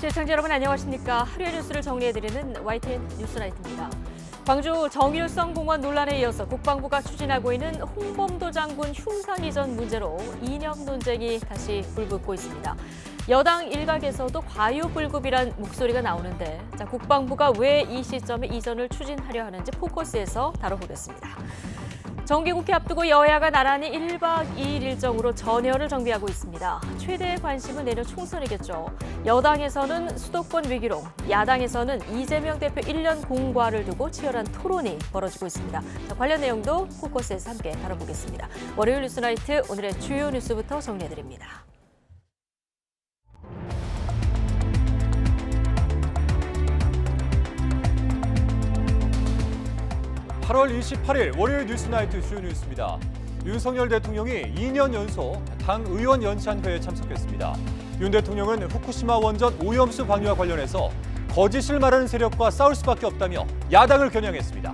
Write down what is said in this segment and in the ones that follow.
시청자 여러분 안녕하십니까. 하루의 뉴스를 정리해드리는 YTN 뉴스나이트입니다. 광주 정일성 공원 논란에 이어서 국방부가 추진하고 있는 홍범도 장군 흉상 이전 문제로 이념 논쟁이 다시 불붙고 있습니다. 여당 일각에서도 과유불급이란 목소리가 나오는데 국방부가 왜 이 시점에 이전을 추진하려 하는지 포커스에서 다뤄보겠습니다. 정기국회 앞두고 여야가 나란히 1박 2일 일정으로 전열을 정비하고 있습니다. 최대의 관심은 내년 총선이겠죠. 여당에서는 수도권 위기론, 야당에서는 이재명 대표 1년 공과를 두고 치열한 토론이 벌어지고 있습니다. 관련 내용도 포커스에서 함께 다뤄보겠습니다. 월요일 뉴스나이트 오늘의 주요 뉴스부터 정리해드립니다. 8월 28일 월요일 뉴스나이트 주요 뉴스입니다. 윤석열 대통령이 2년 연속 당 의원 연찬회에 참석했습니다. 윤 대통령은 후쿠시마 원전 오염수 방류와 관련해서 거짓을 말하는 세력과 싸울 수밖에 없다며 야당을 겨냥했습니다.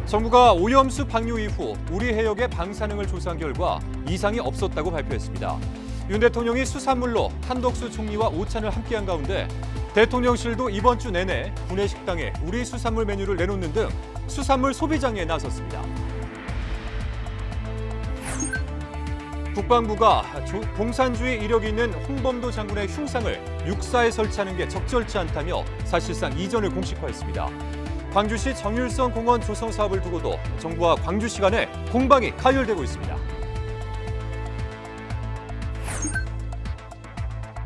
정부가 오염수 방류 이후 우리 해역의 방사능을 조사한 결과 이상이 없었다고 발표했습니다. 윤 대통령이 수산물로 한덕수 총리와 오찬을 함께한 가운데 대통령실도 이번 주 내내 구내 식당에 우리 수산물 메뉴를 내놓는 등 수산물 소비 장려에 나섰습니다. 국방부가 공산주의 이력이 있는 홍범도 장군의 흉상을 육사에 설치하는 게 적절치 않다며 사실상 이전을 공식화했습니다. 광주시 정일성 공원 조성 사업을 두고도 정부와 광주시 간에 공방이 가열되고 있습니다.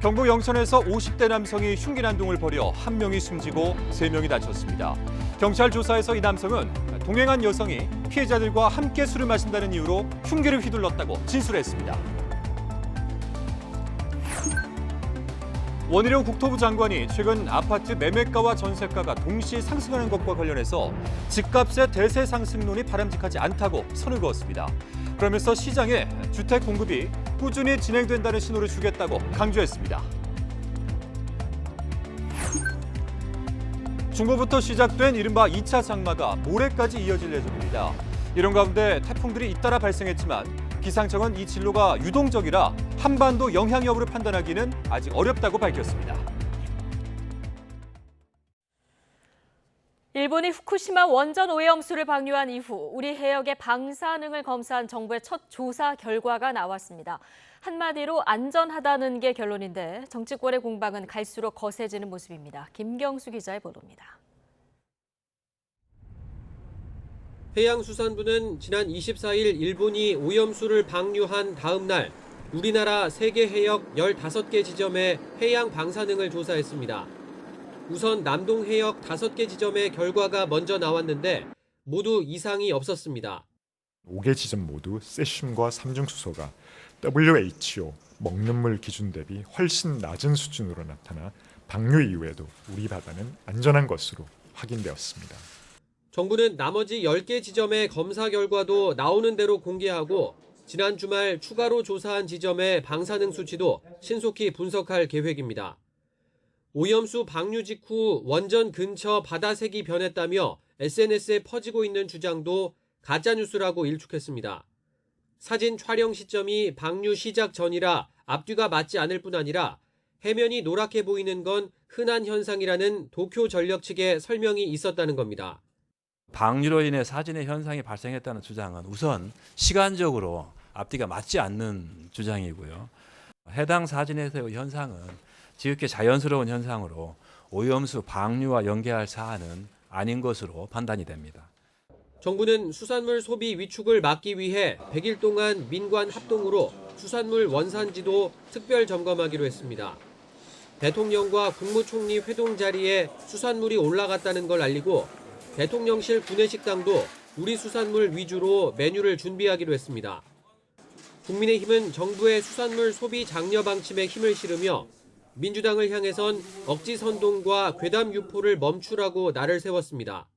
경북 영천에서 50대 남성이 흉기 난동을 벌여 1명이 숨지고 3명이 다쳤습니다. 경찰 조사에서 이 남성은 동행한 여성이 피해자들과 함께 술을 마신다는 이유로 흉기를 휘둘렀다고 진술했습니다. 원희룡 국토부 장관이 최근 아파트 매매가와 전세가가 동시에 상승하는 것과 관련해서 집값의 대세 상승론이 바람직하지 않다고 선을 그었습니다. 그러면서 시장에 주택 공급이 꾸준히 진행된다는 신호를 주겠다고 강조했습니다. 중부부터 시작된 이른바 2차 장마가 모레까지 이어질 예정입니다. 이런 가운데 태풍들이 잇따라 발생했지만 기상청은 이 진로가 유동적이라 한반도 영향 여부를 판단하기는 아직 어렵다고 밝혔습니다. 일본이 후쿠시마 원전 오염수를 방류한 이후 우리 해역의 방사능을 검사한 정부의 첫 조사 결과가 나왔습니다. 한마디로 안전하다는 게 결론인데 정치권의 공방은 갈수록 거세지는 모습입니다. 김경수 기자의 보도입니다. 해양수산부는 지난 24일 일본이 오염수를 방류한 다음 날 우리나라 세계 해역 15개 지점의 해양 방사능을 조사했습니다. 우선 남동 해역 5개 지점의 결과가 먼저 나왔는데 모두 이상이 없었습니다. 5개 지점 모두 세슘과 삼중수소가 WHO 먹는 물 기준 대비 훨씬 낮은 수준으로 나타나 방류 이후에도 우리 바다는 안전한 것으로 확인되었습니다. 정부는 나머지 10개 지점의 검사 결과도 나오는 대로 공개하고 지난 주말 추가로 조사한 지점의 방사능 수치도 신속히 분석할 계획입니다. 오염수 방류 직후 원전 근처 바다색이 변했다며 SNS에 퍼지고 있는 주장도 가짜뉴스라고 일축했습니다. 사진 촬영 시점이 방류 시작 전이라 앞뒤가 맞지 않을 뿐 아니라 해면이 노랗게 보이는 건 흔한 현상이라는 도쿄전력 측의 설명이 있었다는 겁니다. 방류로 인해 사진의 현상이 발생했다는 주장은 우선 시간적으로 앞뒤가 맞지 않는 주장이고요. 해당 사진에서의 현상은 지극히 자연스러운 현상으로 오염수 방류와 연계할 사안은 아닌 것으로 판단이 됩니다. 정부는 수산물 소비 위축을 막기 위해 100일 동안 민관 합동으로 수산물 원산지도 특별 점검하기로 했습니다. 대통령과 국무총리 회동 자리에 수산물이 올라갔다는 걸 알리고 대통령실 구내식당도 우리 수산물 위주로 메뉴를 준비하기로 했습니다. 국민의힘은 정부의 수산물 소비 장려 방침에 힘을 실으며 민주당을 향해선 억지 선동과 괴담 유포를 멈추라고 날을 세웠습니다.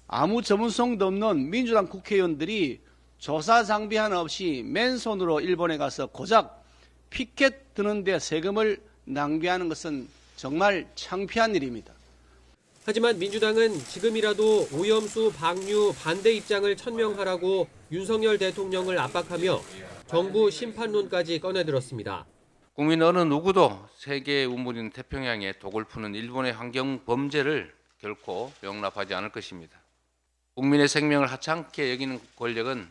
아무 전문성도 없는 민주당 국회의원들이 조사 장비 하나 없이 맨손으로 일본에 가서 고작 피켓 드는데 세금을 낭비하는 것은 정말 창피한 일입니다. 하지만 민주당은 지금이라도 오염수 방류 반대 입장을 천명하라고 윤석열 대통령을 압박하며 정부 심판론까지 꺼내들었습니다. 국민 어느 누구도 세계의 우물인 태평양에 독을 푸는 일본의 환경 범죄를 결코 용납하지 않을 것입니다. 국민의 생명을 하찮게 여기는 권력은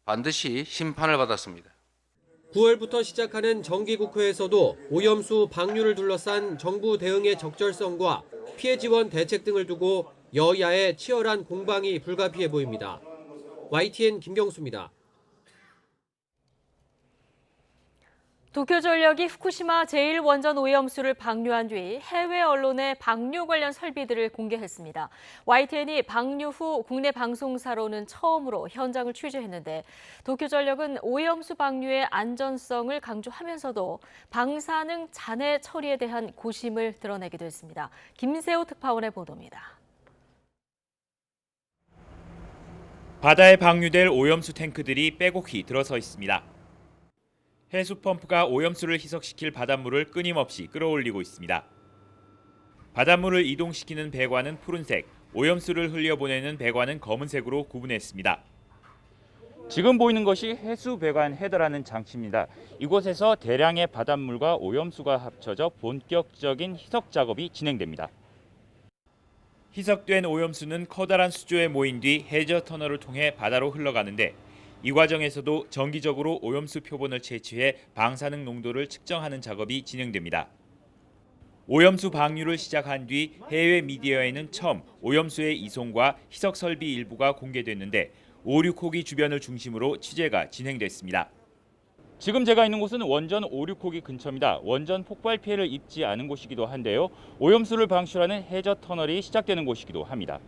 반드시 심판을 받았습니다. 9월부터 시작하는 정기국회에서도 오염수 방류를 둘러싼 정부 대응의 적절성과 피해 지원 대책 등을 두고 여야의 치열한 공방이 불가피해 보입니다. YTN 김경수입니다. 도쿄전력이 후쿠시마 제1원전 오염수를 방류한 뒤 해외 언론에 방류 관련 설비들을 공개했습니다. YTN이 방류 후 국내 방송사로는 처음으로 현장을 취재했는데 도쿄전력은 오염수 방류의 안전성을 강조하면서도 방사능 잔해 처리에 대한 고심을 드러내기도 했습니다. 김세호 특파원의 보도입니다. 바다에 방류될 오염수 탱크들이 빼곡히 들어서 있습니다. 해수 펌프가 오염수를 희석시킬 바닷물을 끊임없이 끌어올리고 있습니다. 바닷물을 이동시키는 배관은 푸른색, 오염수를 흘려보내는 배관은 검은색으로 구분했습니다. 지금 보이는 것이 해수 배관 헤더라는 장치입니다. 이곳에서 대량의 바닷물과 오염수가 합쳐져 본격적인 희석 작업이 진행됩니다. 희석된 오염수는 커다란 수조에 모인 뒤 해저 터널을 통해 바다로 흘러가는데 이 과정에서도 정기적으로 오염수 표본을 채취해 방사능 농도를 측정하는 작업이 진행됩니다. 오염수 방류를 시작한 뒤 해외 미디어에는 처음 오염수의 이송과 희석 설비 일부가 공개됐는데 5-6호기 주변을 중심으로 취재가 진행됐습니다. 지금 제가 있는 곳은 원전 5-6호기 근처입니다. 원전 폭발 피해를 입지 않은 곳이기도 한데요. 오염수를 방출하는 해저 터널이 시작되는 곳이기도 합니다.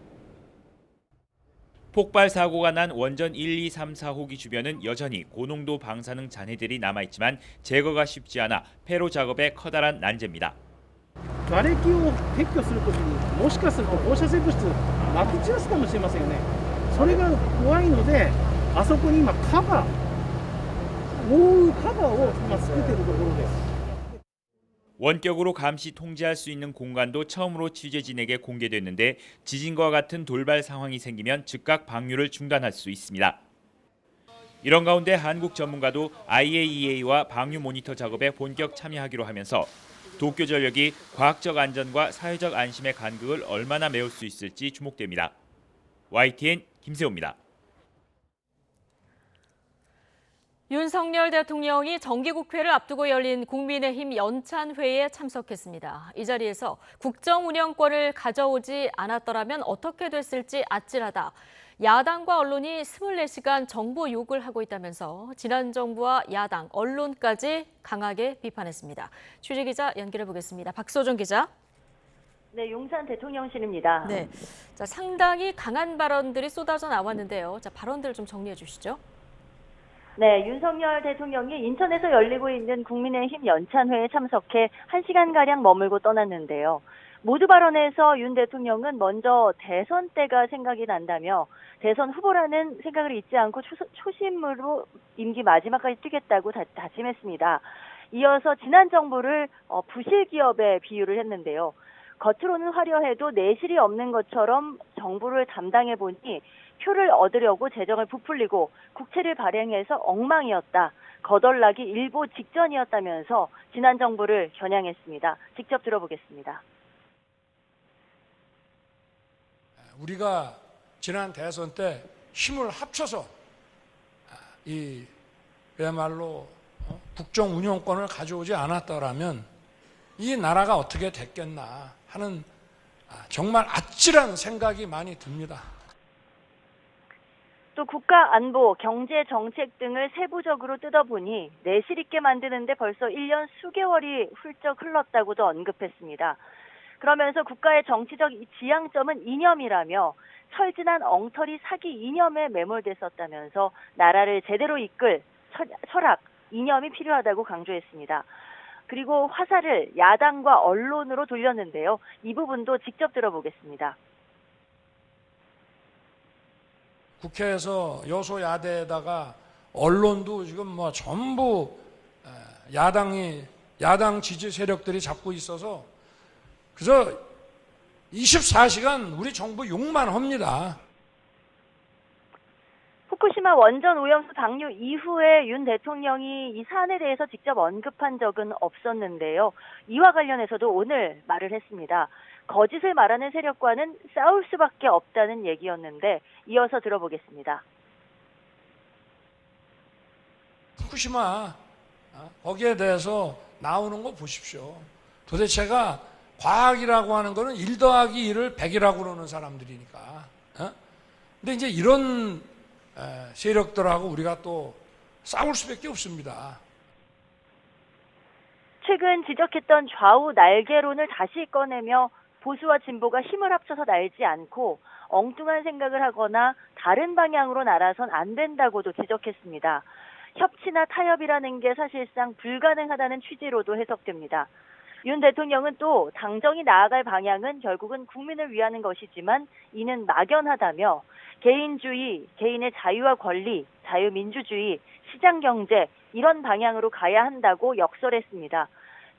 폭발 사고가 난 원전 1, 2, 3, 4호기 주변은 여전히 고농도 방사능 잔해들이 남아있지만 제거가 쉽지 않아 폐로 작업에 커다란 난제입니다. 瓦礫を撤去するときにもしかすると放射性物質まき散らすかもしれませんよね。それが怖いのであそこに今カバー覆うカバーを今作っているところです。 원격으로 감시 통제할 수 있는 공간도 처음으로 취재진에게 공개됐는데 지진과 같은 돌발 상황이 생기면 즉각 방류를 중단할 수 있습니다. 이런 가운데 한국 전문가도 IAEA와 방류 모니터 작업에 본격 참여하기로 하면서 도쿄전력이 과학적 안전과 사회적 안심의 간극을 얼마나 메울 수 있을지 주목됩니다. YTN 김세호입니다. 윤석열 대통령이 정기국회를 앞두고 열린 국민의힘 연찬회의에 참석했습니다. 이 자리에서 국정 운영권을 가져오지 않았더라면 어떻게 됐을지 아찔하다. 야당과 언론이 24시간 정보 욕을 하고 있다면서 지난 정부와 야당, 언론까지 강하게 비판했습니다. 취재기자 연결해 보겠습니다. 박소정 기자. 네, 용산 대통령실입니다. 네, 자, 상당히 강한 발언들이 쏟아져 나왔는데요. 자, 발언들 좀 정리해 주시죠. 네, 윤석열 대통령이 인천에서 열리고 있는 국민의힘 연찬회에 참석해 1시간가량 머물고 떠났는데요. 모두 발언에서 윤 대통령은 먼저 대선 때가 생각이 난다며 대선 후보라는 생각을 잊지 않고 초심으로 임기 마지막까지 뛰겠다고 다짐했습니다. 이어서 지난 정부를 부실 기업에 비유를 했는데요. 겉으로는 화려해도 내실이 없는 것처럼 정부를 담당해 보니 표를 얻으려고 재정을 부풀리고 국채를 발행해서 엉망이었다. 거덜나기 일보 직전이었다면서 지난 정부를 겨냥했습니다. 직접 들어보겠습니다. 우리가 지난 대선 때 힘을 합쳐서 그야말로 국정 운영권을 가져오지 않았더라면 이 나라가 어떻게 됐겠나 하는 정말 아찔한 생각이 많이 듭니다. 또 국가 안보, 경제 정책 등을 세부적으로 뜯어보니 내실 있게 만드는데 벌써 1년 수개월이 훌쩍 흘렀다고도 언급했습니다. 그러면서 국가의 정치적 지향점은 이념이라며 철진한 엉터리 사기 이념에 매몰됐었다면서 나라를 제대로 이끌 철학, 이념이 필요하다고 강조했습니다. 그리고 화살을 야당과 언론으로 돌렸는데요. 이 부분도 직접 들어보겠습니다. 국회에서 여소야대에다가 언론도 지금 뭐 전부 야당 지지 세력들이 잡고 있어서 그래서 24시간 우리 정부 욕만 합니다. 후쿠시마 원전 오염수 방류 이후에 윤 대통령이 이 사안에 대해서 직접 언급한 적은 없었는데요. 이와 관련해서도 오늘 말을 했습니다. 거짓을 말하는 세력과는 싸울 수밖에 없다는 얘기였는데 이어서 들어보겠습니다. 후쿠시마 거기에 대해서 나오는 거 보십시오. 도대체가 과학이라고 하는 거는 1 더하기 1을 100이라고 그러는 사람들이니까. 근데 이제 이런 세력들하고 우리가 또 싸울 수밖에 없습니다. 최근 지적했던 좌우 날개론을 다시 꺼내며 보수와 진보가 힘을 합쳐서 날지 않고 엉뚱한 생각을 하거나 다른 방향으로 날아선 안 된다고도 지적했습니다. 협치나 타협이라는 게 사실상 불가능하다는 취지로도 해석됩니다. 윤 대통령은 또 당정이 나아갈 방향은 결국은 국민을 위하는 것이지만 이는 막연하다며 개인주의, 개인의 자유와 권리, 자유민주주의, 시장경제 이런 방향으로 가야 한다고 역설했습니다.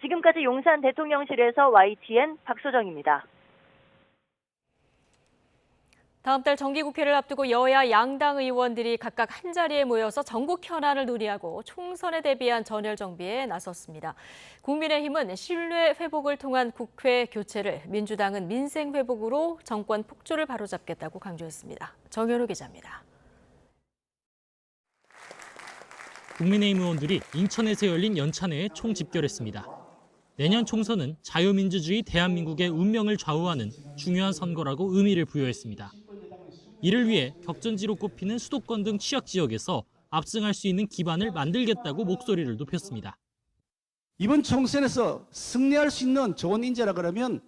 지금까지 용산 대통령실에서 YTN 박소정입니다. 다음 달 정기국회를 앞두고 여야 양당 의원들이 각각 한자리에 모여서 전국 현안을 논의하고 총선에 대비한 전열 정비에 나섰습니다. 국민의힘은 신뢰 회복을 통한 국회 교체를, 민주당은 민생 회복으로 정권 폭주를 바로잡겠다고 강조했습니다. 정현우 기자입니다. 국민의힘 의원들이 인천에서 열린 연찬회에 총집결했습니다. 내년 총선은 자유민주주의 대한민국의 운명을 좌우하는 중요한 선거라고 의미를 부여했습니다. 이를 위해 격전지로 꼽히는 수도권 등 취약지역에서 압승할 수 있는 기반을 만들겠다고 목소리를 높였습니다. 이번 총선에서 승리할 수 있는 좋은 인재라 그러면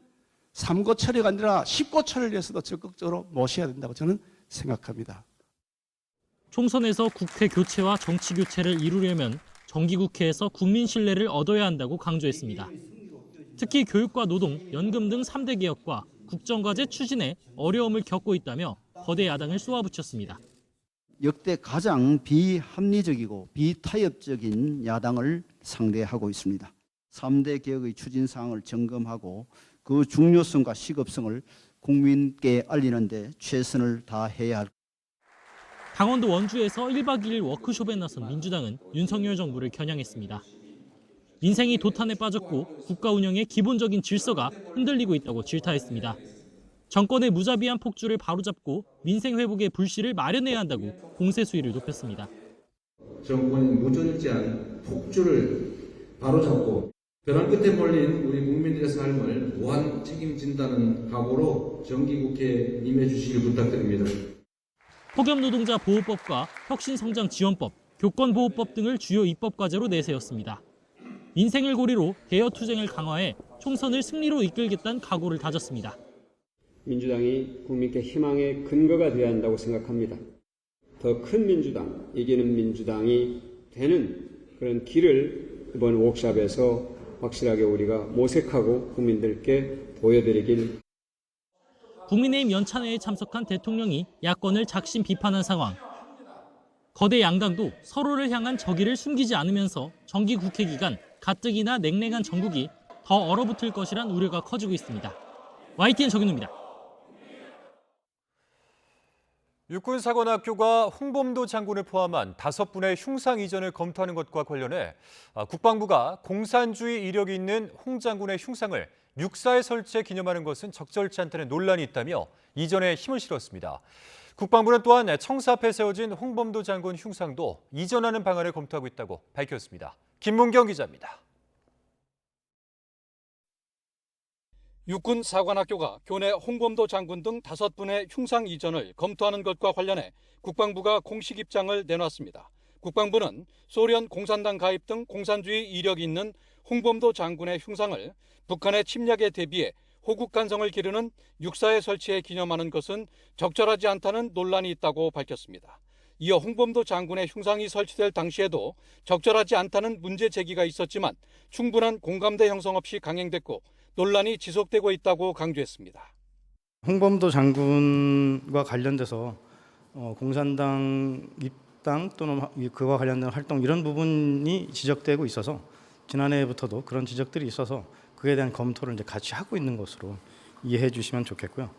3고 처리가 아니라 10고 처리를 위해서도 적극적으로 모셔야 된다고 저는 생각합니다. 총선에서 국회 교체와 정치 교체를 이루려면 정기국회에서 국민 신뢰를 얻어야 한다고 강조했습니다. 특히 교육과 노동, 연금 등 3대 개혁과 국정과제 추진에 어려움을 겪고 있다며 거대 야당을 쏘아붙였습니다. 역대 가장 비합리적이고 비타협적인 야당을 상대하고 있습니다. 3대 개혁의 추진 사항을 점검하고 그 중요성과 시급성을 국민께 알리는 데 최선을 다해야 할. 강원도 원주에서 1박 2일 워크숍에 나선 민주당은 윤석열 정부를 겨냥했습니다. 민생이 도탄에 빠졌고 국가 운영의 기본적인 질서가 흔들리고 있다고 질타했습니다. 정권의 무자비한 폭주를 바로잡고 민생 회복의 불씨를 마련해야 한다고 공세 수위를 높였습니다. 정권의 무절제한 폭주를 바로잡고 벼랑 끝에 몰린 우리 국민들의 삶을 무한 책임진다는 각오로 정기국회에 임해주시길 부탁드립니다. 폭염노동자 보호법과 혁신성장지원법, 교권보호법 등을 주요 입법과제로 내세웠습니다. 민생을 고리로 대여투쟁을 강화해 총선을 승리로 이끌겠다는 각오를 다졌습니다. 민주당이 국민께 희망의 근거가 되어야 한다고 생각합니다. 더 큰 민주당, 이기는 민주당이 되는 그런 길을 이번 워크숍에서 확실하게 우리가 모색하고 국민들께 보여드리길. 국민의힘 연찬회에 참석한 대통령이 야권을 작심 비판한 상황. 거대 양당도 서로를 향한 적의를 숨기지 않으면서 정기국회 기간 가뜩이나 냉랭한 정국이 더 얼어붙을 것이란 우려가 커지고 있습니다. YTN 정윤우입니다. 육군사관학교가 홍범도 장군을 포함한 5분의 흉상 이전을 검토하는 것과 관련해 국방부가 공산주의 이력이 있는 홍 장군의 흉상을 육사에 설치해 기념하는 것은 적절치 않다는 논란이 있다며 이전에 힘을 실었습니다. 국방부는 또한 청사 앞에 세워진 홍범도 장군 흉상도 이전하는 방안을 검토하고 있다고 밝혔습니다. 김문경 기자입니다. 육군사관학교가 교내 홍범도 장군 등 5분의 흉상 이전을 검토하는 것과 관련해 국방부가 공식 입장을 내놨습니다. 국방부는 소련 공산당 가입 등 공산주의 이력이 있는 홍범도 장군의 흉상을 북한의 침략에 대비해 호국 간성을 기르는 육사에 설치해 기념하는 것은 적절하지 않다는 논란이 있다고 밝혔습니다. 이어 홍범도 장군의 흉상이 설치될 당시에도 적절하지 않다는 문제 제기가 있었지만 충분한 공감대 형성 없이 강행됐고 논란이 지속되고 있다고 강조했습니다. 홍범도 장군과 관련돼서 공산당 입당 또는 그와 관련된 활동 이런 부분이 지적되고 있어서 지난해부터도 그런 지적들이 있어서 그에 대한 검토를 이제 같이 하고 있는 것으로 이해해 주시면 좋겠고요.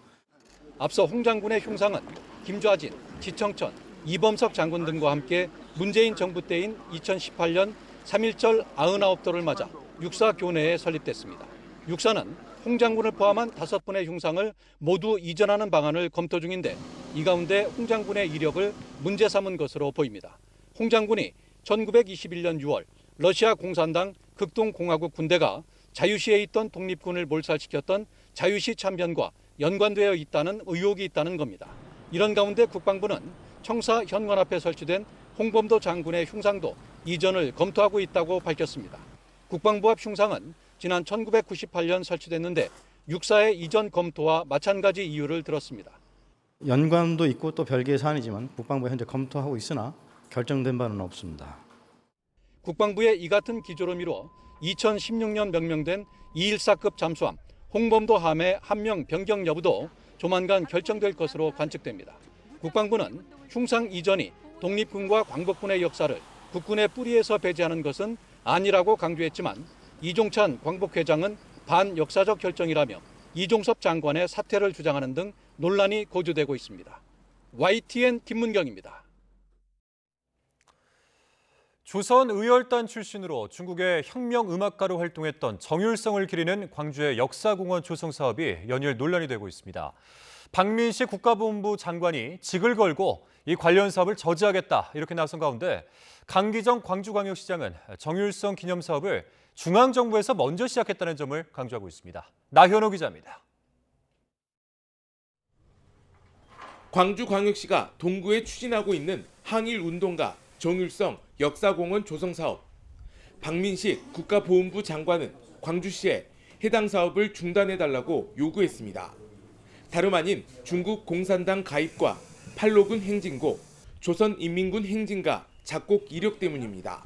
앞서 홍 장군의 흉상은 김좌진, 지청천, 이범석 장군 등과 함께 문재인 정부 때인 2018년 3.1절 99도를 맞아 육사 교내에 설립됐습니다. 육사는 홍 장군을 포함한 5분의 흉상을 모두 이전하는 방안을 검토 중인데 이 가운데 홍 장군의 이력을 문제 삼은 것으로 보입니다. 홍 장군이 1921년 6월 러시아 공산당 극동공화국 군대가 자유시에 있던 독립군을 몰살시켰던 자유시 참변과 연관되어 있다는 의혹이 있다는 겁니다. 이런 가운데 국방부는 청사 현관 앞에 설치된 홍범도 장군의 흉상도 이전을 검토하고 있다고 밝혔습니다. 국방부 앞 흉상은 지난 1998년 설치됐는데 육사의 이전 검토와 마찬가지 이유를 들었습니다. 연관도 있고 또 별개의 사안이지만 국방부가 현재 검토하고 있으나 결정된 바는 없습니다. 국방부의 이 같은 기조로 미뤄 2016년 명명된 214급 잠수함 홍범도 함의 함명 변경 여부도 조만간 결정될 것으로 관측됩니다. 국방부는 흉상 이전이 독립군과 광복군의 역사를 국군의 뿌리에서 배제하는 것은 아니라고 강조했지만 이종찬 광복회장은 반역사적 결정이라며 이종섭 장관의 사퇴를 주장하는 등 논란이 고조되고 있습니다. YTN 김문경입니다. 조선 의열단 출신으로 중국의 혁명음악가로 활동했던 정율성을 기리는 광주의 역사공원 조성 사업이 연일 논란이 되고 있습니다. 박민식 국가보훈부 장관이 직을 걸고 이 관련 사업을 저지하겠다 이렇게 나선 가운데 강기정 광주광역시장은 정율성 기념 사업을 중앙정부에서 먼저 시작했다는 점을 강조하고 있습니다. 나현호 기자입니다. 광주광역시가 동구에 추진하고 있는 항일운동가 정율성 역사공원 조성 사업. 박민식 국가보훈부 장관은 광주시에 해당 사업을 중단해달라고 요구했습니다. 다름 아닌 중국 공산당 가입과 팔로군 행진곡, 조선인민군 행진가 작곡 이력 때문입니다.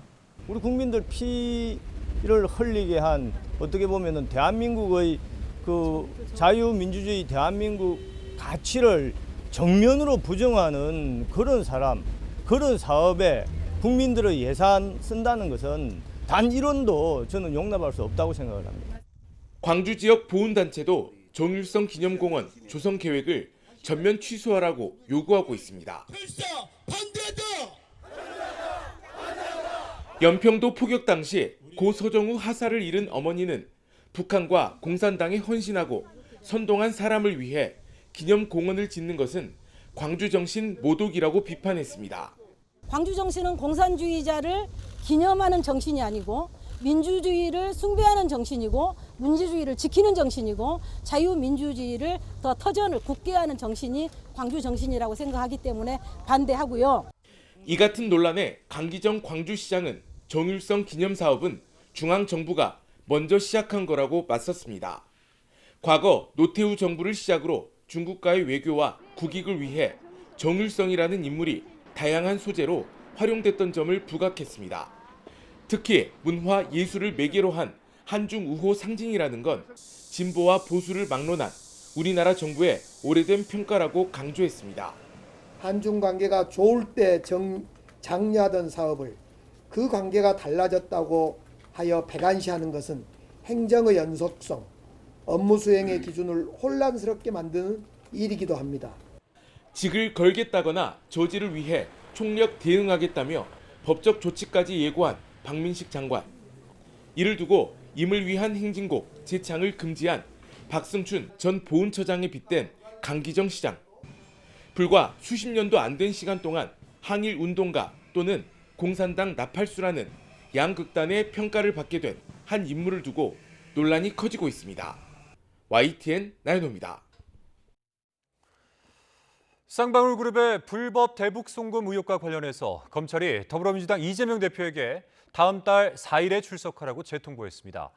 우리 국민들 피를 흘리게 한 어떻게 보면은 대한민국의 그 자유민주주의 대한민국 가치를 정면으로 부정하는 그런 사람, 그런 사업에 국민들의 예산 쓴다는 것은 단 1원도 저는 용납할 수 없다고 생각을 합니다. 광주 지역 보훈단체도 정율성 기념공원 조성 계획을 전면 취소하라고 요구하고 있습니다. 연평도 포격 당시 고 서정우 하사를 잃은 어머니는 북한과 공산당에 헌신하고 선동한 사람을 위해 기념공원을 짓는 것은 광주정신 모독이라고 비판했습니다. 광주정신은 공산주의자를 기념하는 정신이 아니고 민주주의를 숭배하는 정신이고 민주주의를 지키는 정신이고 자유민주주의를 더 터전을 굳게 하는 정신이 광주정신이라고 생각하기 때문에 반대하고요. 이 같은 논란에 강기정 광주시장은 정율성 기념사업은 중앙정부가 먼저 시작한 거라고 맞섰습니다. 과거 노태우 정부를 시작으로 중국과의 외교와 국익을 위해 정율성이라는 인물이 다양한 소재로 활용됐던 점을 부각했습니다. 특히 문화 예술을 매개로 한 한중 우호 상징이라는 건 진보와 보수를 막론한 우리나라 정부의 오래된 평가라고 강조했습니다. 한중 관계가 좋을 때 장려하던 사업을 그 관계가 달라졌다고 하여 배관시하는 것은 행정의 연속성, 업무 수행의 기준을 혼란스럽게 만드는 일이기도 합니다. 직을 걸겠다거나 저지를 위해 총력 대응하겠다며 법적 조치까지 예고한 박민식 장관. 이를 두고 임을 위한 행진곡 제창을 금지한 박승춘 전 보훈처장에 빗댄 강기정 시장. 불과 수십 년도 안 된 시간 동안 항일 운동가 또는 공산당 나팔수라는 양극단의 평가를 받게 된 한 인물을 두고 논란이 커지고 있습니다. YTN 나연호입니다. 쌍방울그룹의 불법 대북 송금 의혹과 관련해서 검찰이 더불어민주당 이재명 대표에게 다음 달 4일에 출석하라고 재통보했습니다.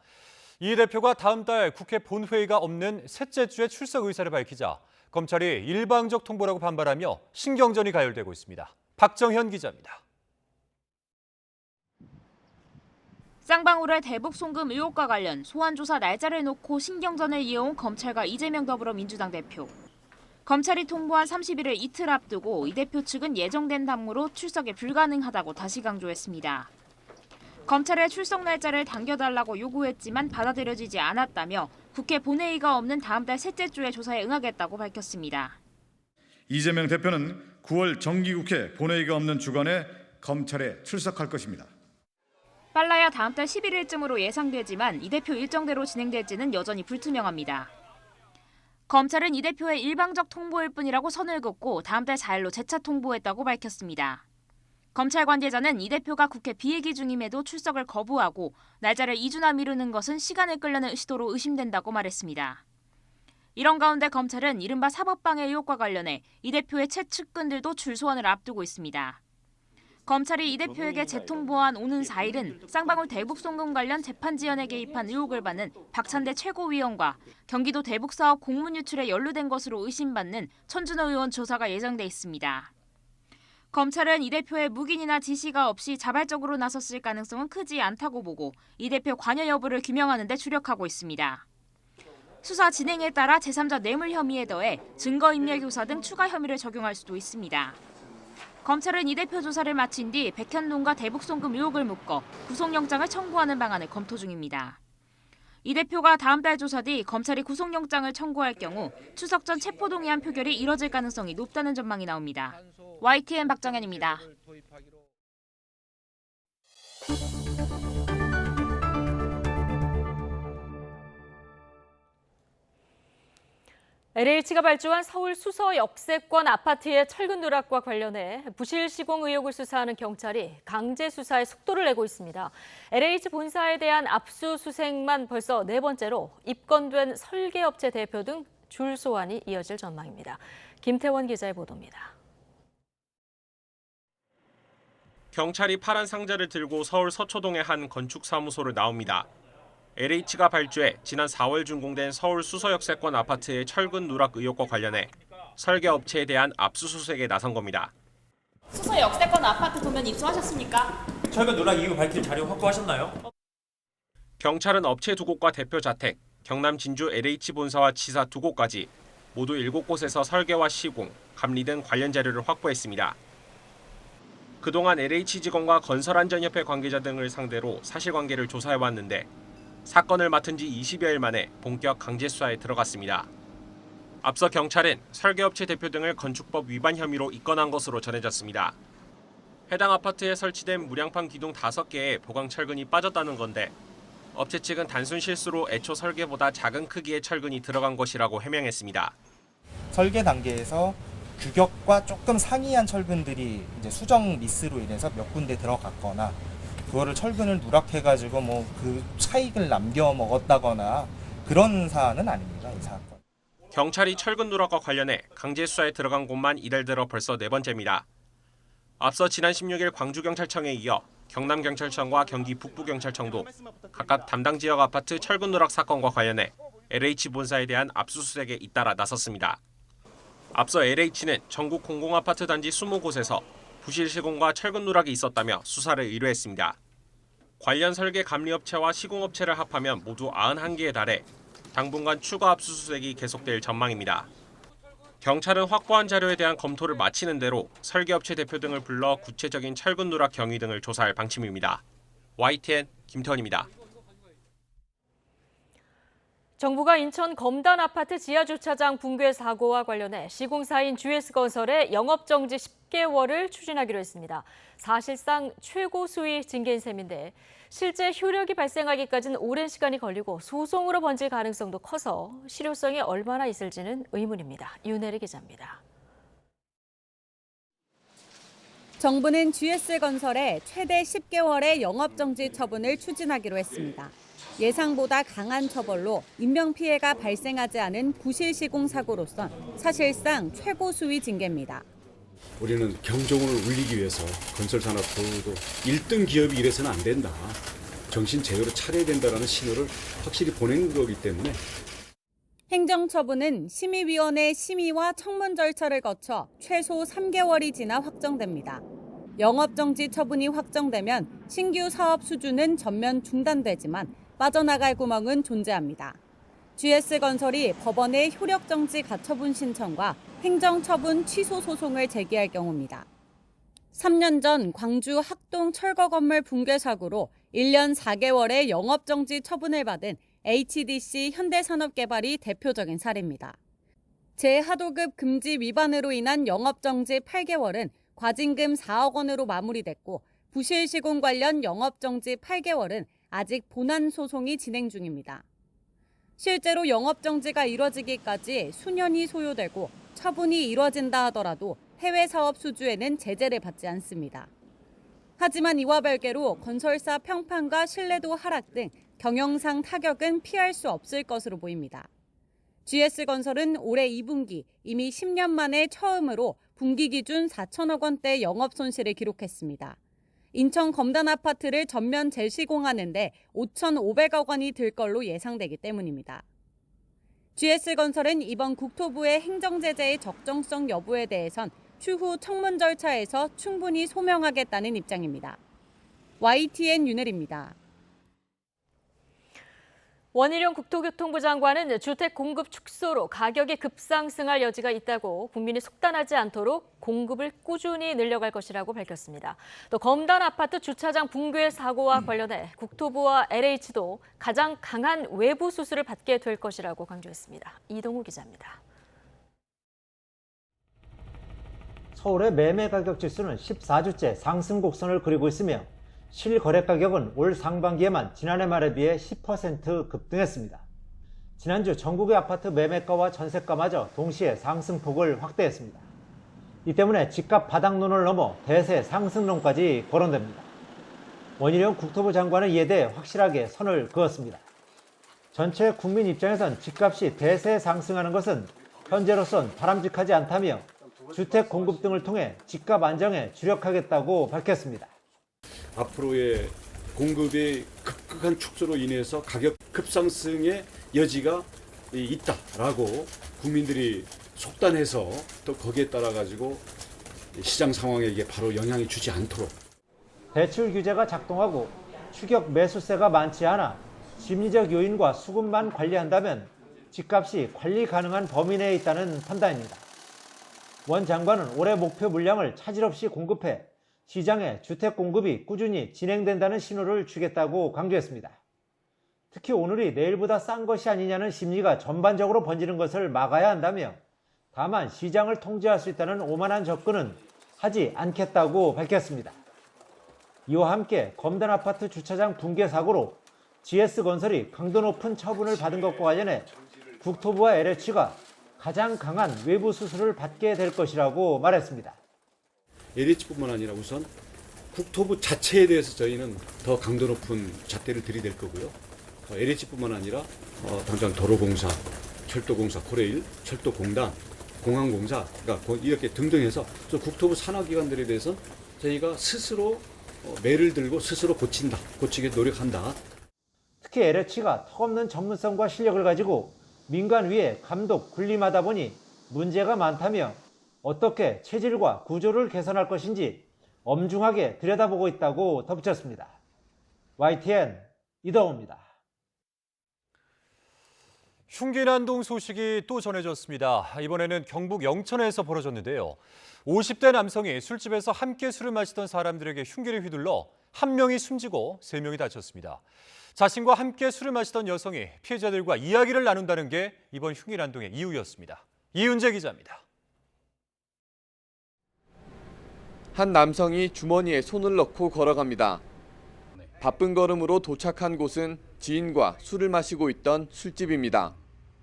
이 대표가 다음 달 국회 본회의가 없는 셋째 주에 출석 의사를 밝히자 검찰이 일방적 통보라고 반발하며 신경전이 가열되고 있습니다. 박정현 기자입니다. 쌍방울의 대북 송금 의혹과 관련 소환 조사 날짜를 놓고 신경전을 이어온 검찰과 이재명 더불어민주당 대표. 검찰이 통보한 30일을 이틀 앞두고 이 대표 측은 예정된 당무로 출석이 불가능하다고 다시 강조했습니다. 검찰의 출석 날짜를 당겨달라고 요구했지만 받아들여지지 않았다며 국회 본회의가 없는 다음 달 셋째 주에 조사에 응하겠다고 밝혔습니다. 이재명 대표는 9월 정기국회 본회의가 없는 주간에 검찰에 출석할 것입니다. 빨라야 다음 달 11일쯤으로 예상되지만 이 대표 일정대로 진행될지는 여전히 불투명합니다. 검찰은 이 대표의 일방적 통보일 뿐이라고 선을 긋고 다음 달 4일로 재차 통보했다고 밝혔습니다. 검찰 관계자는 이 대표가 국회 비회기 중임에도 출석을 거부하고 날짜를 2주나 미루는 것은 시간을 끌려는 시도로 의심된다고 말했습니다. 이런 가운데 검찰은 이른바 사법방해 의혹과 관련해 이 대표의 최측근들도 출소환을 앞두고 있습니다. 검찰이 이 대표에게 재통보한 오는 4일은 쌍방울 대북송금 관련 재판 지연에 개입한 의혹을 받는 박찬대 최고위원과 경기도 대북사업 공문 유출에 연루된 것으로 의심받는 천준호 의원 조사가 예정돼 있습니다. 검찰은 이 대표의 묵인이나 지시가 없이 자발적으로 나섰을 가능성은 크지 않다고 보고 이 대표 관여 여부를 규명하는 데 주력하고 있습니다. 수사 진행에 따라 제3자 뇌물 혐의에 더해 증거인멸교사 등 추가 혐의를 적용할 수도 있습니다. 검찰은 이 대표 조사를 마친 뒤 백현동과 대북송금 의혹을 묶어 구속영장을 청구하는 방안을 검토 중입니다. 이 대표가 다음 달 조사 뒤 검찰이 구속영장을 청구할 경우 추석 전 체포동의안 표결이 이뤄질 가능성이 높다는 전망이 나옵니다. YTN 박정현입니다. LH가 발주한 서울 수서 역세권 아파트의 철근 누락과 관련해 부실 시공 의혹을 수사하는 경찰이 강제 수사에 속도를 내고 있습니다. LH 본사에 대한 압수수색만 벌써 4번째로 입건된 설계업체 대표 등 줄 소환이 이어질 전망입니다. 김태원 기자의 보도입니다. 경찰이 파란 상자를 들고 서울 서초동의 한 건축사무소를 나옵니다. LH가 발주해 지난 4월 준공된 서울 수서역세권 아파트의 철근 누락 의혹과 관련해 설계업체에 대한 압수수색에 나선 겁니다. 수서역세권 아파트 도면 입수하셨습니까? 철근 누락 이유 밝힐 자료 확보하셨나요? 경찰은 업체 2곳과 대표 자택, 경남 진주 LH 본사와 지사 2곳까지 모두 7곳에서 설계와 시공, 감리 등 관련 자료를 확보했습니다. 그동안 LH 직원과 건설안전협회 관계자 등을 상대로 사실관계를 조사해왔는데 사건을 맡은 지 20여일 만에 본격 강제 수사에 들어갔습니다. 앞서 경찰은 설계업체 대표 등을 건축법 위반 혐의로 입건한 것으로 전해졌습니다. 해당 아파트에 설치된 무량판 기둥 5개에 보강 철근이 빠졌다는 건데 업체 측은 단순 실수로 애초 설계보다 작은 크기의 철근이 들어간 것이라고 해명했습니다. 설계 단계에서 규격과 조금 상이한 철근들이 이제 수정 미스로 인해서 몇 군데 들어갔거나 그거를 철근을 누락해가지고 뭐 그 차익을 남겨 먹었다거나 그런 사안은 아닙니다. 이 사건. 경찰이 철근 누락과 관련해 강제 수사에 들어간 곳만 이달 들어 벌써 4번째입니다. 앞서 지난 16일 광주경찰청에 이어 경남경찰청과 경기 북부경찰청도 각각 담당 지역 아파트 철근 누락 사건과 관련해 LH 본사에 대한 압수수색에 잇따라 나섰습니다. 앞서 LH는 전국 공공아파트 단지 20곳에서 부실 시공과 철근 누락이 있었다며 수사를 의뢰했습니다. 관련 설계 감리업체와 시공업체를 합하면 모두 91개에 달해 당분간 추가 압수수색이 계속될 전망입니다. 경찰은 확보한 자료에 대한 검토를 마치는 대로 설계업체 대표 등을 불러 구체적인 철근 누락 경위 등을 조사할 방침입니다. YTN 김태원입니다. 정부가 인천 검단 아파트 지하주차장 붕괴 사고와 관련해 시공사인 GS건설의 영업정지 10개월을 추진하기로 했습니다. 사실상 최고 수위 징계인 셈인데 실제 효력이 발생하기까지는 오랜 시간이 걸리고 소송으로 번질 가능성도 커서 실효성이 얼마나 있을지는 의문입니다. 윤혜리 기자입니다. 정부는 GS건설에 최대 10개월의 영업정지 처분을 추진하기로 했습니다. 예상보다 강한 처벌로 인명피해가 발생하지 않은 부실 시공 사고로선 사실상 최고 수위 징계입니다. 우리는 경종을 울리기 위해서 건설산업 보호도 1등 기업이 이래서는 안 된다. 정신 제대로 차려야 된다는 신호를 확실히 보낸 거기 때문에. 행정처분은 심의위원회 심의와 청문 절차를 거쳐 최소 3개월이 지나 확정됩니다. 영업정지 처분이 확정되면 신규 사업 수주는 전면 중단되지만 빠져나갈 구멍은 존재합니다. GS건설이 법원에 효력정지 가처분 신청과 행정처분 취소 소송을 제기할 경우입니다. 3년 전 광주 학동 철거 건물 붕괴 사고로 1년 4개월의 영업정지 처분을 받은 HDC 현대산업개발이 대표적인 사례입니다. 제 하도급 금지 위반으로 인한 영업정지 8개월은 과징금 4억 원으로 마무리됐고 부실 시공 관련 영업정지 8개월은 아직 본안 소송이 진행 중입니다. 실제로 영업정지가 이뤄지기까지 수년이 소요되고 처분이 이뤄진다 하더라도 해외 사업 수주에는 제재를 받지 않습니다. 하지만 이와 별개로 건설사 평판과 신뢰도 하락 등 경영상 타격은 피할 수 없을 것으로 보입니다. GS건설은 올해 2분기 이미 10년 만에 처음으로 분기 기준 4천억 원대 영업 손실을 기록했습니다. 인천 검단 아파트를 전면 재시공하는 데 5,500억 원이 들 걸로 예상되기 때문입니다. GS건설은 이번 국토부의 행정제재의 적정성 여부에 대해선 추후 청문 절차에서 충분히 소명하겠다는 입장입니다. YTN 윤혜리입니다. 원희룡 국토교통부 장관은 주택 공급 축소로 가격이 급상승할 여지가 있다고 국민이 속단하지 않도록 공급을 꾸준히 늘려갈 것이라고 밝혔습니다. 또 검단 아파트 주차장 붕괴 사고와 관련해 국토부와 LH도 가장 강한 외부 수술을 받게 될 것이라고 강조했습니다. 이동우 기자입니다. 서울의 매매 가격 지수는 14주째 상승 곡선을 그리고 있으며 실거래 가격은 올 상반기에만 지난해 말에 비해 10% 급등했습니다. 지난주 전국의 아파트 매매가와 전세가마저 동시에 상승폭을 확대했습니다. 이 때문에 집값 바닥론을 넘어 대세 상승론까지 거론됩니다. 원희룡 국토부 장관은 이에 대해 확실하게 선을 그었습니다. 전체 국민 입장에선 집값이 대세 상승하는 것은 현재로선 바람직하지 않다며 주택 공급 등을 통해 집값 안정에 주력하겠다고 밝혔습니다. 앞으로의 공급의 급격한 축소로 인해서 가격 급상승의 여지가 있다라고 국민들이 속단해서 또 거기에 따라 가지고 시장 상황에 이게 바로 영향이 주지 않도록 대출 규제가 작동하고 추격 매수세가 많지 않아 심리적 요인과 수급만 관리한다면 집값이 관리 가능한 범위 내에 있다는 판단입니다. 원 장관은 올해 목표 물량을 차질 없이 공급해 시장에 주택 공급이 꾸준히 진행된다는 신호를 주겠다고 강조했습니다. 특히 오늘이 내일보다 싼 것이 아니냐는 심리가 전반적으로 번지는 것을 막아야 한다며 다만 시장을 통제할 수 있다는 오만한 접근은 하지 않겠다고 밝혔습니다. 이와 함께 검단 아파트 주차장 붕괴 사고로 GS건설이 강도 높은 처분을 받은 것과 관련해 국토부와 LH가 가장 강한 외부 수술을 받게 될 것이라고 말했습니다. LH뿐만 아니라 우선 국토부 자체에 대해서 저희는 더 강도 높은 잣대를 들이댈 거고요. LH뿐만 아니라 당장 도로공사, 철도공사, 코레일, 철도공단, 공항공사, 그러니까 이렇게 등등 해서 국토부 산하기관들에 대해서 저희가 스스로 매를 들고 스스로 고치게 노력한다. 특히 LH가 턱없는 전문성과 실력을 가지고 민간 위에 감독, 군림하다 보니 문제가 많다며 어떻게 체질과 구조를 개선할 것인지 엄중하게 들여다보고 있다고 덧붙였습니다. YTN 이동우입니다. 흉기난동 소식이 또 전해졌습니다. 이번에는 경북 영천에서 벌어졌는데요. 50대 남성이 술집에서 함께 술을 마시던 사람들에게 흉기를 휘둘러 한 명이 숨지고 3명이 다쳤습니다. 자신과 함께 술을 마시던 여성이 피해자들과 이야기를 나눈다는 게 이번 흉기난동의 이유였습니다. 이윤재 기자입니다. 한 남성이 주머니에 손을 넣고 걸어갑니다. 바쁜 걸음으로 도착한 곳은 지인과 술을 마시고 있던 술집입니다.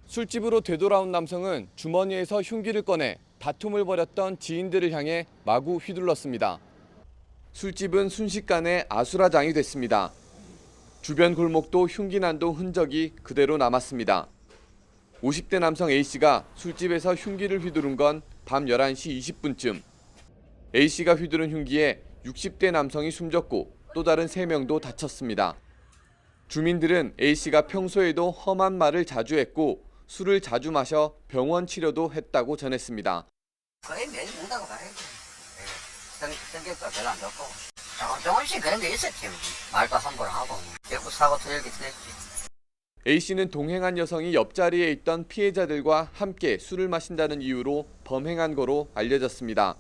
술집으로 되돌아온 남성은 주머니에서 흉기를 꺼내 다툼을 벌였던 지인들을 향해 마구 휘둘렀습니다. 술집은 순식간에 아수라장이 됐습니다. 주변 골목도 흉기난동 흔적이 그대로 남았습니다. 50대 남성 A씨가 술집에서 흉기를 휘두른 건 밤 11시 20분쯤. A씨가 휘두른 흉기에 60대 남성이 숨졌고 또 다른 3명도 다쳤습니다. 주민들은 A씨가 평소에도 험한 말을 자주 했고 술을 자주 마셔 병원 치료도 했다고 전했습니다. 거의 매일 먹는다고 봐야지. 성격도 별로 안 좋고 조금씩 그런 게 있었지. 말도 함부로 하고 결국 사고 터질게 됐지. A씨는 동행한 여성이 옆자리에 있던 피해자들과 함께 술을 마신다는 이유로 범행한 거로 알려졌습니다.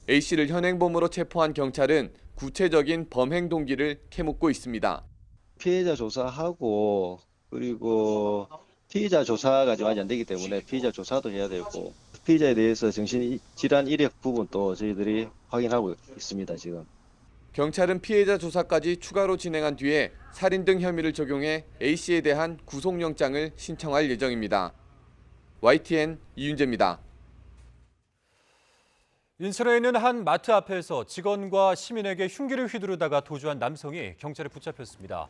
A씨를 현행범으로 체포한 경찰은 구체적인 범행 동기를 캐묻고 있습니다. 피해자 조사하고 그리고 피의자 조사가 아직 안 되기 때문에 피의자 조사도 해야 되고 피의자에 대해서 정신질환 이력 부분도 저희들이 확인하고 있습니다. 지금. 경찰은 피해자 조사까지 추가로 진행한 뒤에 살인 등 혐의를 적용해 A씨에 대한 구속영장을 신청할 예정입니다. YTN 이윤재입니다. 인천에 있는 한 마트 앞에서 직원과 시민에게 흉기를 휘두르다가 도주한 남성이 경찰에 붙잡혔습니다.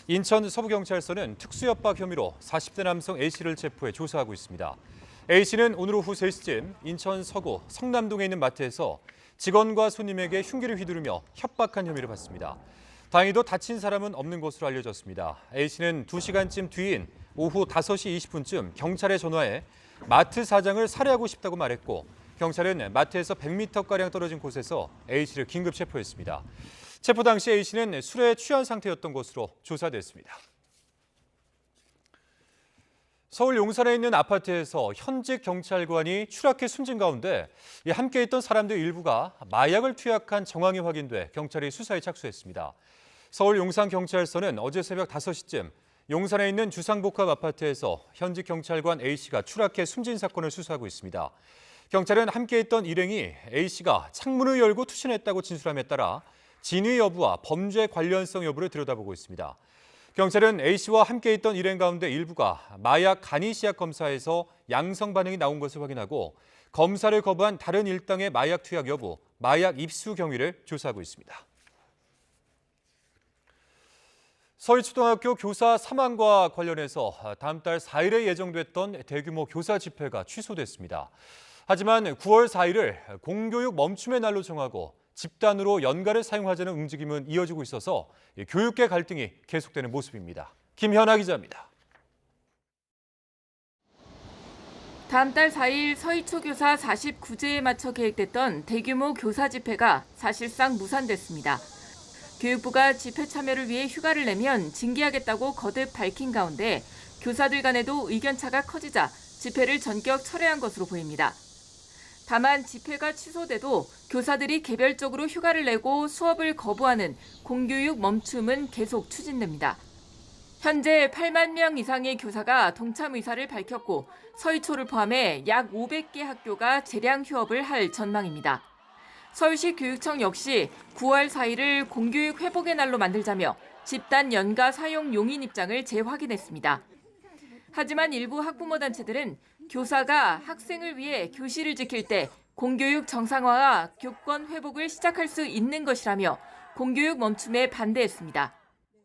인천 서부경찰서는 특수협박 혐의로 40대 남성 A씨를 체포해 조사하고 있습니다. A씨는 오늘 오후 3시쯤 인천 서구 성남동에 있는 마트에서 직원과 손님에게 흉기를 휘두르며 협박한 혐의를 받습니다. 다행히도 다친 사람은 없는 것으로 알려졌습니다. A씨는 2시간쯤 뒤인 오후 5시 20분쯤 경찰에 전화해 마트 사장을 살해하고 싶다고 말했고 경찰은 마트에서 100m가량 떨어진 곳에서 A씨를 긴급 체포했습니다. 체포 당시 A씨는 술에 취한 상태였던 것으로 조사됐습니다. 서울 용산에 있는 아파트에서 현직 경찰관이 추락해 숨진 가운데 함께 있던 사람들 일부가 마약을 투약한 정황이 확인돼 경찰이 수사에 착수했습니다. 서울 용산경찰서는 어제 새벽 5시쯤 용산에 있는 주상복합 아파트에서 현직 경찰관 A씨가 추락해 숨진 사건을 수사하고 있습니다. 경찰은 함께 있던 일행이 A씨가 창문을 열고 투신했다고 진술함에 따라 진위 여부와 범죄 관련성 여부를 들여다보고 있습니다. 경찰은 A씨와 함께 있던 일행 가운데 일부가 마약 간이 시약 검사에서 양성 반응이 나온 것을 확인하고 검사를 거부한 다른 일당의 마약 투약 여부, 마약 입수 경위를 조사하고 있습니다. 서울초등학교 교사 사망과 관련해서 다음 달 4일에 예정됐던 대규모 교사 집회가 취소됐습니다. 하지만 9월 4일을 공교육 멈춤의 날로 정하고 집단으로 연가를 사용하자는 움직임은 이어지고 있어서 교육계 갈등이 계속되는 모습입니다. 김현아 기자입니다. 다음 달 4일 서희초 교사 49제에 맞춰 계획됐던 대규모 교사 집회가 사실상 무산됐습니다. 교육부가 집회 참여를 위해 휴가를 내면 징계하겠다고 거듭 밝힌 가운데 교사들 간에도 의견차가 커지자 집회를 전격 철회한 것으로 보입니다. 다만 집회가 취소돼도 교사들이 개별적으로 휴가를 내고 수업을 거부하는 공교육 멈춤은 계속 추진됩니다. 현재 8만 명 이상의 교사가 동참 의사를 밝혔고 서희초를 포함해 약 500개 학교가 재량 휴업을 할 전망입니다. 서울시 교육청 역시 9월 4일을 공교육 회복의 날로 만들자며 집단 연가 사용 용인 입장을 재확인했습니다. 하지만 일부 학부모 단체들은 교사가 학생을 위해 교실을 지킬 때 공교육 정상화와 교권 회복을 시작할 수 있는 것이라며 공교육 멈춤에 반대했습니다.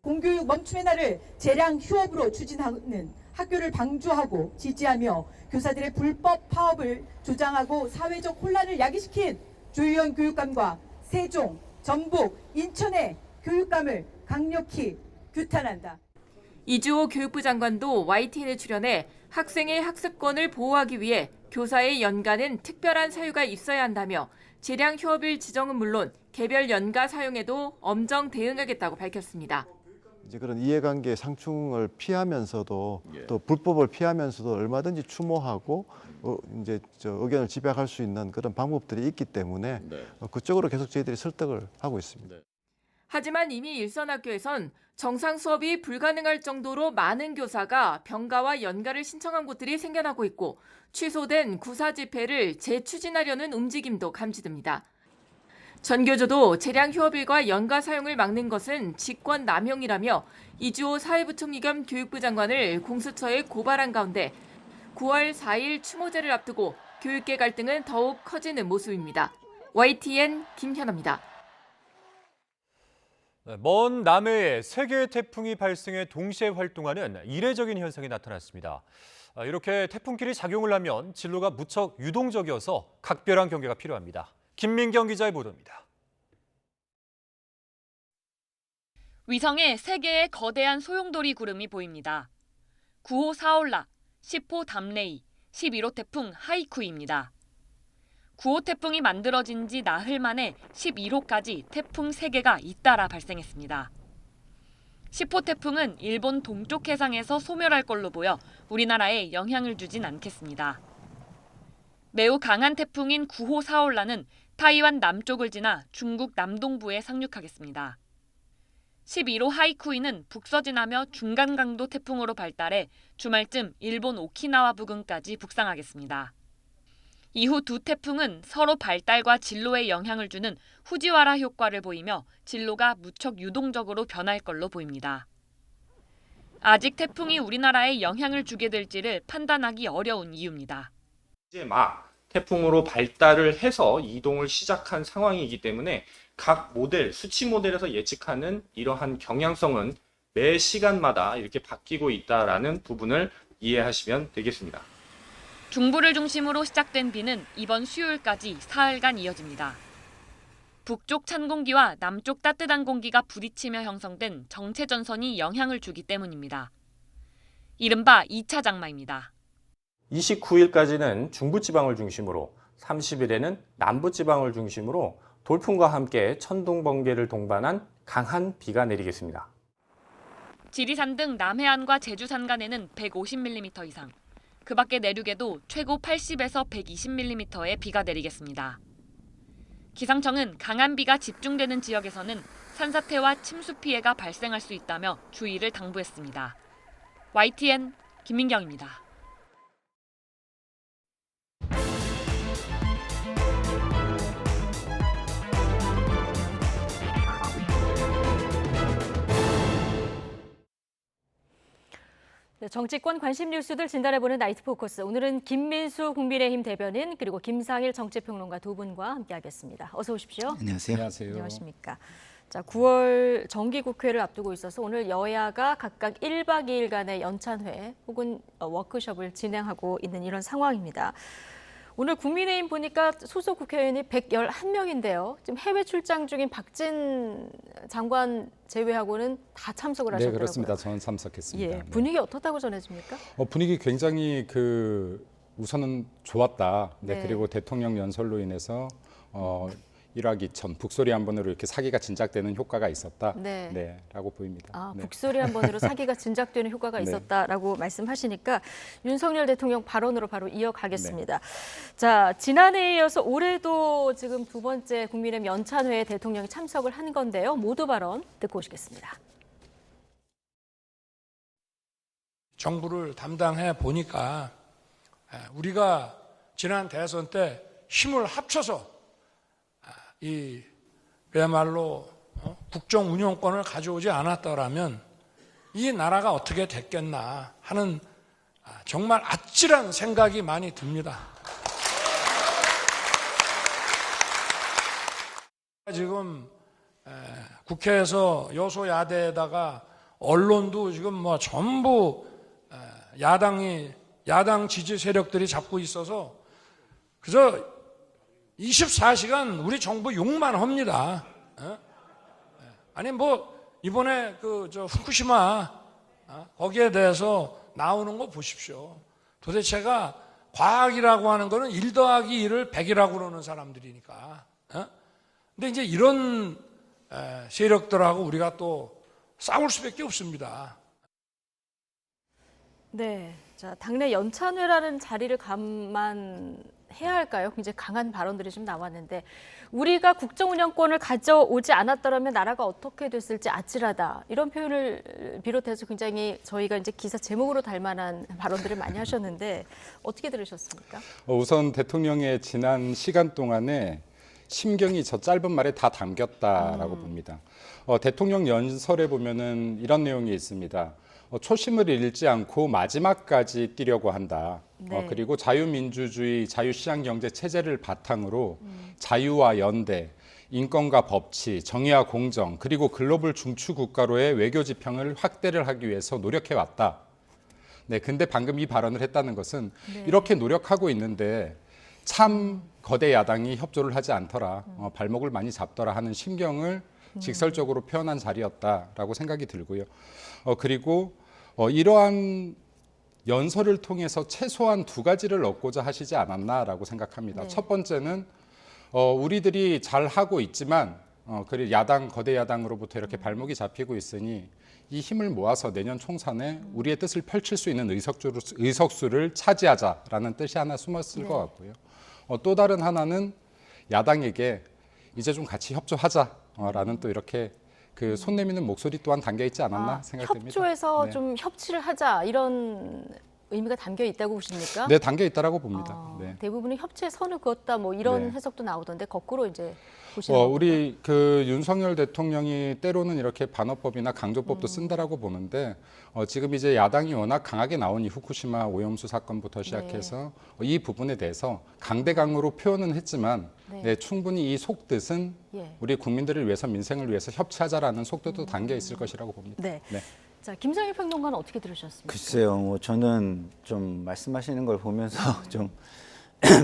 공교육 멈춤의 날을 재량 휴업으로 추진하는 학교를 방조하고 지지하며 교사들의 불법 파업을 조장하고 사회적 혼란을 야기시킨 조희연 교육감과 세종, 전북, 인천의 교육감을 강력히 규탄한다. 이주호 교육부 장관도 YTN에 출연해 학생의 학습권을 보호하기 위해 교사의 연가는 특별한 사유가 있어야 한다며 재량 휴업일 지정은 물론 개별 연가 사용에도 엄정 대응하겠다고 밝혔습니다. 이제 그런 이해관계 상충을 피하면서도 또 불법을 피하면서도 얼마든지 추모하고 이제 의견을 집약할 수 있는 그런 방법들이 있기 때문에 그쪽으로 계속 저희들이 설득을 하고 있습니다. 하지만 이미 일선학교에선 정상 수업이 불가능할 정도로 많은 교사가 병가와 연가를 신청한 곳들이 생겨나고 있고 취소된 구사 집회를 재추진하려는 움직임도 감지됩니다. 전교조도 재량 휴업일과 연가 사용을 막는 것은 직권 남용이라며 이주호 사회부총리 겸 교육부 장관을 공수처에 고발한 가운데 9월 4일 추모제를 앞두고 교육계 갈등은 더욱 커지는 모습입니다. YTN 김현아입니다. 먼 남해에 3개의 태풍이 발생해 동시에 활동하는 이례적인 현상이 나타났습니다. 이렇게 태풍끼리 작용을 하면 진로가 무척 유동적이어서 각별한 경계가 필요합니다. 김민경 기자의 보도입니다. 위성에 3개의 거대한 소용돌이 구름이 보입니다. 9호 사올라, 10호 담레이, 11호 태풍 하이쿠입니다. 9호 태풍이 만들어진 지 나흘 만에 11호까지 태풍 3개가 잇따라 발생했습니다. 10호 태풍은 일본 동쪽 해상에서 소멸할 걸로 보여 우리나라에 영향을 주진 않겠습니다. 매우 강한 태풍인 9호 사올라는 타이완 남쪽을 지나 중국 남동부에 상륙하겠습니다. 11호 하이쿠이는 북서진하며 중간 강도 태풍으로 발달해 주말쯤 일본 오키나와 부근까지 북상하겠습니다. 이후 두 태풍은 서로 발달과 진로에 영향을 주는 후지와라 효과를 보이며 진로가 무척 유동적으로 변할 걸로 보입니다. 아직 태풍이 우리나라에 영향을 주게 될지를 판단하기 어려운 이유입니다. 이제 막 태풍으로 발달을 해서 이동을 시작한 상황이기 때문에 각 모델, 수치 모델에서 예측하는 이러한 경향성은 매 시간마다 이렇게 바뀌고 있다라는 부분을 이해하시면 되겠습니다. 중부를 중심으로 시작된 비는 이번 수요일까지 사흘간 이어집니다. 북쪽 찬 공기와 남쪽 따뜻한 공기가 부딪히며 형성된 정체전선이 영향을 주기 때문입니다. 이른바 2차 장마입니다. 29일까지는 중부지방을 중심으로, 30일에는 남부지방을 중심으로 돌풍과 함께 천둥, 번개를 동반한 강한 비가 내리겠습니다. 지리산 등 남해안과 제주 산간에는 150mm 이상, 그 밖의 내륙에도 최고 80에서 120mm의 비가 내리겠습니다. 기상청은 강한 비가 집중되는 지역에서는 산사태와 침수 피해가 발생할 수 있다며 주의를 당부했습니다. YTN 김민경입니다. 네, 정치권 관심 뉴스들 진단해보는 나이트 포커스. 오늘은 김민수 국민의힘 대변인 그리고 김상일 정치평론가 두 분과 함께하겠습니다. 어서 오십시오. 안녕하세요. 안녕하세요. 안녕하십니까. 자, 9월 정기국회를 앞두고 있어서 오늘 여야가 각각 1박 2일간의 연찬회 혹은 워크숍을 진행하고 있는 이런 상황입니다. 오늘 국민의힘 보니까 소속 국회의원이 111명인데요. 지금 해외 출장 중인 박진 장관 제외하고는 다 참석을 하셨더라고요. 네, 그렇습니다. 저는 참석했습니다. 예, 분위기 어떻다고 전해집니까? 분위기 굉장히 우선은 좋았다. 네, 네. 그리고 대통령 연설로 인해서 1박 2천 북소리 한 번으로 이렇게 사기가 진작되는 효과가 있었다. 네. 네, 라고 보입니다. 아, 네. 북소리 한 번으로 사기가 진작되는 효과가 네. 있었다라고 말씀하시니까 윤석열 대통령 발언으로 바로 이어가겠습니다. 네. 자, 지난해에 이어서 올해도 지금 두 번째 국민의힘 연찬회에 대통령이 참석을 한 건데요. 모두 발언 듣고 오시겠습니다. 정부를 담당해 보니까 우리가 지난 대선 때 힘을 합쳐서 그야말로 국정 운영권을 가져오지 않았더라면 이 나라가 어떻게 됐겠나 하는 정말 아찔한 생각이 많이 듭니다. 지금 국회에서 여소야대에다가 언론도 지금 전부 야당 지지 세력들이 잡고 있어서 그저 24시간 우리 정부 욕만 합니다. 아니 이번에 후쿠시마 거기에 대해서 나오는 거 보십시오. 도대체가 과학이라고 하는 거는 1 더하기 1을 100이라고 그러는 사람들이니까. 근데 이제 이런 세력들하고 우리가 또 싸울 수밖에 없습니다. 네, 자, 당내 연찬회라는 자리를 감안해야 할까요? 굉장히 강한 발언들이 좀 나왔는데 우리가 국정 운영권을 가져오지 않았더라면 나라가 어떻게 됐을지 아찔하다. 이런 표현을 비롯해서 굉장히 저희가 이제 기사 제목으로 달 만한 발언들을 많이 하셨는데 어떻게 들으셨습니까? 우선 대통령의 지난 시간 동안에 심경이 저 짧은 말에 다 담겼다라고 봅니다. 대통령 연설에 보면은 이런 내용이 있습니다. 초심을 잃지 않고 마지막까지 뛰려고 한다. 네. 그리고 자유민주주의, 자유시장경제 체제를 바탕으로 자유와 연대, 인권과 법치, 정의와 공정, 그리고 글로벌 중추국가로의 외교 지평을 확대를 하기 위해서 노력해왔다. 네, 근데 방금 이 발언을 했다는 것은 네. 이렇게 노력하고 있는데 참 거대 야당이 협조를 하지 않더라, 발목을 많이 잡더라 하는 심경을 직설적으로 표현한 자리였다라고 생각이 들고요. 그리고 이러한 연설을 통해서 최소한 두 가지를 얻고자 하시지 않았나라고 생각합니다. 네. 첫 번째는 우리들이 잘 하고 있지만 그리고 거대 야당으로부터 이렇게 발목이 잡히고 있으니 이 힘을 모아서 내년 총선에 우리의 뜻을 펼칠 수 있는 의석수를 차지하자라는 뜻이 하나 숨었을 네. 것 같고요. 또 다른 하나는 야당에게 이제 좀 같이 협조하자라는 또 이렇게 그 손 내미는 목소리 또한 담겨 있지 않았나 생각됩니다. 협조해서 네. 좀 협치를 하자 이런 의미가 담겨 있다고 보십니까? 네, 담겨 있다라고 봅니다. 네. 대부분은 협치에 선을 그었다 뭐 이런 네. 해석도 나오던데 거꾸로 이제 보시는 겁니까? 우리 그 윤석열 대통령이 때로는 이렇게 반어법이나 강조법도 쓴다라고 보는데 지금 이제 야당이 워낙 강하게 나온 이 후쿠시마 오염수 사건부터 시작해서 이 부분에 대해서 강대강으로 표현은 했지만 네, 충분히 이 속뜻은 우리 국민들을 위해서 민생을 위해서 협치하자라는 속뜻도 담겨 있을 것이라고 봅니다. 네. 자, 김상일 평론가는 어떻게 들으셨습니까? 글쎄요, 뭐 저는 좀 말씀하시는 걸 보면서 좀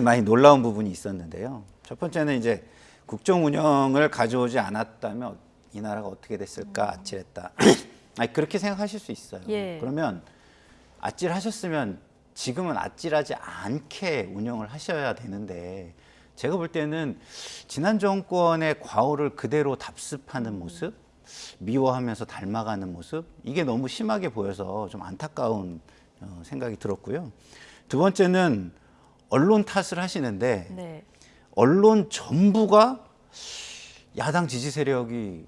많이 놀라운 부분이 있었는데요. 첫 번째는 이제 국정 운영을 가져오지 않았다면 이 나라가 어떻게 됐을까 아찔했다. 아니, 그렇게 생각하실 수 있어요. 그러면 아찔하셨으면 지금은 아찔하지 않게 운영을 하셔야 되는데 제가 볼 때는 지난 정권의 과오를 그대로 답습하는 모습, 미워하면서 닮아가는 모습, 이게 너무 심하게 보여서 좀 안타까운 생각이 들었고요. 두 번째는 언론 탓을 하시는데 언론 전부가 야당 지지 세력이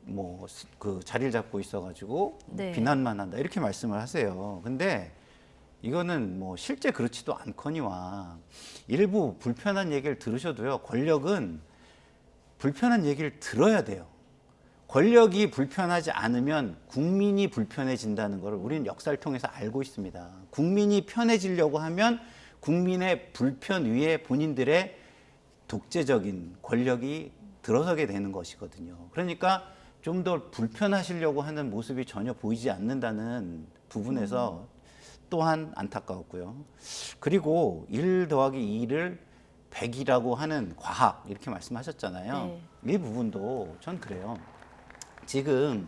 뭐 그 자리를 잡고 있어가지고 비난만 한다 이렇게 말씀을 하세요. 근데 이거는 뭐 실제 그렇지도 않거니와 일부 불편한 얘기를 들으셔도요. 권력은 불편한 얘기를 들어야 돼요. 권력이 불편하지 않으면 국민이 불편해진다는 걸 우리는 역사를 통해서 알고 있습니다. 국민이 편해지려고 하면 국민의 불편 위에 본인들의 독재적인 권력이 들어서게 되는 것이거든요. 그러니까 좀 더 불편하시려고 하는 모습이 전혀 보이지 않는다는 부분에서 또한 안타까웠고요. 그리고 1 더하기 2를 100이라고 하는 과학 이렇게 말씀하셨잖아요. 이 부분도 전 그래요. 지금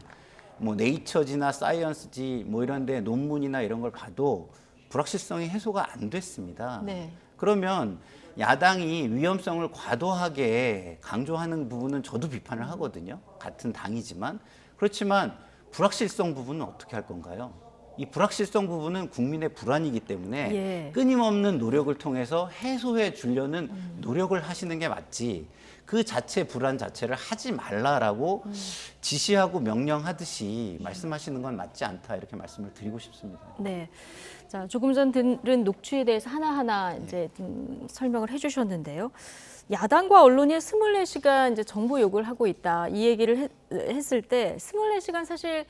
뭐 네이처지나 사이언스지 뭐 이런 데 논문이나 이런 걸 봐도 불확실성이 해소가 안 됐습니다. 그러면 야당이 위험성을 과도하게 강조하는 부분은 저도 비판을 하거든요. 같은 당이지만. 그렇지만 불확실성 부분은 어떻게 할 건가요? 이 불확실성 부분은 국민의 불안이기 때문에 끊임없는 노력을 통해서 해소해 주려는 노력을 하시는 게 맞지, 그 자체 불안 자체를 하지 말라라고 지시하고 명령하듯이 말씀하시는 건 맞지 않다 이렇게 말씀을 드리고 싶습니다. 네. 자, 조금 전 들은 녹취에 대해서 하나하나 이제 설명을 해주셨는데요. 야당과 언론이 24시간 이제 정보 요구를 하고 있다. 이 얘기를 했을 때 24시간 사실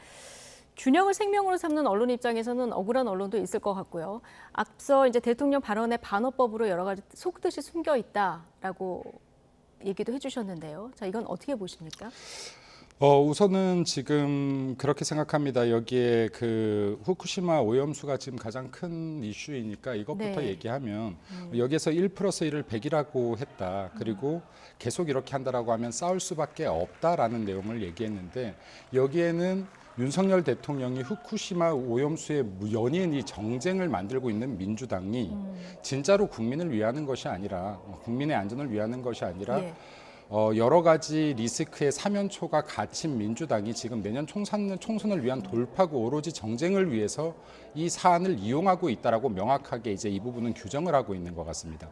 균형을 생명으로 삼는 언론 입장에서는 억울한 언론도 있을 것 같고요. 앞서 이제 대통령 발언에 반어법으로 여러 가지 속뜻이 숨겨 있다라고 얘기도 해주셨는데요. 자, 이건 어떻게 보십니까? 우선은 지금 그렇게 생각합니다. 여기에 그 후쿠시마 오염수가 지금 가장 큰 이슈이니까 이것부터 얘기하면 여기에서 1+1을 100이라고 했다. 그리고 계속 이렇게 한다라고 하면 싸울 수밖에 없다라는 내용을 얘기했는데 여기에는 윤석열 대통령이 후쿠시마 오염수의 연이은 이 정쟁을 만들고 있는 민주당이 진짜로 국민을 위하는 것이 아니라 국민의 안전을 위하는 것이 아니라 여러 가지 리스크의 사면초가 갇힌 민주당이 지금 내년 총선을 위한 돌파구 오로지 정쟁을 위해서 이 사안을 이용하고 있다라고 명확하게 이제 이 부분은 규정을 하고 있는 것 같습니다.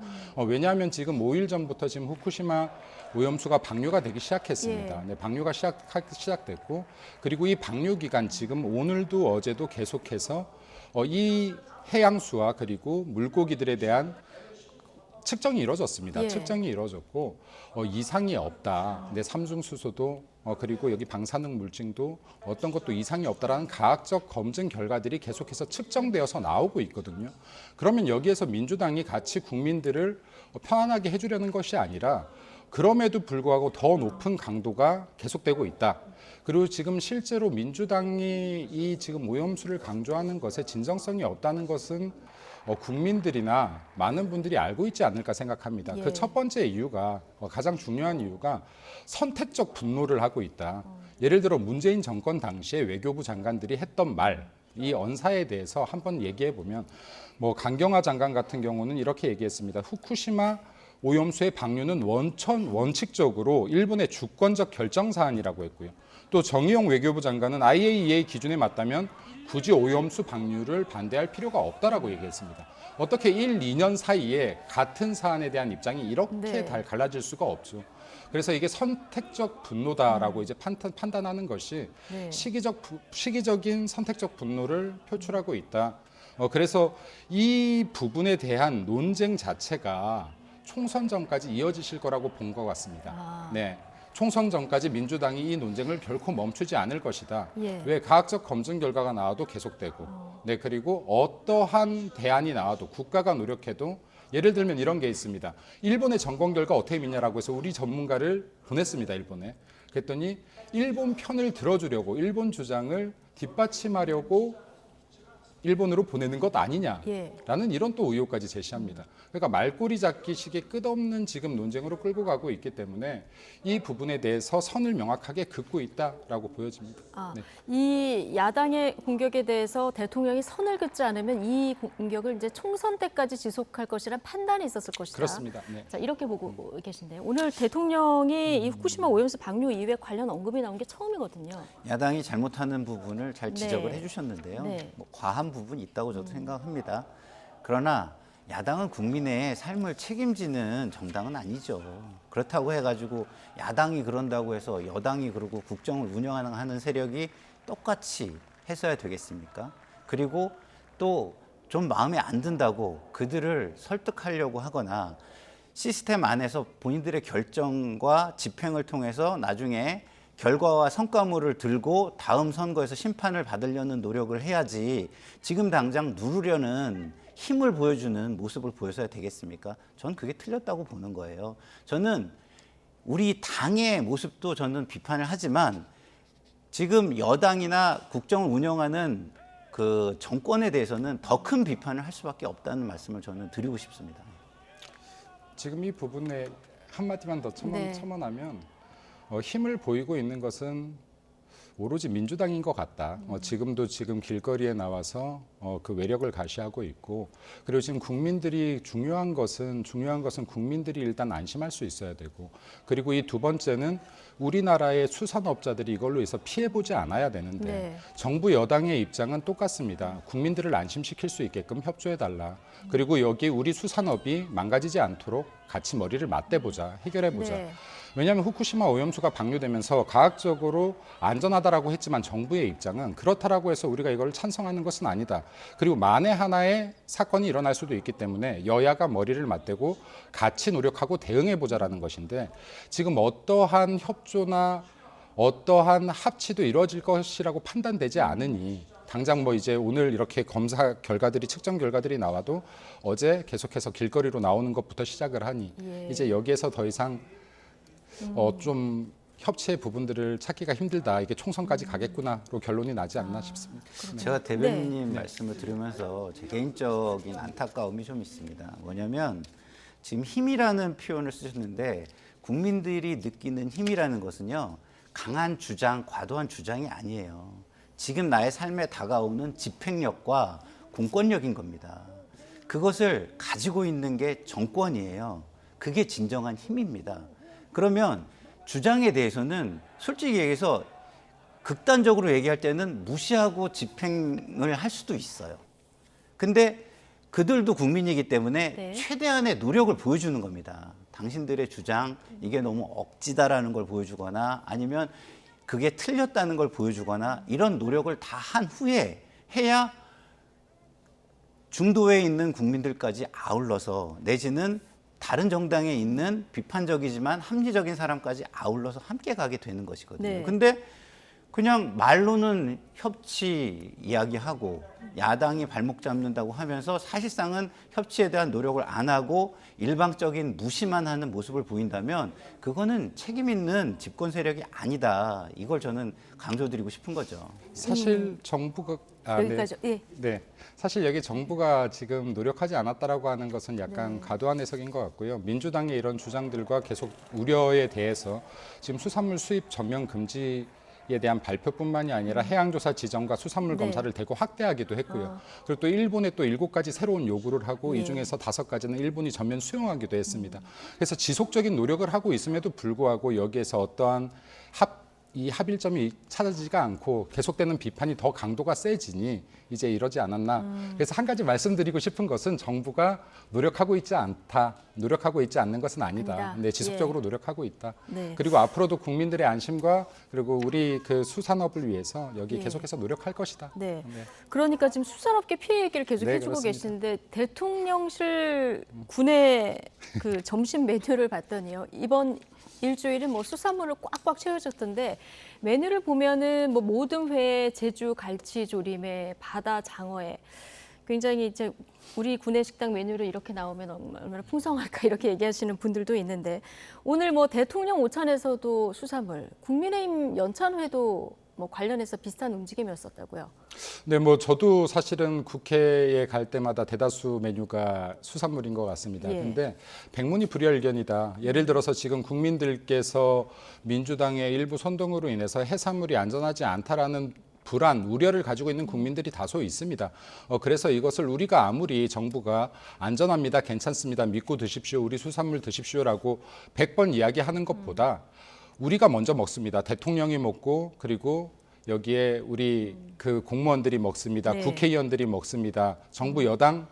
왜냐하면 지금 5일 전부터 지금 후쿠시마 오염수가 방류가 되기 시작했습니다. 네, 방류가 시작됐고 그리고 이 방류 기간 지금 오늘도 어제도 계속해서 이 해양수와 그리고 물고기들에 대한 측정이 이루어졌습니다. 측정이 이루어졌고 이상이 없다. 내 삼중수소도 그리고 여기 방사능 물질도 어떤 것도 이상이 없다라는 과학적 검증 결과들이 계속해서 측정되어서 나오고 있거든요. 그러면 여기에서 민주당이 같이 국민들을 편안하게 해주려는 것이 아니라 그럼에도 불구하고 더 높은 강도가 계속되고 있다. 그리고 지금 실제로 민주당이 이 지금 오염수를 강조하는 것에 진정성이 없다는 것은 국민들이나 많은 분들이 알고 있지 않을까 생각합니다. 그 첫 번째 이유가 가장 중요한 이유가 선택적 분노를 하고 있다. 예를 들어 문재인 정권 당시에 외교부 장관들이 했던 말, 이 언사에 대해서 한번 얘기해 보면 뭐 강경화 장관 같은 경우는 이렇게 얘기했습니다. 후쿠시마 오염수의 방류는 원칙적으로 일본의 주권적 결정 사안이라고 했고요. 또 정의용 외교부 장관은 IAEA 기준에 맞다면 굳이 오염수 방류를 반대할 필요가 없다라고 얘기했습니다. 어떻게 1, 2년 사이에 같은 사안에 대한 입장이 이렇게 갈라질 수가 없죠. 그래서 이게 선택적 분노다라고 이제 판단하는 것이 네. 시기적인 선택적 분노를 표출하고 있다. 그래서 이 부분에 대한 논쟁 자체가 총선 전까지 이어지실 거라고 본 것 같습니다. 네. 총선 전까지 민주당이 이 논쟁을 결코 멈추지 않을 것이다. 예. 왜 과학적 검증 결과가 나와도 계속되고, 네, 그리고 어떠한 대안이 나와도 국가가 노력해도 예를 들면 이런 게 있습니다. 일본의 점검 결과 어떻게 믿냐라고 해서 우리 전문가를 보냈습니다. 일본에. 그랬더니 일본 편을 들어주려고 일본 주장을 뒷받침하려고 일본으로 보내는 것 아니냐라는 이런 또 의혹까지 제시합니다. 그러니까 말꼬리 잡기식의 끝없는 지금 논쟁으로 끌고 가고 있기 때문에 이 부분에 대해서 선을 명확하게 긋고 있다라고 보여집니다. 네. 이 야당의 공격에 대해서 대통령이 선을 긋지 않으면 이 공격을 이제 총선 때까지 지속할 것이란 판단이 있었을 것이다. 그렇습니다. 네. 자, 이렇게 보고 계신데요. 오늘 대통령이 이 후쿠시마 오염수 방류 이후에 관련 언급이 나온 게 처음이거든요. 야당이 잘못하는 부분을 잘 지적을 네. 해주셨는데요. 네. 뭐 과한 부분이 있다고 저도 생각합니다. 그러나 야당은 국민의 삶을 책임지는 정당은 아니죠. 그렇다고 해가지고 야당이 그런다고 해서 여당이 그러고 국정을 운영하는 세력이 똑같이 했어야 되겠습니까? 그리고 또 좀 마음에 안 든다고 그들을 설득하려고 하거나 시스템 안에서 본인들의 결정과 집행을 통해서 나중에 결과와 성과물을 들고 다음 선거에서 심판을 받으려는 노력을 해야지 지금 당장 누르려는 힘을 보여주는 모습을 보여서야 되겠습니까? 전 그게 틀렸다고 보는 거예요. 저는 우리 당의 모습도 저는 비판을 하지만 지금 여당이나 국정을 운영하는 그 정권에 대해서는 더 큰 비판을 할 수밖에 없다는 말씀을 저는 드리고 싶습니다. 지금 이 부분에 한마디만 더 네. 첨언하면 힘을 보이고 있는 것은 오로지 민주당인 것 같다. 지금 길거리에 나와서 그 외력을 가시하고 있고, 그리고 지금 국민들이 중요한 것은 국민들이 일단 안심할 수 있어야 되고, 그리고 이 두 번째는 우리나라의 수산업자들이 이걸로 해서 피해보지 않아야 되는데 네. 정부 여당의 입장은 똑같습니다. 국민들을 안심시킬 수 있게끔 협조해달라. 그리고 여기 우리 수산업이 망가지지 않도록 같이 머리를 맞대보자, 해결해보자. 네. 왜냐하면 후쿠시마 오염수가 방류되면서 과학적으로 안전하다라고 했지만 정부의 입장은 그렇다라고 해서 우리가 이걸 찬성하는 것은 아니다. 그리고 만에 하나의 사건이 일어날 수도 있기 때문에 여야가 머리를 맞대고 같이 노력하고 대응해보자라는 것인데, 지금 어떠한 협조나 어떠한 합치도 이루어질 것이라고 판단되지 않으니 당장 뭐 이제 오늘 이렇게 검사 결과들이 측정 결과들이 나와도 어제 계속해서 길거리로 나오는 것부터 시작을 하니 이제 여기에서 더 이상 좀 협치의 부분들을 찾기가 힘들다. 이게 총선까지 가겠구나로 결론이 나지 않나 싶습니다. 제가 대변인님 말씀을 들으면서 제 개인적인 안타까움이 좀 있습니다. 뭐냐면 지금 힘이라는 표현을 쓰셨는데 국민들이 느끼는 힘이라는 것은요, 강한 주장, 과도한 주장이 아니에요. 지금 나의 삶에 다가오는 집행력과 공권력인 겁니다. 그것을 가지고 있는 게 정권이에요. 그게 진정한 힘입니다. 그러면 주장에 대해서는 솔직히 얘기해서 극단적으로 얘기할 때는 무시하고 집행을 할 수도 있어요. 근데 그들도 국민이기 때문에 최대한의 노력을 보여주는 겁니다. 당신들의 주장, 이게 너무 억지다라는 걸 보여주거나 아니면 그게 틀렸다는 걸 보여주거나 이런 노력을 다 한 후에 해야 중도에 있는 국민들까지 아울러서 내지는 다른 정당에 있는 비판적이지만 합리적인 사람까지 아울러서 함께 가게 되는 것이거든요. 네. 근데 그냥 말로는 협치 이야기하고 야당이 발목 잡는다고 하면서 사실상은 협치에 대한 노력을 안 하고 일방적인 무시만 하는 모습을 보인다면 그거는 책임 있는 집권 세력이 아니다. 이걸 저는 강조드리고 싶은 거죠. 사실 정부가 여기까지. 네. 네. 사실 여기 정부가 지금 노력하지 않았다라고 하는 것은 약간 과도한 해석인 것 같고요. 민주당의 이런 주장들과 계속 우려에 대해서 지금 수산물 수입 전면 금지에 대한 발표뿐만이 아니라 해양조사 지정과 수산물 검사를 대거 확대하기도 했고요. 그리고 또 일본에 또 7가지 새로운 요구를 하고 이 중에서 5가지는 일본이 전면 수용하기도 했습니다. 그래서 지속적인 노력을 하고 있음에도 불구하고 여기에서 어떠한 이 합일점이 찾아지지가 않고 계속되는 비판이 더 강도가 세지니 이제 이러지 않았나. 그래서 한 가지 말씀드리고 싶은 것은 정부가 노력하고 있지 않다. 노력하고 있지 않는 것은 아니다. 네, 지속적으로 노력하고 있다. 네. 그리고 앞으로도 국민들의 안심과 그리고 우리 그 수산업을 위해서 여기 예. 계속해서 노력할 것이다. 네. 네. 그러니까 지금 수산업계 피해 얘기를 계속 네, 해주고 그렇습니다. 계시는데 대통령실 군의 그 점심 메뉴를 봤더니요. 이번 일주일은 뭐 수산물로 꽉꽉 채워졌던데 메뉴를 보면은 뭐 모든 회, 제주 갈치 조림에 바다 장어에 굉장히 이제 우리 군의 식당 메뉴를 이렇게 나오면 얼마나 풍성할까 이렇게 얘기하시는 분들도 있는데 오늘 뭐 대통령 오찬에서도 수산물, 국민의힘 연찬회도 뭐 관련해서 비슷한 움직임이었었다고요. 네, 뭐 저도 사실은 국회에 갈 때마다 대다수 메뉴가 수산물인 것 같습니다. 예. 근데 백문이 불여일견이다. 예를 들어서 지금 국민들께서 민주당의 일부 선동으로 인해서 해산물이 안전하지 않다라는 불안, 우려를 가지고 있는 국민들이 다소 있습니다. 그래서 이것을 우리가 아무리 정부가 안전합니다, 괜찮습니다, 믿고 드십시오, 우리 수산물 드십시오라고 100번 이야기하는 것보다 우리가 먼저 먹습니다. 대통령이 먹고 그리고 여기에 우리 그 공무원들이 먹습니다. 네. 국회의원들이 먹습니다. 정부 여당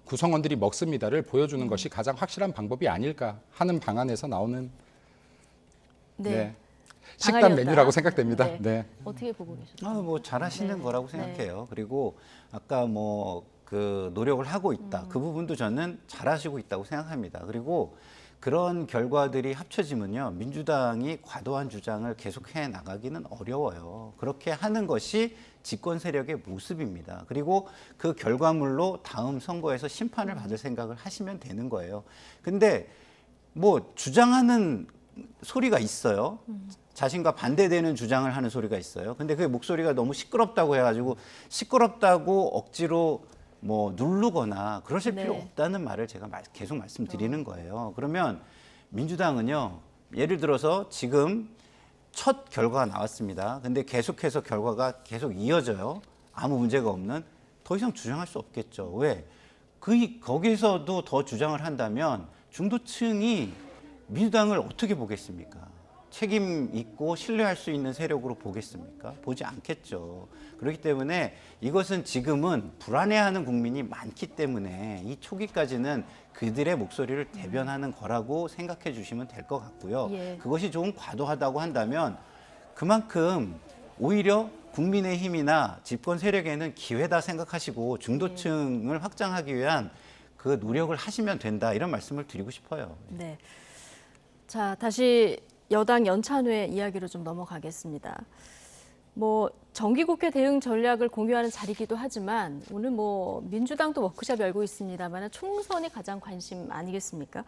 구성원들이 먹습니다를 보여주는 것이 가장 확실한 방법이 아닐까 하는 방안에서 나오는 네. 식단 방안이었다. 메뉴라고 생각됩니다. 네. 네. 어떻게 보고 계셨어요? 뭐 잘하시는 네. 거라고 생각해요. 그리고 아까 뭐 그 노력을 하고 있다. 그 부분도 저는 잘하시고 있다고 생각합니다. 그리고 그런 결과들이 합쳐지면요, 민주당이 과도한 주장을 계속해 나가기는 어려워요. 그렇게 하는 것이 집권 세력의 모습입니다. 그리고 그 결과물로 다음 선거에서 심판을 받을 생각을 하시면 되는 거예요. 근데 뭐 주장하는 소리가 있어요. 자신과 반대되는 주장을 하는 소리가 있어요. 근데 그 목소리가 너무 시끄럽다고 해가지고 시끄럽다고 억지로 뭐 누르거나 그러실 필요 없다는 말을 제가 계속 말씀드리는 거예요. 그러면 민주당은요, 예를 들어서 지금 첫 결과가 나왔습니다. 근데 계속해서 결과가 계속 이어져요. 아무 문제가 없는. 더 이상 주장할 수 없겠죠. 왜? 거기서도 더 주장을 한다면 중도층이 민주당을 어떻게 보겠습니까? 책임 있고 신뢰할 수 있는 세력으로 보겠습니까? 보지 않겠죠. 그렇기 때문에 이것은 지금은 불안해하는 국민이 많기 때문에 이 초기까지는 그들의 목소리를 대변하는 거라고 생각해 주시면 될 것 같고요. 예. 그것이 조금 과도하다고 한다면 그만큼 오히려 국민의힘이나 집권 세력에는 기회다 생각하시고 중도층을 확장하기 위한 그 노력을 하시면 된다, 이런 말씀을 드리고 싶어요. 네. 자, 다시 여당 연찬회 이야기로 좀 넘어가겠습니다. 뭐 정기국회 대응 전략을 공유하는 자리이기도 하지만 오늘 뭐 민주당도 워크숍 열고 있습니다만 총선이 가장 관심 아니겠습니까?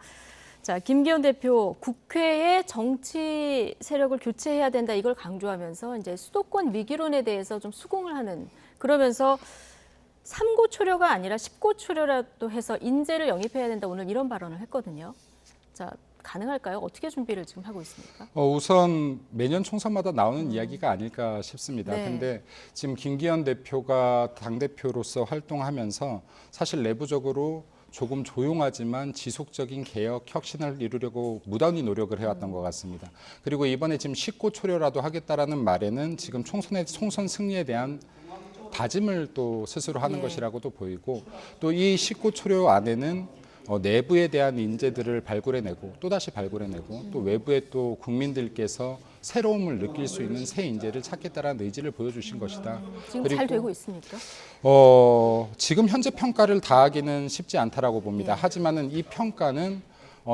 자, 김기현 대표 국회의 정치 세력을 교체해야 된다, 이걸 강조하면서 이제 수도권 위기론에 대해서 좀 수긍을 하는, 그러면서 3고 초려가 아니라 10고 초려라도 해서 인재를 영입해야 된다, 오늘 이런 발언을 했거든요. 자, 가능할까요? 어떻게 준비를 지금 하고 있습니까? 우선 매년 총선마다 나오는 이야기가 아닐까 싶습니다. 네. 근데 지금 김기현 대표가 당대표로서 활동하면서 사실 내부적으로 조금 조용하지만 지속적인 개혁, 혁신을 이루려고 무단히 노력을 해왔던 것 같습니다. 그리고 이번에 지금 10고 초려라도 하겠다라는 말에는 지금 총선 승리에 대한 다짐을 또 스스로 하는 것이라고도 보이고, 또 이 10고 초려 안에는 내부에 대한 인재들을 발굴해내고 또다시 발굴해내고 또 외부에 또 국민들께서 새로움을 느낄 수 있는 새 인재를 찾겠다라는 의지를 보여주신 것이다. 지금 그리고 잘 되고 있습니까? 지금 현재 평가를 다 하기는 쉽지 않다라고 봅니다. 하지만은 이 평가는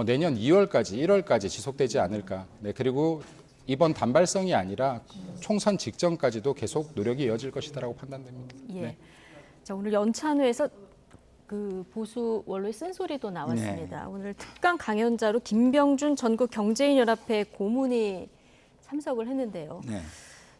내년 2월까지, 1월까지 지속되지 않을까. 네, 그리고 이번 단발성이 아니라 총선 직전까지도 계속 노력이 이어질 것이다라고 판단됩니다. 예. 네. 자, 오늘 연찬회에서 그 보수 원로의 쓴소리도 나왔습니다. 네. 오늘 특강 강연자로 김병준 전국경제인연합회 고문이 참석을 했는데요. 네.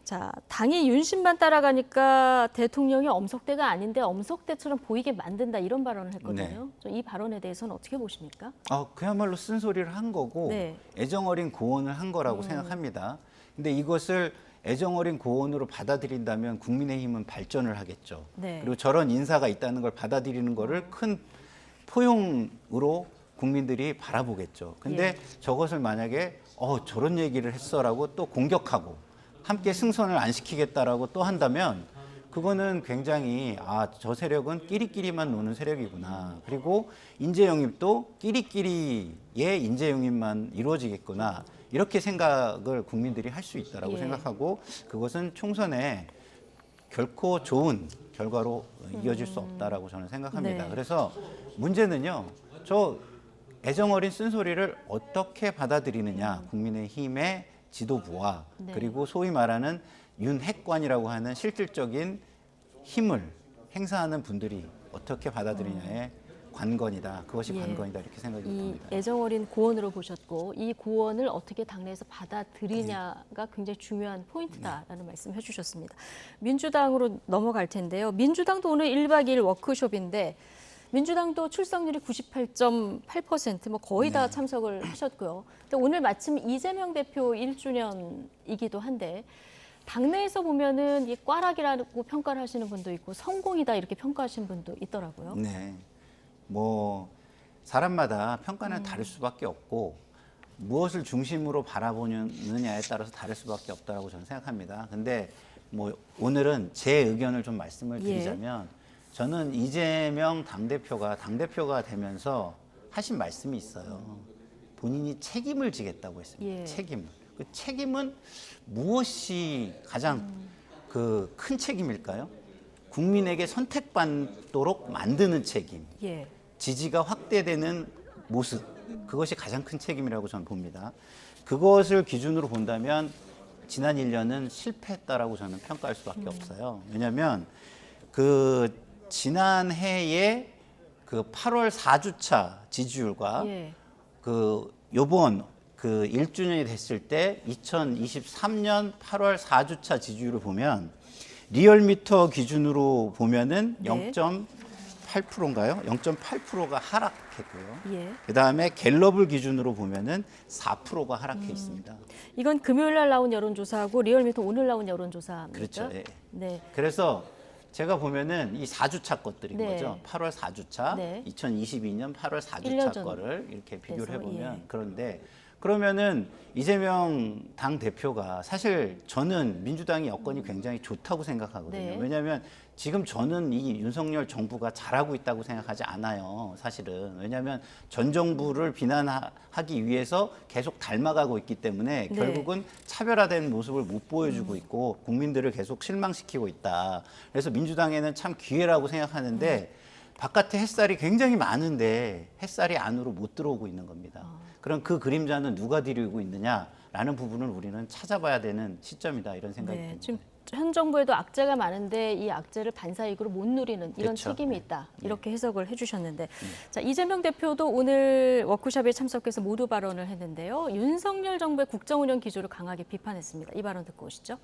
자, 당이 윤심만 따라가니까 대통령이 엄석대가 아닌데 엄석대처럼 보이게 만든다, 이런 발언을 했거든요. 이 발언에 대해서는 어떻게 보십니까? 그야말로 쓴소리를 한 거고 애정어린 고언을 한 거라고 생각합니다. 근데 이것을 애정어린 고언으로 받아들인다면 국민의힘은 발전을 하겠죠. 네. 그리고 저런 인사가 있다는 걸 받아들이는 거를 큰 포용으로 국민들이 바라보겠죠. 근데 저것을 만약에 저런 얘기를 했어라고 또 공격하고 함께 승선을 안 시키겠다라고 또 한다면 그거는 굉장히 저 세력은 끼리끼리만 노는 세력이구나. 그리고 인재 영입도 끼리끼리의 인재 영입만 이루어지겠구나. 이렇게 생각을 국민들이 할 수 있다라고 예. 생각하고 그것은 총선에 결코 좋은 결과로 이어질 수 없다라고 저는 생각합니다. 네. 그래서 문제는요. 저 애정어린 쓴소리를 어떻게 받아들이느냐. 국민의힘의 지도부와 네. 그리고 소위 말하는 윤핵관이라고 하는 실질적인 힘을 행사하는 분들이 어떻게 받아들이냐의 관건이다. 그것이 예. 관건이다. 이렇게 생각이 이 듭니다. 애정어린 고언으로 보셨고 이 고언을 어떻게 당내에서 받아들이냐가 굉장히 중요한 포인트다라는 말씀 해주셨습니다. 민주당으로 넘어갈 텐데요. 민주당도 오늘 1박 2일 워크숍인데 민주당도 출석률이 98.8% 뭐 거의 다 참석을 하셨고요. 근데 오늘 마침 이재명 대표 1주년이기도 한데 당내에서 보면은 이 꽈락이라고 평가를 하시는 분도 있고 성공이다 이렇게 평가하시는 분도 있더라고요. 네. 뭐 사람마다 평가는 다를 수밖에 없고 무엇을 중심으로 바라보느냐에 따라서 다를 수밖에 없다라고 저는 생각합니다. 근데 뭐 오늘은 제 의견을 좀 말씀을 드리자면 저는 이재명 당대표가 되면서 하신 말씀이 있어요. 본인이 책임을 지겠다고 했습니다. 책임을. 그 책임은 무엇이 가장 그 큰 책임일까요? 국민에게 선택받도록 만드는 책임. 지지가 확대되는 모습. 그것이 가장 큰 책임이라고 저는 봅니다. 그것을 기준으로 본다면 지난 1년은 실패했다라고 저는 평가할 수밖에 없어요. 왜냐하면 그 지난 해에 그 8월 4주차 지지율과 그 요번 그 1주년이 됐을 때 2023년 8월 4주차 지지율을 보면 리얼미터 기준으로 보면은 0.8%인가요? 0.8%가 하락했고요. 그다음에 갤럽을 기준으로 보면은 4%가 하락해 있습니다. 이건 금요일 날 나온 여론조사하고 리얼미터 오늘 나온 여론조사입니까? 그렇죠. 예. 네. 그래서 제가 보면은 이 4주차 것들인 네. 거죠. 8월 4주차, 네. 2022년 8월 1년 4주차 전 거를 이렇게 비교를 해서, 해보면 그런데 그러면은 이재명 당 대표가 사실 저는 민주당이 여건이 굉장히 좋다고 생각하거든요. 네. 왜냐하면 지금 저는 이 윤석열 정부가 잘하고 있다고 생각하지 않아요. 사실은. 왜냐하면 전 정부를 비난하기 위해서 계속 닮아가고 있기 때문에 네. 결국은 차별화된 모습을 못 보여주고 있고 국민들을 계속 실망시키고 있다. 그래서 민주당에는 참 기회라고 생각하는데 바깥에 햇살이 굉장히 많은데 햇살이 안으로 못 들어오고 있는 겁니다. 그럼 그 그림자는 누가 드리고 있느냐라는 부분을 우리는 찾아봐야 되는 시점이다 이런 생각이 듭니다. 지금 현 정부에도 악재가 많은데 이 악재를 반사이익으로 못 누리는 이런 그렇죠. 책임이 있다. 이렇게 해석을 해주셨는데 자, 이재명 대표도 오늘 워크숍에 참석해서 모두 발언을 했는데요. 윤석열 정부의 국정운영 기조를 강하게 비판했습니다. 이 발언 듣고 오시죠.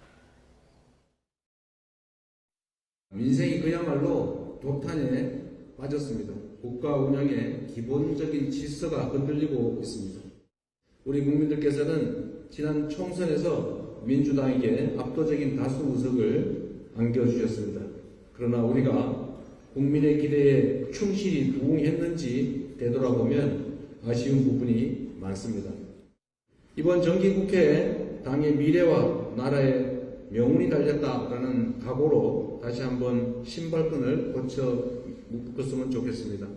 민생이 그야말로 도탄에 빠졌습니다. 국가 운영의 기본적인 질서가 흔들리고 있습니다. 우리 국민들께서는 지난 총선에서 민주당에게 압도적인 다수 의석을 안겨주셨습니다. 그러나 우리가 국민의 기대에 충실히 부응했는지 되돌아보면 아쉬운 부분이 많습니다. 이번 정기국회에 당의 미래와 나라의 명운이 달렸다라는 각오로 다시 한번 신발끈을 고쳐 묶었으면 좋겠습니다.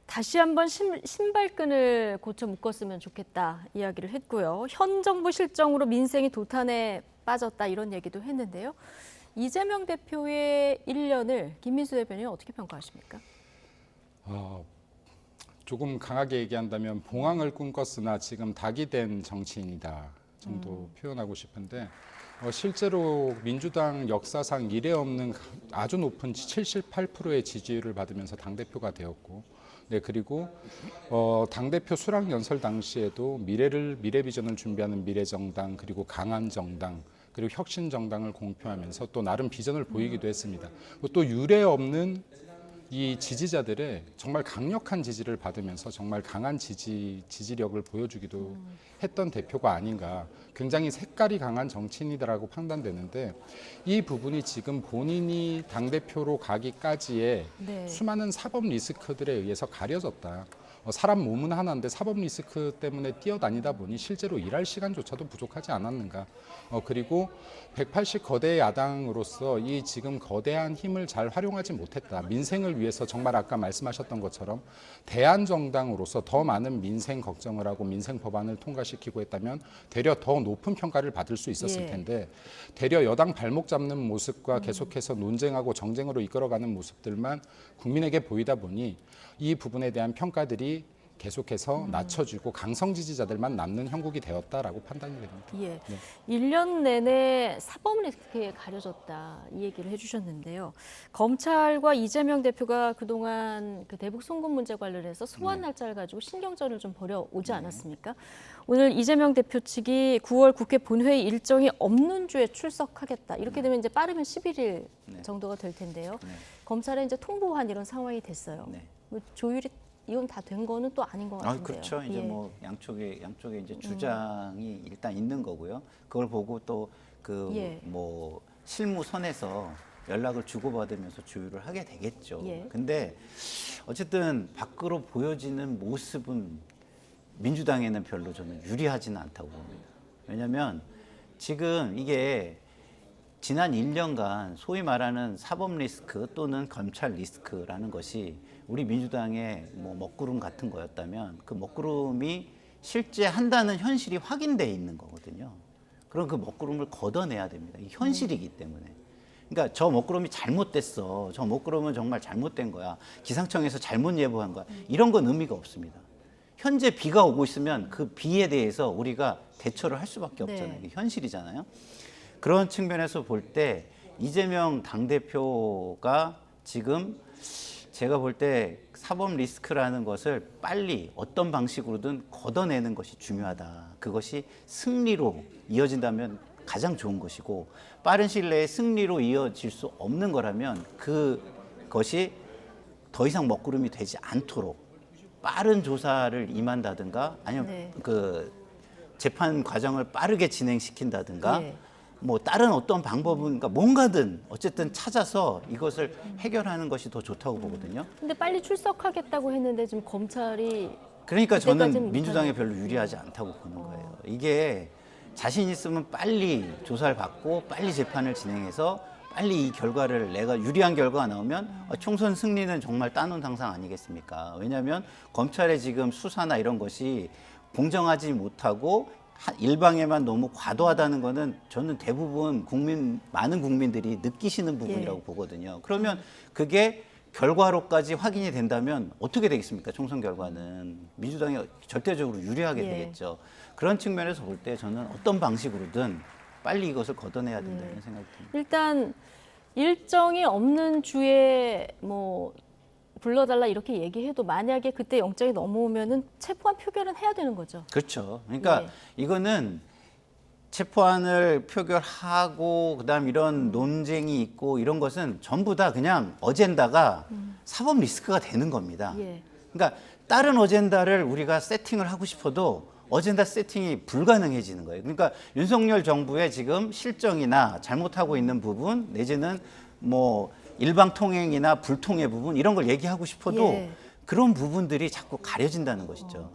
다시 한번 신발끈을 고쳐 묶었으면 좋겠다 이야기를 했고요. 현 정부 실정으로 민생이 도탄에 빠졌다 이런 얘기도 했는데요. 이재명 대표의 1년을 김민수 대표님 어떻게 평가하십니까? 조금 강하게 얘기한다면 봉황을 꿈꿨으나 지금 닭이 된 정치인이다 정도 표현하고 싶은데 실제로 민주당 역사상 이례 없는 아주 높은 78%의 지지율을 받으면서 당대표가 되었고 그리고 당대표 수락 연설 당시에도 미래 비전을 준비하는 미래정당 그리고 강한 정당 그리고 혁신정당을 공표하면서 또 나름 비전을 보이기도 했습니다. 또 유례 없는 이 지지자들의 정말 강력한 지지를 받으면서 정말 강한 지지력을 보여주기도 했던 대표가 아닌가. 굉장히 색깔이 강한 정치인이다라고 판단되는데 이 부분이 지금 본인이 당대표로 가기까지의 수많은 사법 리스크들에 의해서 가려졌다. 사람 몸은 하나인데 사법 리스크 때문에 뛰어다니다 보니 실제로 일할 시간조차도 부족하지 않았는가. 그리고 180 거대 야당으로서 이 지금 거대한 힘을 잘 활용하지 못했다. 민생을 위해서 정말 아까 말씀하셨던 것처럼 대한정당으로서 더 많은 민생 걱정을 하고 민생 법안을 통과시키고 했다면 되려 더 높은 평가를 받을 수 있었을 텐데 되려 여당 발목 잡는 모습과 계속해서 논쟁하고 정쟁으로 이끌어가는 모습들만 국민에게 보이다 보니 이 부분에 대한 평가들이 계속해서 낮춰지고 강성 지지자들만 남는 형국이 되었다라고 판단이 됩니다. 예. 네. 1년 내내 사법 리스크에 가려졌다 이 얘기를 해주셨는데요. 검찰과 이재명 대표가 그동안 그 대북 송금 문제 관련해서 소환 날짜를 가지고 신경전을 좀 벌여오지 않았습니까? 오늘 이재명 대표 측이 9월 국회 본회의 일정이 없는 주에 출석하겠다. 이렇게 되면 이제 빠르면 11일 정도가 될 텐데요. 검찰에 이제 통보한 이런 상황이 됐어요. 뭐 조율이 이건 다 된 거는 또 아닌 것 같은데요. 그렇죠. 이제 뭐 양쪽에 이제 주장이 일단 있는 거고요. 그걸 보고 또 그 뭐 실무선에서 연락을 주고받으면서 조율을 하게 되겠죠. 근데 어쨌든 밖으로 보여지는 모습은 민주당에는 별로 저는 유리하지는 않다고 봅니다. 왜냐하면 지금 이게 지난 1년간 소위 말하는 사법 리스크 또는 검찰 리스크라는 것이 우리 민주당의 뭐 먹구름 같은 거였다면 그 먹구름이 실제 한다는 현실이 확인돼 있는 거거든요. 그럼 그 먹구름을 걷어내야 됩니다. 이게 현실이기 때문에. 그러니까 저 먹구름이 잘못됐어. 저 먹구름은 정말 잘못된 거야. 기상청에서 잘못 예보한 거야. 이런 건 의미가 없습니다. 현재 비가 오고 있으면 그 비에 대해서 우리가 대처를 할 수밖에 없잖아요. 이게 현실이잖아요. 그런 측면에서 볼 때 이재명 당대표가 지금 제가 볼 때 사법 리스크라는 것을 빨리 어떤 방식으로든 걷어내는 것이 중요하다. 그것이 승리로 이어진다면 가장 좋은 것이고 빠른 시일 내에 승리로 이어질 수 없는 거라면 그것이 더 이상 먹구름이 되지 않도록 빠른 조사를 임한다든가 아니면 그 재판 과정을 빠르게 진행시킨다든가 뭐 다른 어떤 방법은 그러니까 뭔가든 어쨌든 찾아서 이것을 해결하는 것이 더 좋다고 보거든요. 근데 빨리 출석하겠다고 했는데 지금 검찰이 그러니까 저는 민주당에 별로 유리하지 않다고 보는 거예요. 이게 자신 있으면 빨리 조사를 받고 빨리 재판을 진행해서 빨리 이 결과를 내가 유리한 결과가 나오면 총선 승리는 정말 따놓은 당상 아니겠습니까? 왜냐하면 검찰의 지금 수사나 이런 것이 공정하지 못하고 일방에만 너무 과도하다는 거는 저는 대부분 많은 국민들이 느끼시는 부분이라고 보거든요. 그러면 그게 결과로까지 확인이 된다면 어떻게 되겠습니까? 총선 결과는 민주당이 절대적으로 유리하게 되겠죠. 그런 측면에서 볼 때 저는 어떤 방식으로든 빨리 이것을 걷어내야 된다는 생각이 듭니다. 일단 일정이 없는 주에 뭐 불러달라 이렇게 얘기해도 만약에 그때 영장이 넘어오면은 체포안 표결은 해야 되는 거죠. 그렇죠. 그러니까 이거는 체포안을 표결하고 그다음 이런 논쟁이 있고 이런 것은 전부 다 그냥 어젠다가 사법 리스크가 되는 겁니다. 그러니까 다른 어젠다를 우리가 세팅을 하고 싶어도 어젠다 세팅이 불가능해지는 거예요. 그러니까 윤석열 정부의 지금 실정이나 잘못하고 있는 부분 내지는 뭐 일방 통행이나 불통의 부분 이런 걸 얘기하고 싶어도 그런 부분들이 자꾸 가려진다는 것이죠.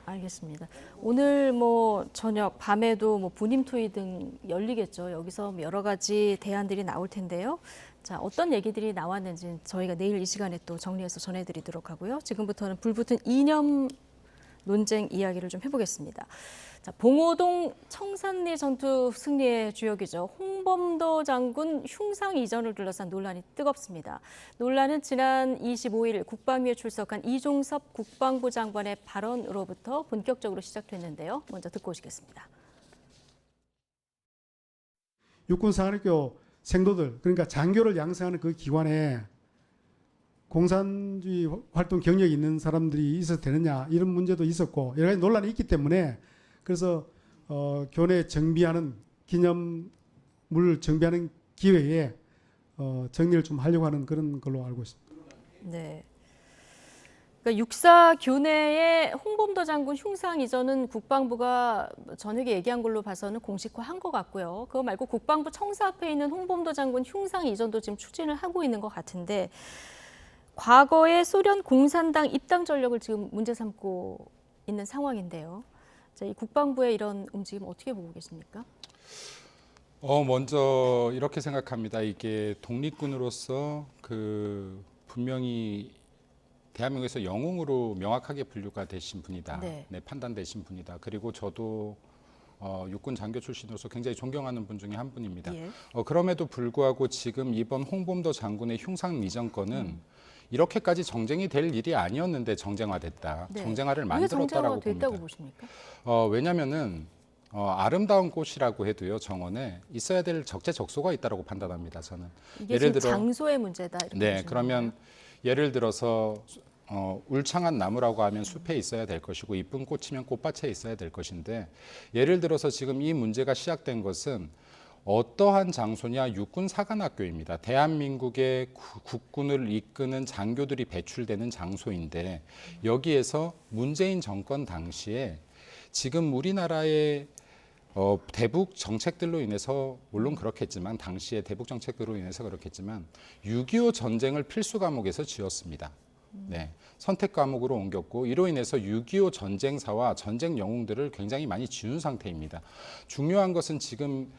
알겠습니다. 오늘 뭐 저녁 밤에도 뭐 본임 토의 등 열리겠죠. 여기서 여러 가지 대안들이 나올 텐데요. 자, 어떤 얘기들이 나왔는지 저희가 내일 이 시간에 또 정리해서 전해드리도록 하고요. 지금부터는 불붙은 이념 논쟁 이야기를 좀 해보겠습니다. 자, 봉오동 청산리 전투 승리의 주역이죠. 홍범도 장군 흉상 이전을 둘러싼 논란이 뜨겁습니다. 논란은 지난 25일 국방위에 출석한 이종섭 국방부 장관의 발언으로부터 본격적으로 시작됐는데요. 먼저 듣고 오시겠습니다. 육군사관학교 생도들, 그러니까 장교를 양성하는 그 기관에 공산주의 활동 경력이 있는 사람들이 있어도 되느냐 이런 문제도 있었고 여러 가지 논란이 있기 때문에 그래서 교내 정비하는 기념물 정비하는 기회에 정리를 좀 하려고 하는 그런 걸로 알고 있습니다. 네. 그러니까 육사 교내에 홍범도 장군 흉상 이전은 국방부가 저녁에 얘기한 걸로 봐서는 공식화한 것 같고요. 그거 말고 국방부 청사 앞에 있는 홍범도 장군 흉상 이전도 지금 추진을 하고 있는 것 같은데 과거의 소련 공산당 입당 전력을 지금 문제 삼고 있는 상황인데요. 자, 이 국방부의 이런 움직임 어떻게 보고 계십니까? 먼저 이렇게 생각합니다. 이게 독립군으로서 분명히 대한민국에서 영웅으로 명확하게 분류가 되신 분이다. 네. 네, 판단되신 분이다. 그리고 저도 육군 장교 출신으로서 굉장히 존경하는 분 중에 한 분입니다. 예. 그럼에도 불구하고 지금 이번 홍범도 장군의 흉상 미전 건은 이렇게까지 정쟁이 될 일이 아니었는데 정쟁화됐다. 네. 정쟁화를 왜 만들었다라고 정쟁화가 봅니다. 됐다고 보십니까? 왜냐면은 아름다운 꽃이라고 해도요, 정원에 있어야 될 적재적소가 있다고 판단합니다. 저는. 이게 지금 장소의 문제다. 이렇게 네, 보시는 그러면 예를 들어서 울창한 나무라고 하면 숲에 있어야 될 것이고 이쁜 꽃이면 꽃밭에 있어야 될 것인데, 예를 들어서 지금 이 문제가 시작된 것은 어떠한 장소냐, 육군 사관학교입니다. 대한민국의 국군을 이끄는 장교들이 배출되는 장소인데, 여기에서 문재인 정권 당시에 지금 우리나라의 대북 정책들로 인해서, 물론 그렇겠지만 당시에 대북 정책들로 인해서 그렇겠지만 6.25 전쟁을 필수 과목에서 지었습니다. 네, 선택 과목으로 옮겼고, 이로 인해서 6.25 전쟁사와 전쟁 영웅들을 굉장히 많이 지운 상태입니다. 중요한 것은 지금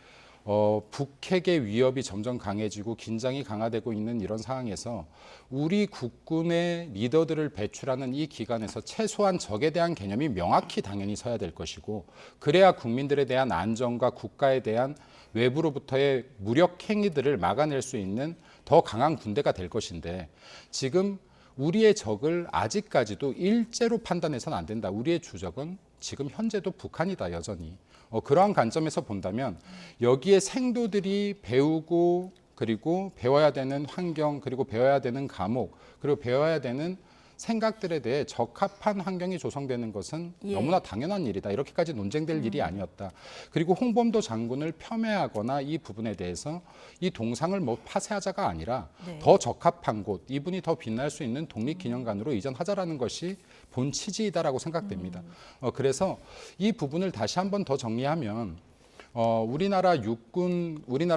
북핵의 위협이 점점 강해지고 긴장이 강화되고 있는 이런 상황에서 우리 국군의 리더들을 배출하는 이 기간에서 최소한 적에 대한 개념이 명확히 당연히 서야 될 것이고, 그래야 국민들에 대한 안전과 국가에 대한 외부로부터의 무력 행위들을 막아낼 수 있는 더 강한 군대가 될 것인데, 지금 우리의 적을 아직까지도 일제로 판단해서는 안 된다. 우리의 주적은 지금 현재도 북한이다, 여전히. 그러한 관점에서 본다면 여기에 생도들이 배우고, 그리고 배워야 되는 환경, 그리고 배워야 되는 과목, 그리고 배워야 되는 생각들에 대해 적합한 환경이 조성되는 것은 너무나 당연한 일이다. 이렇게까지 논쟁될 일이 아니었다. 그리고 홍범도 장군을 폄훼하거나 이 부분에 대해서 이 동상을 파쇄하자가 아니라 더 적합한 곳, 이분이 더 빛날 수 있는 독립기념관으로 이전하자라는 것이 본 취지이다라고 생각됩니다. 그래서 이 부분을 다시 한번 더 정리하면 우리나라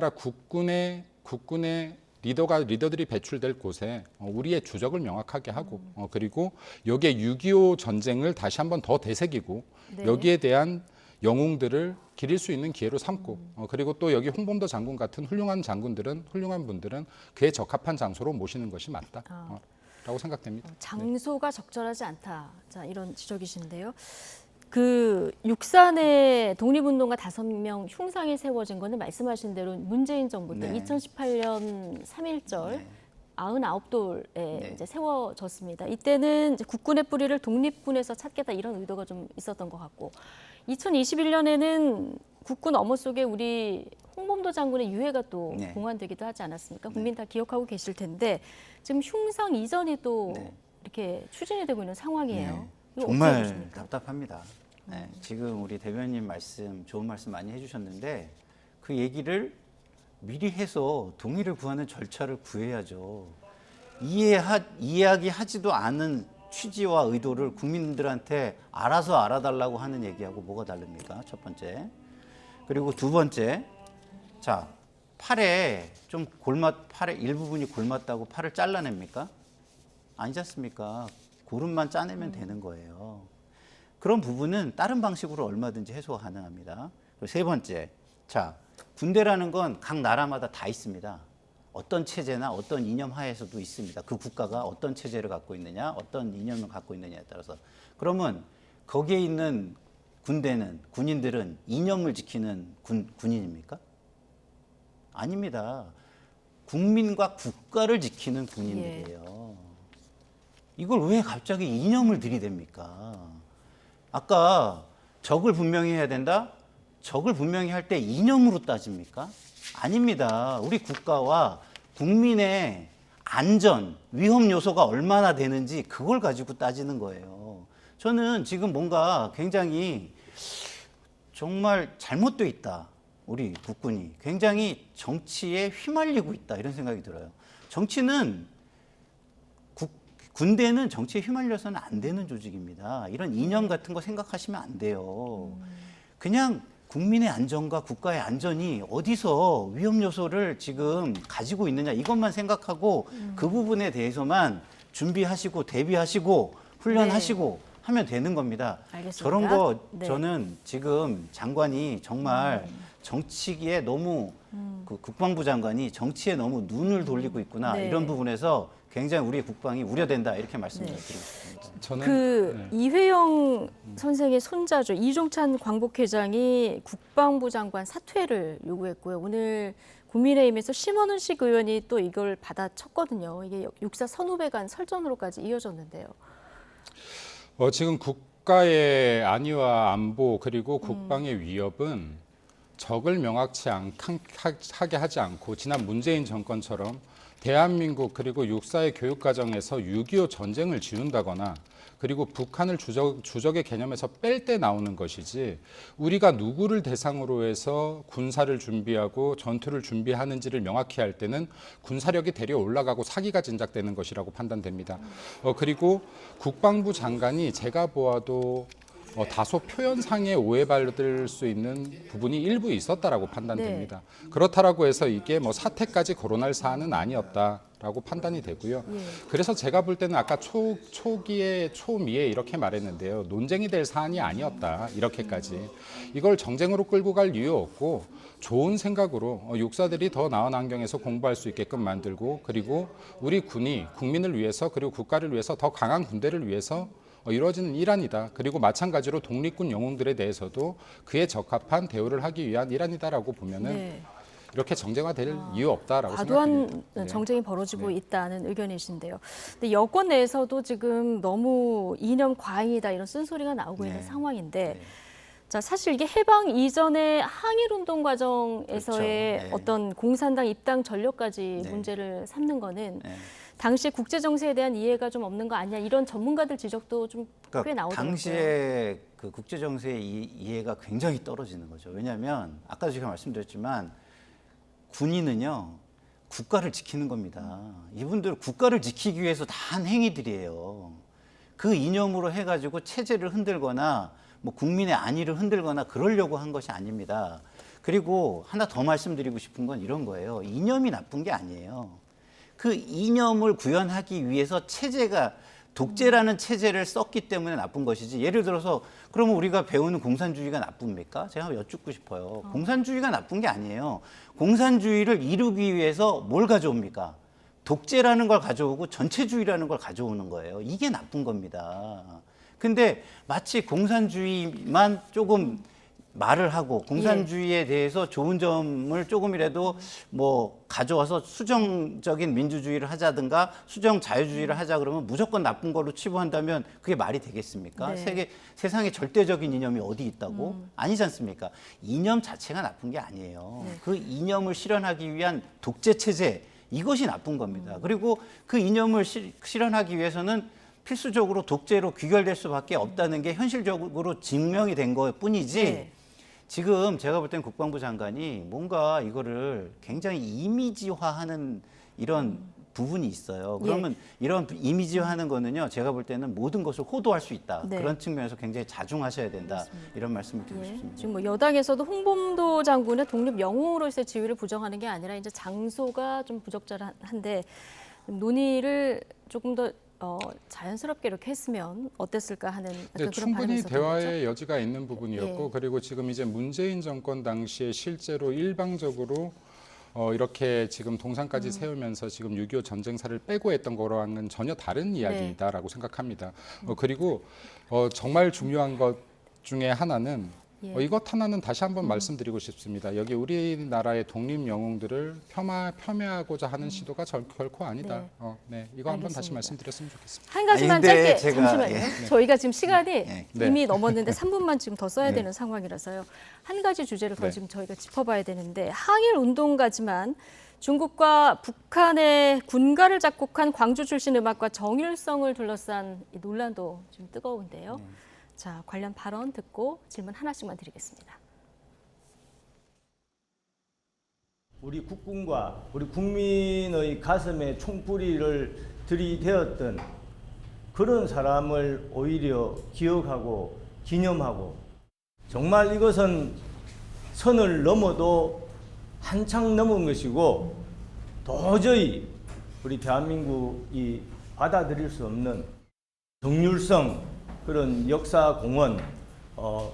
국군의 리더들이 배출될 곳에 우리의 주적을 명확하게 하고, 그리고 여기에 6.25 전쟁을 다시 한번 더 되새기고, 여기에 대한 영웅들을 기릴 수 있는 기회로 삼고, 그리고 또 여기 홍범도 장군 같은 훌륭한 분들은 그에 적합한 장소로 모시는 것이 맞다라고 생각됩니다. 장소가 적절하지 않다. 자, 이런 지적이신데요. 육산에 독립운동가 5명 흉상이 세워진 거는 말씀하신 대로 문재인 정부 때 2018년 3.1절 99돌에 이제 세워졌습니다. 이때는 이제 국군의 뿌리를 독립군에서 찾겠다, 이런 의도가 좀 있었던 것 같고, 2021년에는 국군 엄호 속에 우리 홍범도 장군의 유해가 또 봉환되기도 하지 않았습니까? 국민 다 기억하고 계실 텐데 지금 흉상 이전이 또 이렇게 추진이 되고 있는 상황이에요. 이거 정말 어떻게 보십니까? 답답합니다. 지금 우리 대변인 좋은 말씀 많이 해주셨는데, 그 얘기를 미리 해서 동의를 구하는 절차를 구해야죠. 이야기하지도 않은 취지와 의도를 국민들한테 알아서 알아달라고 하는 얘기하고 뭐가 다릅니까? 첫 번째. 그리고 두 번째, 자, 팔에 일부분이 골맞다고 팔을 잘라냅니까? 아니지 않습니까? 고름만 짜내면 되는 거예요. 그런 부분은 다른 방식으로 얼마든지 해소가 가능합니다. 그리고 세 번째, 자, 군대라는 건 각 나라마다 다 있습니다. 어떤 체제나 어떤 이념 하에서도 있습니다. 그 국가가 어떤 체제를 갖고 있느냐, 어떤 이념을 갖고 있느냐에 따라서. 그러면 거기에 있는 군인들은 이념을 지키는 군인입니까? 아닙니다. 국민과 국가를 지키는 군인들이에요. 이걸 왜 갑자기 이념을 들이댑니까? 아까 적을 분명히 해야 된다? 적을 분명히 할 때 이념으로 따집니까? 아닙니다. 우리 국가와 국민의 안전, 위험 요소가 얼마나 되는지 그걸 가지고 따지는 거예요. 저는 지금 뭔가 굉장히 정말 잘못되어 있다. 우리 국군이 굉장히 정치에 휘말리고 있다, 이런 생각이 들어요. 군대는 정치에 휘말려서는 안 되는 조직입니다. 이런 이념 같은 거 생각하시면 안 돼요. 그냥 국민의 안전과 국가의 안전이 어디서 위험 요소를 지금 가지고 있느냐, 이것만 생각하고 그 부분에 대해서만 준비하시고 대비하시고 훈련하시고 하면 되는 겁니다. 알겠습니다. 저런 거 네. 저는 지금 장관이 정말 정치기에 너무 그 국방부 장관이 정치에 너무 눈을 돌리고 있구나. 네. 이런 부분에서 굉장히 우리 국방이 우려된다 이렇게 말씀을 드리고 싶습니다. 저는 이회영 선생의 손자죠. 이종찬 광복회장이 국방부 장관 사퇴를 요구했고요. 오늘 국민의힘에서 심원훈식 의원이 또 이걸 받아쳤거든요. 이게 육사 선후배 간 설전으로까지 이어졌는데요. 지금 국가의 안위와 안보 그리고 국방의 위협은 적을 명확치 하게 하지 않고 지난 문재인 정권처럼 대한민국 그리고 육사의 교육 과정에서 6.25 전쟁을 지운다거나 그리고 북한을 주적의 개념에서 뺄 때 나오는 것이지 우리가 누구를 대상으로 해서 군사를 준비하고 전투를 준비하는지를 명확히 할 때는 군사력이 대려 올라가고 사기가 진작되는 것이라고 판단됩니다. 그리고 국방부 장관이 제가 보아도 다소 표현상에 오해받을 수 있는 부분이 일부 있었다라고 판단됩니다. 그렇다라고 해서 이게 뭐 사태까지 거론할 사안은 아니었다라고 판단이 되고요. 그래서 제가 볼 때는 아까 초기에 초미에 이렇게 말했는데요. 논쟁이 될 사안이 아니었다. 이렇게까지. 이걸 정쟁으로 끌고 갈 이유 없고 좋은 생각으로 육사들이 더 나은 환경에서 공부할 수 있게끔 만들고 그리고 우리 군이 국민을 위해서 그리고 국가를 위해서 더 강한 군대를 위해서 이루어지는 일환이다. 그리고 마찬가지로 독립군 영웅들에 대해서도 그에 적합한 대우를 하기 위한 일환이다라고 보면은 이렇게 정쟁화될 이유 없다라고 생각합니다. 과도한 정쟁이 벌어지고 있다는 의견이신데요. 근데 여권 내에서도 지금 너무 이념 과잉이다 이런 쓴소리가 나오고 있는 상황인데 자, 사실 이게 해방 이전의 항일운동 과정에서의 그렇죠. 어떤 공산당 입당 전력까지 문제를 삼는 거는 당시 국제 정세에 대한 이해가 좀 없는 거 아니냐 이런 전문가들 지적도 좀 꽤 나오더라고요. 당시에 그 국제 정세의 이해가 굉장히 떨어지는 거죠. 왜냐하면 아까도 제가 말씀드렸지만 군인은요 국가를 지키는 겁니다. 이분들 국가를 지키기 위해서 다 한 행위들이에요. 그 이념으로 해가지고 체제를 흔들거나 뭐 국민의 안위를 흔들거나 그러려고 한 것이 아닙니다. 그리고 하나 더 말씀드리고 싶은 건 이런 거예요. 이념이 나쁜 게 아니에요. 그 이념을 구현하기 위해서 체제가 독재라는 체제를 썼기 때문에 나쁜 것이지 예를 들어서 그러면 우리가 배우는 공산주의가 나쁩니까? 제가 여쭙고 싶어요. 공산주의가 나쁜 게 아니에요. 공산주의를 이루기 위해서 뭘 가져옵니까? 독재라는 걸 가져오고 전체주의라는 걸 가져오는 거예요. 이게 나쁜 겁니다. 근데 마치 공산주의만 조금 말을 하고 공산주의에 대해서 좋은 점을 조금이라도 뭐 가져와서 수정적인 민주주의를 하자든가 수정 자유주의를 하자 그러면 무조건 나쁜 걸로 치부한다면 그게 말이 되겠습니까? 세상에 절대적인 이념이 어디 있다고? 아니지 않습니까? 이념 자체가 나쁜 게 아니에요. 그 이념을 실현하기 위한 독재 체제 이것이 나쁜 겁니다. 그리고 그 이념을 실현하기 위해서는 필수적으로 독재로 귀결될 수밖에 없다는 게 현실적으로 증명이 된 것뿐이지 지금 제가 볼 땐 국방부 장관이 뭔가 이거를 굉장히 이미지화하는 이런 부분이 있어요. 그러면 이런 이미지화하는 거는요. 제가 볼 때는 모든 것을 호도할 수 있다. 그런 측면에서 굉장히 자중하셔야 된다. 그렇습니다. 이런 말씀을 드리고 싶습니다. 지금 뭐 여당에서도 홍범도 장군의 독립 영웅으로서의 지위를 부정하는 게 아니라 이제 장소가 좀 부적절한데 논의를 조금 더 자연스럽게 이렇게 했으면 어땠을까 하는 그런 충분히 바람에서 대화의 여지가 있는 부분이었고 그리고 지금 이제 문재인 정권 당시에 실제로 일방적으로 이렇게 지금 동상까지 세우면서 지금 6.25 전쟁사를 빼고 했던 거랑은 전혀 다른 이야기다라고 생각합니다. 그리고 정말 중요한 것 중에 하나는 이것 하나는 다시 한번 말씀드리고 싶습니다. 여기 우리나라의 독립 영웅들을 폄하하고자 하는 시도가 결코 아니다. 이거 한번 다시 말씀드렸으면 좋겠습니다. 한 가지만 짧게 잠시만요. 저희가 지금 시간이 이미 넘었는데 3분만 지금 더 써야 되는 상황이라서요. 한 가지 주제를 더 지금 저희가 짚어봐야 되는데 항일 운동가지만 중국과 북한의 군가를 작곡한 광주 출신 음악가 정일성을 둘러싼 이 논란도 좀 뜨거운데요. 자, 관련 발언 듣고 질문 하나씩만 드리겠습니다. 우리 국군과 우리 국민의 가슴에 총뿌리를 들이대었던 그런 사람을 오히려 기억하고 기념하고 정말 이것은 선을 넘어도 한창 넘은 것이고 도저히 우리 대한민국이 받아들일 수 없는 정률성 그런 역사 공헌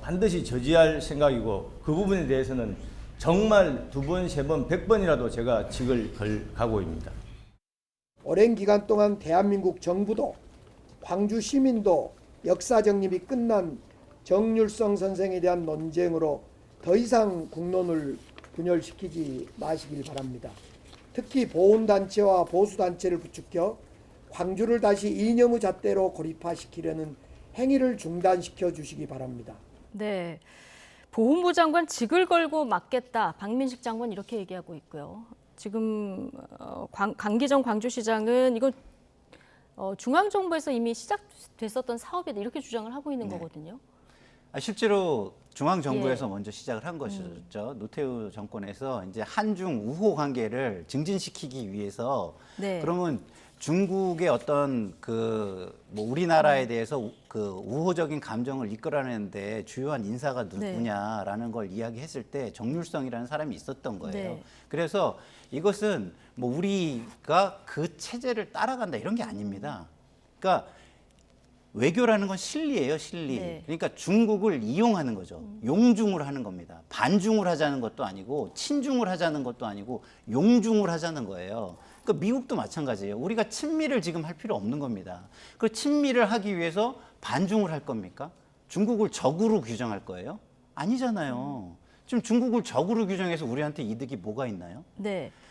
반드시 저지할 생각이고 그 부분에 대해서는 정말 2번, 3번, 100번이라도 제가 직을 가고 있습니다. 오랜 기간 동안 대한민국 정부도 광주 시민도 역사 정립이 끝난 정률성 선생에 대한 논쟁으로 더 이상 국론을 분열시키지 마시길 바랍니다. 특히 보훈단체와 보수단체를 부추겨 광주를 다시 이념의 잣대로 고립화시키려는 행위를 중단시켜 주시기 바랍니다. 네, 보훈부 장관 직을 걸고 막겠다. 박민식 장관 이렇게 얘기하고 있고요. 지금 강기정 광주시장은 이거 중앙정부에서 이미 시작됐었던 사업이다 이렇게 주장을 하고 있는 거거든요. 실제로 중앙정부에서 먼저 시작을 한 것이죠. 노태우 정권에서 이제 한중 우호 관계를 증진시키기 위해서 그러면 중국의 어떤 뭐 우리나라에 대해서 그 우호적인 감정을 이끌어내는데 주요한 인사가 누구냐라는 걸 이야기했을 때 정률성이라는 사람이 있었던 거예요. 그래서 이것은 뭐 우리가 그 체제를 따라간다 이런 게 아닙니다. 그러니까 외교라는 건 실리예요, 실리. 그러니까 중국을 이용하는 거죠. 용중을 하는 겁니다. 반중을 하자는 것도 아니고 친중을 하자는 것도 아니고 용중을 하자는 거예요. 그러니까 미국도 마찬가지예요. 우리가 친미를 지금 할 필요 없는 겁니다. 그 친미를 하기 위해서 반중을 할 겁니까? 중국을 적으로 규정할 거예요? 아니잖아요. 지금 중국을 적으로 규정해서 우리한테 이득이 뭐가 있나요?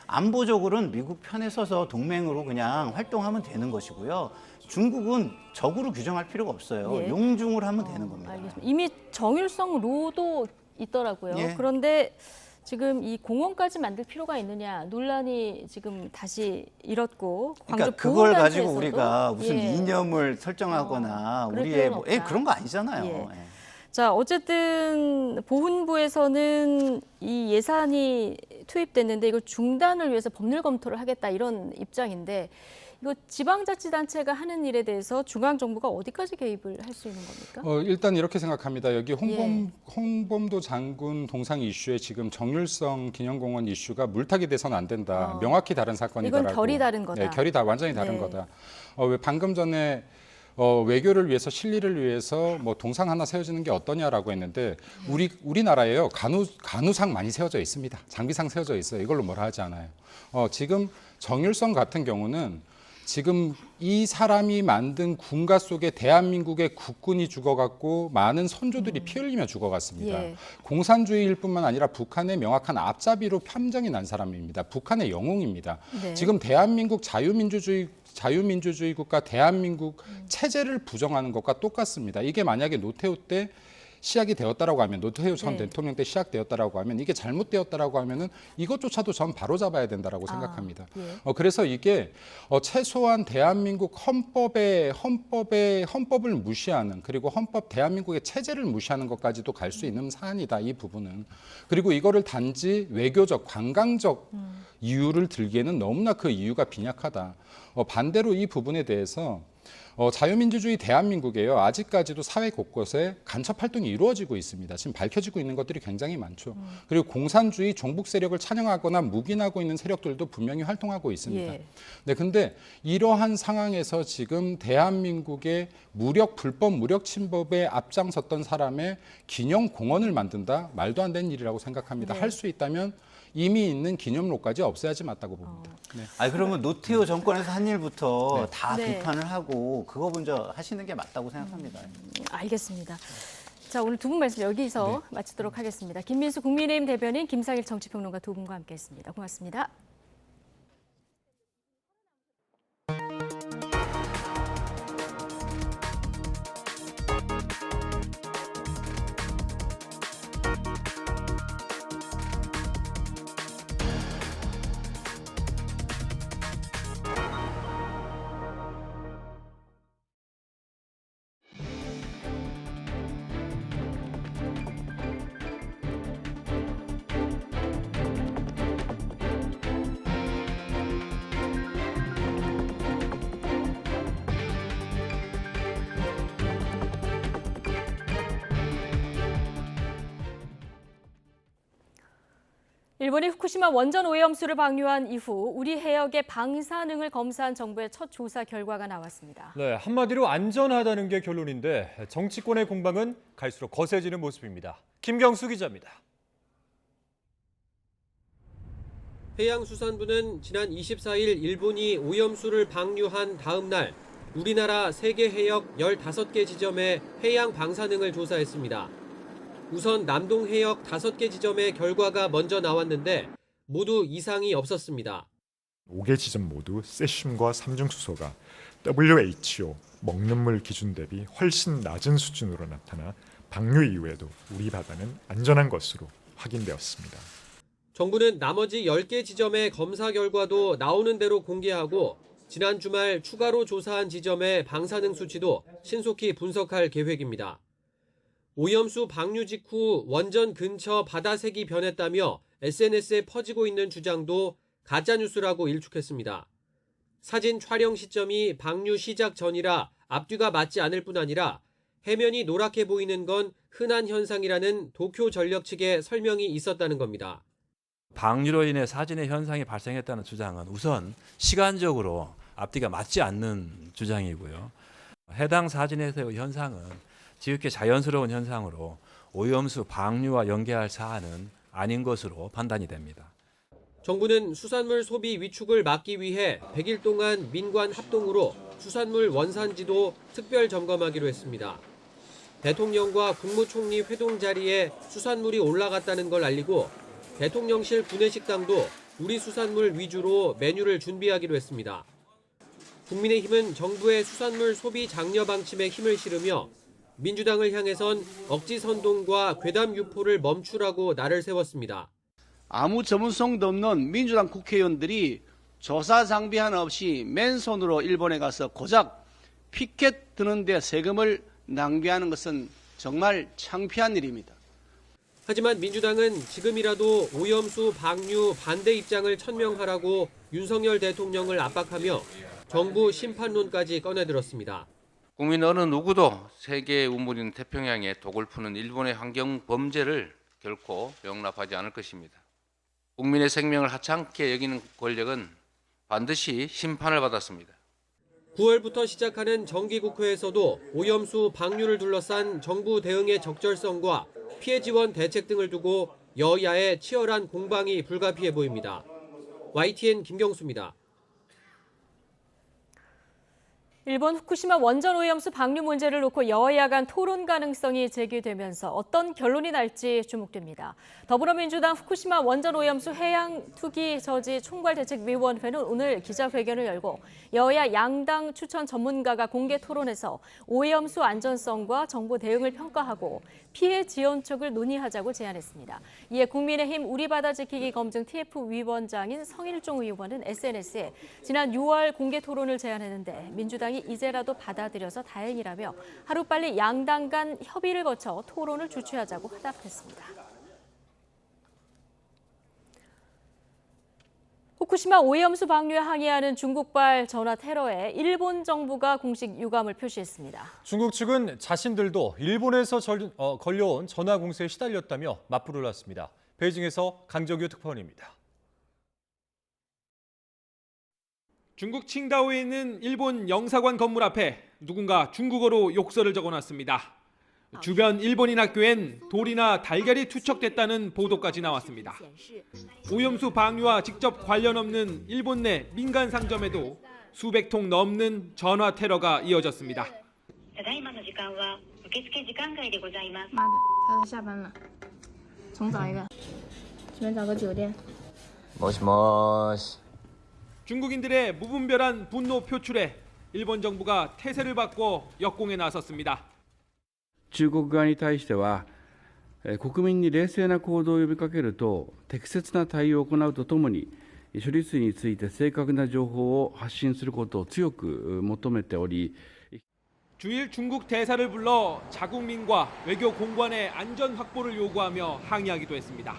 안보적으로는 미국 편에 서서 동맹으로 그냥 활동하면 되는 것이고요. 중국은 적으로 규정할 필요가 없어요. 용중을 하면 되는 겁니다. 알겠습니다. 이미 정율성 로도 있더라고요. 그런데 지금 이 공원까지 만들 필요가 있느냐 논란이 지금 다시 일었고 그러니까 그걸 가지고 우리가 무슨 이념을 설정하거나 우리의 그런 거 아니잖아요. 자, 어쨌든 보훈부에서는 이 예산이 투입됐는데 이걸 중단을 위해서 법률 검토를 하겠다 이런 입장인데 이거 지방자치단체가 하는 일에 대해서 중앙정부가 어디까지 개입을 할 수 있는 겁니까? 일단 이렇게 생각합니다. 여기 홍범도 장군 동상 이슈에 지금 정률성 기념공원 이슈가 물타기 돼서는 안 된다. 명확히 다른 사건이다라고. 이건 결이 다른 거다. 결이 완전히 다른 거다. 왜 방금 전에 외교를 위해서 실리를 위해서 뭐 동상 하나 세워지는 게 어떠냐라고 했는데 우리나라에요 간우상 많이 세워져 있습니다. 장비상 세워져 있어요. 이걸로 뭐라 하지 않아요. 지금 정율성 같은 경우는 지금 이 사람이 만든 군가 속에 대한민국의 국군이 죽어갔고 많은 선조들이 피 흘리며 죽어갔습니다. 공산주의일 뿐만 아니라 북한의 명확한 앞잡이로 팜정이 난 사람입니다. 북한의 영웅입니다. 지금 대한민국 자유민주주의 국가 대한민국 체제를 부정하는 것과 똑같습니다. 이게 만약에 노태우 때 시작이 되었다라고 하면 노태우 전 대통령 때 시작되었다라고 하면 이게 잘못되었다라고 하면은 이것조차도 전 바로 잡아야 된다라고 생각합니다. 그래서 이게 최소한 대한민국 헌법을 무시하는 그리고 대한민국의 체제를 무시하는 것까지도 갈 수 있는 사안이다. 이 부분은. 그리고 이거를 단지 외교적, 관광적 이유를 들기에는 너무나 그 이유가 빈약하다. 반대로 이 부분에 대해서 자유민주주의 대한민국에요. 아직까지도 사회 곳곳에 간첩 활동이 이루어지고 있습니다. 지금 밝혀지고 있는 것들이 굉장히 많죠. 그리고 공산주의 종북 세력을 찬양하거나 묵인하고 있는 세력들도 분명히 활동하고 있습니다. 근데 이러한 상황에서 지금 대한민국의 불법 무력 침범에 앞장섰던 사람의 기념 공원을 만든다? 말도 안 되는 일이라고 생각합니다. 할 수 있다면 이미 있는 기념로까지 없애야지 맞다고 봅니다. 그러면 노태우 정권에서 한 일부터 다 비판을 하고 그거 먼저 하시는 게 맞다고 생각합니다. 알겠습니다. 자, 오늘 두 분 말씀 여기서 마치도록 하겠습니다. 김민수 국민의힘 대변인, 김상일 정치평론가 두 분과 함께했습니다. 고맙습니다. 일본이 후쿠시마 원전 오염수를 방류한 이후 우리 해역의 방사능을 검사한 정부의 첫 조사 결과가 나왔습니다. 네, 한마디로 안전하다는 게 결론인데 정치권의 공방은 갈수록 거세지는 모습입니다. 김경수 기자입니다. 해양수산부는 지난 24일 일본이 오염수를 방류한 다음 날 우리나라 세계 해역 15개 지점의 해양 방사능을 조사했습니다. 우선 남동 해역 5개 지점의 결과가 먼저 나왔는데 모두 이상이 없었습니다. 5개 지점 모두 세슘과 삼중수소가 WHO 먹는 물 기준 대비 훨씬 낮은 수준으로 나타나 방류 이후에도 우리 바다는 안전한 것으로 확인되었습니다. 정부는 나머지 10개 지점의 검사 결과도 나오는 대로 공개하고 지난 주말 추가로 조사한 지점의 방사능 수치도 신속히 분석할 계획입니다. 오염수 방류 직후 원전 근처 바다색이 변했다며 SNS에 퍼지고 있는 주장도 가짜뉴스라고 일축했습니다. 사진 촬영 시점이 방류 시작 전이라 앞뒤가 맞지 않을 뿐 아니라 해면이 노랗게 보이는 건 흔한 현상이라는 도쿄 전력 측의 설명이 있었다는 겁니다. 방류로 인해 사진의 현상이 발생했다는 주장은 우선 시간적으로 앞뒤가 맞지 않는 주장이고요. 해당 사진에서의 현상은 지극히 자연스러운 현상으로 오염수 방류와 연계할 사안은 아닌 것으로 판단이 됩니다. 정부는 수산물 소비 위축을 막기 위해 100일 동안 민관 합동으로 수산물 원산지도 특별 점검하기로 했습니다. 대통령과 국무총리 회동 자리에 수산물이 올라갔다는 걸 알리고 대통령실 구내식당도 우리 수산물 위주로 메뉴를 준비하기로 했습니다. 국민의힘은 정부의 수산물 소비 장려 방침에 힘을 실으며 민주당을 향해선 억지 선동과 괴담 유포를 멈추라고 날을 세웠습니다. 아무 전문성도 없는 민주당 국회의원들이 조사 장비 하나 없이 맨손으로 일본에 가서 고작 피켓 드는데 세금을 낭비하는 것은 정말 창피한 일입니다. 하지만 민주당은 지금이라도 오염수 방류 반대 입장을 천명하라고 윤석열 대통령을 압박하며 정부 심판론까지 꺼내들었습니다. 국민 어느 누구도 세계의 우물인 태평양에 독을 푸는 일본의 환경 범죄를 결코 용납하지 않을 것입니다. 국민의 생명을 하찮게 여기는 권력은 반드시 심판을 받았습니다. 9월부터 시작하는 정기국회에서도 오염수 방류를 둘러싼 정부 대응의 적절성과 피해 지원 대책 등을 두고 여야의 치열한 공방이 불가피해 보입니다. YTN 김경수입니다. 일본 후쿠시마 원전 오염수 방류 문제를 놓고 여야 간 토론 가능성이 제기되면서 어떤 결론이 날지 주목됩니다. 더불어민주당 후쿠시마 원전 오염수 해양 투기 저지 총괄대책위원회는 오늘 기자회견을 열고 여야 양당 추천 전문가가 공개 토론해서 오염수 안전성과 정부 대응을 평가하고 피해 지원책을 논의하자고 제안했습니다. 이에 국민의힘 우리바다 지키기 검증 TF 위원장인 성일종 의원은 SNS에 지난 6월 공개 토론을 제안했는데 민주당이 이제라도 받아들여서 다행이라며 하루빨리 양당 간 협의를 거쳐 토론을 주최하자고 화답했습니다. 후쿠시마 오염수 방류에 항의하는 중국발 전화 테러에 일본 정부가 공식 유감을 표시했습니다. 중국 측은 자신들도 일본에서 걸려온 전화 공세에 시달렸다며 맞불을 놨습니다. 베이징에서 강정규 특파원입니다. 중국 칭다오에 있는 일본 영사관 건물 앞에 누군가 중국어로 욕설을 적어놨습니다. 주변 일본인 학교엔 돌이나 달걀이 투척됐다는 보도까지 나왔습니다. 오염수 방류와 직접 관련 없는 일본 내 민간 상점에도 수백 통 넘는 전화 테러가 이어졌습니다. ただいまの時間は受付時間外でございます。妈的，他下班了，重找一个，随便找个酒店。 모시모시. 중국인들의 무분별한 분노 표출에 일본 정부가 태세를 바꿔 역공에 나섰습니다. 中国側に対しては、国民に冷静な行動を呼びかけると適切な対応を行うとともに処理水について正確な情報を発信することを強く求めており 주일 중국 대사를 불러 자국민과 외교 공관의 안전 확보를 요구하며 항의하기도 했습니다.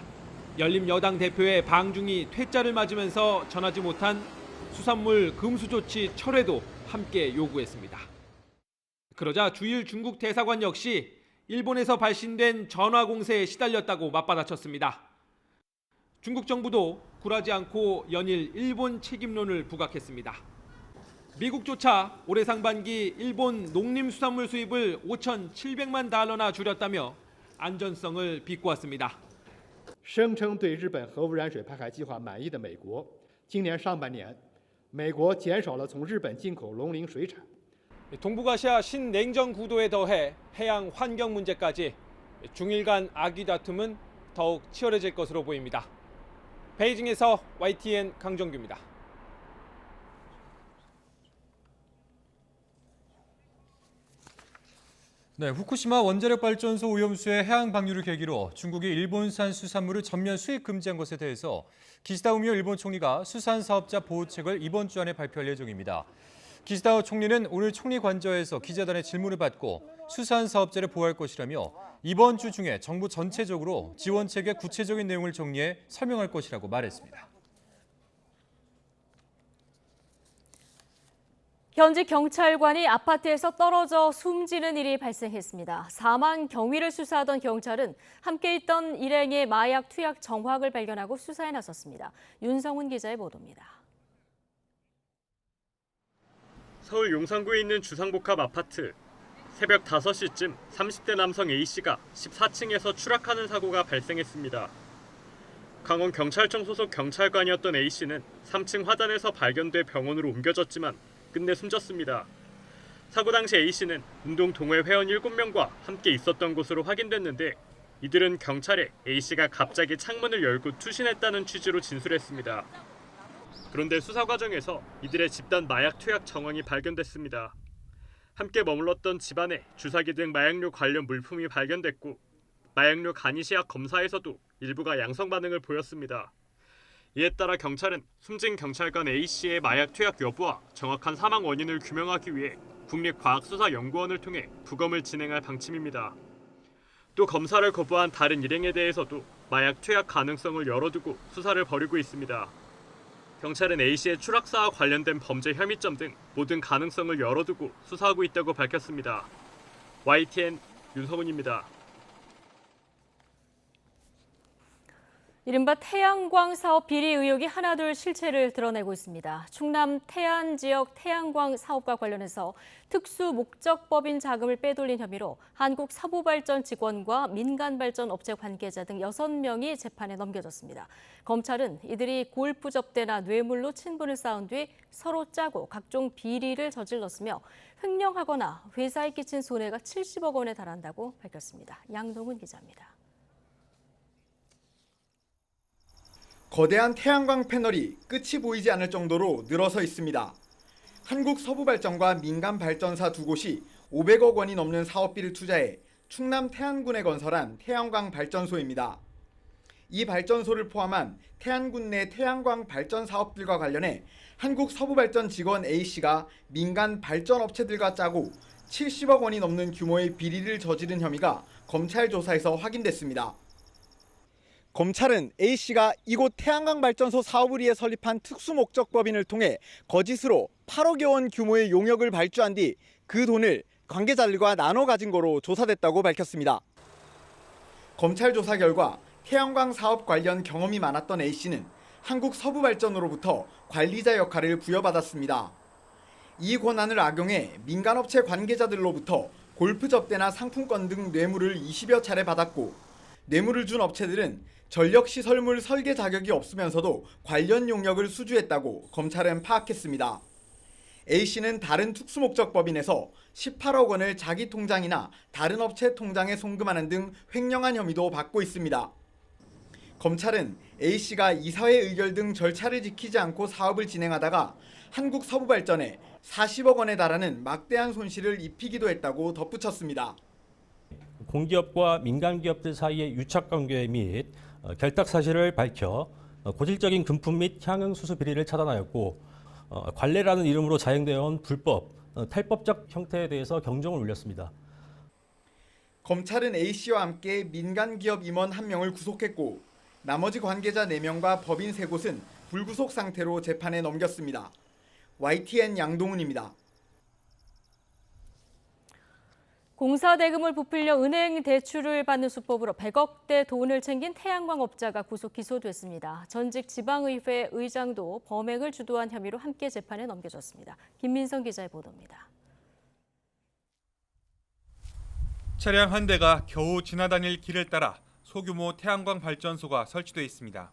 열린 여당 대표의 방중이 퇴짜를 맞으면서 전하지 못한 수산물 금수 조치 철회도 함께 요구했습니다. 그러자 주일 중국 대사관 역시 일본에서 발신된 전화 공세에 시달렸다고 맞받아쳤습니다. 중국 정부도 굴하지 않고 연일 일본 책임론을 부각했습니다. 미국조차 올해 상반기 일본 농림수산물 수입을 5,700만 달러나 줄였다며 안전성을 비꼬았습니다. 声称对日本核污染水排海计划满意的美国，今年上半年，美国减少了从日本进口农林水产。 동북아시아 신냉전 구도에 더해 해양 환경 문제까지 중일 간 악의 다툼은 더욱 치열해질 것으로 보입니다. 베이징에서 YTN 강정규입니다. 네, 후쿠시마 원자력발전소 오염수의 해양 방류를 계기로 중국이 일본산 수산물을 전면 수입 금지한 것에 대해서 기시다 우미오 일본 총리가 수산사업자 보호책을 이번 주 안에 발표할 예정입니다. 기시다 총리는 오늘 총리 관저에서 기자단의 질문을 받고 수산사업자를 보호할 것이라며 이번 주 중에 정부 전체적으로 지원책의 구체적인 내용을 정리해 설명할 것이라고 말했습니다. 현지 경찰관이 아파트에서 떨어져 숨지는 일이 발생했습니다. 사망 경위를 수사하던 경찰은 함께 있던 일행의 마약 투약 정황을 발견하고 수사에 나섰습니다. 윤성훈 기자의 보도입니다. 서울 용산구에 있는 주상복합 아파트. 새벽 5시쯤 30대 남성 A씨가 14층에서 추락하는 사고가 발생했습니다. 강원경찰청 소속 경찰관이었던 A씨는 3층 화단에서 발견돼 병원으로 옮겨졌지만 끝내 숨졌습니다. 사고 당시 A씨는 운동 동호회 회원 7명과 함께 있었던 것으로 확인됐는데 이들은 경찰에 A씨가 갑자기 창문을 열고 투신했다는 취지로 진술했습니다. 그런데 수사 과정에서 이들의 집단 마약 투약 정황이 발견됐습니다. 함께 머물렀던 집안에 주사기 등 마약류 관련 물품이 발견됐고 마약류 간이시약 검사에서도 일부가 양성 반응을 보였습니다. 이에 따라 경찰은 숨진 경찰관 A씨의 마약 투약 여부와 정확한 사망 원인을 규명하기 위해 국립과학수사연구원을 통해 부검을 진행할 방침입니다. 또 검사를 거부한 다른 일행에 대해서도 마약 투약 가능성을 열어두고 수사를 벌이고 있습니다. 경찰은 A씨의 추락사와 관련된 범죄 혐의점 등 모든 가능성을 열어두고 수사하고 있다고 밝혔습니다. YTN 윤성훈입니다. 이른바 태양광 사업 비리 의혹이 하나둘 실체를 드러내고 있습니다. 충남 태안 지역 태양광 사업과 관련해서 특수 목적법인 자금을 빼돌린 혐의로 한국사부발전 직원과 민간발전업체 관계자 등 6명이 재판에 넘겨졌습니다. 검찰은 이들이 골프 접대나 뇌물로 친분을 쌓은 뒤 서로 짜고 각종 비리를 저질렀으며 횡령하거나 회사에 끼친 손해가 70억 원에 달한다고 밝혔습니다. 양동훈 기자입니다. 거대한 태양광 패널이 끝이 보이지 않을 정도로 늘어서 있습니다. 한국서부발전과 민간발전사 두 곳이 500억 원이 넘는 사업비를 투자해 충남 태안군에 건설한 태양광 발전소입니다. 이 발전소를 포함한 태안군 내 태양광 발전 사업들과 관련해 한국서부발전 직원 A씨가 민간 발전업체들과 짜고 70억 원이 넘는 규모의 비리를 저지른 혐의가 검찰 조사에서 확인됐습니다. 검찰은 A씨가 이곳 태양광 발전소 사업을 위해 설립한 특수목적법인을 통해 거짓으로 8억여 원 규모의 용역을 발주한 뒤 그 돈을 관계자들과 나눠 가진 거로 조사됐다고 밝혔습니다. 검찰 조사 결과 태양광 사업 관련 경험이 많았던 A씨는 한국서부발전으로부터 관리자 역할을 부여받았습니다. 이 권한을 악용해 민간업체 관계자들로부터 골프 접대나 상품권 등 뇌물을 20여 차례 받았고 뇌물을 준 업체들은 전력시설물 설계 자격이 없으면서도 관련 용역을 수주했다고 검찰은 파악했습니다. A씨는 다른 특수목적법인에서 18억 원을 자기 통장이나 다른 업체 통장에 송금하는 등 횡령한 혐의도 받고 있습니다. 검찰은 A씨가 이사회 의결 등 절차를 지키지 않고 사업을 진행하다가 한국서부발전에 40억 원에 달하는 막대한 손실을 입히기도 했다고 덧붙였습니다. 공기업과 민간기업들 사이의 유착관계 및 결탁 사실을 밝혀 고질적인 금품 및 향응수수 비리를 차단하였고 관례라는 이름으로 자행되어 온 불법, 탈법적 형태에 대해서 경종을 울렸습니다. 검찰은 A씨와 함께 민간기업 임원 1명을 구속했고 나머지 관계자 4명과 법인 3곳은 불구속 상태로 재판에 넘겼습니다. YTN 양동훈입니다. 공사 대금을 부풀려 은행 대출을 받는 수법으로 100억대 돈을 챙긴 태양광 업자가 구속 기소됐습니다. 전직 지방의회 의장도 범행을 주도한 혐의로 함께 재판에 넘겨졌습니다. 김민성 기자의 보도입니다. 차량 한 대가 겨우 지나다닐 길을 따라 소규모 태양광 발전소가 설치돼 있습니다.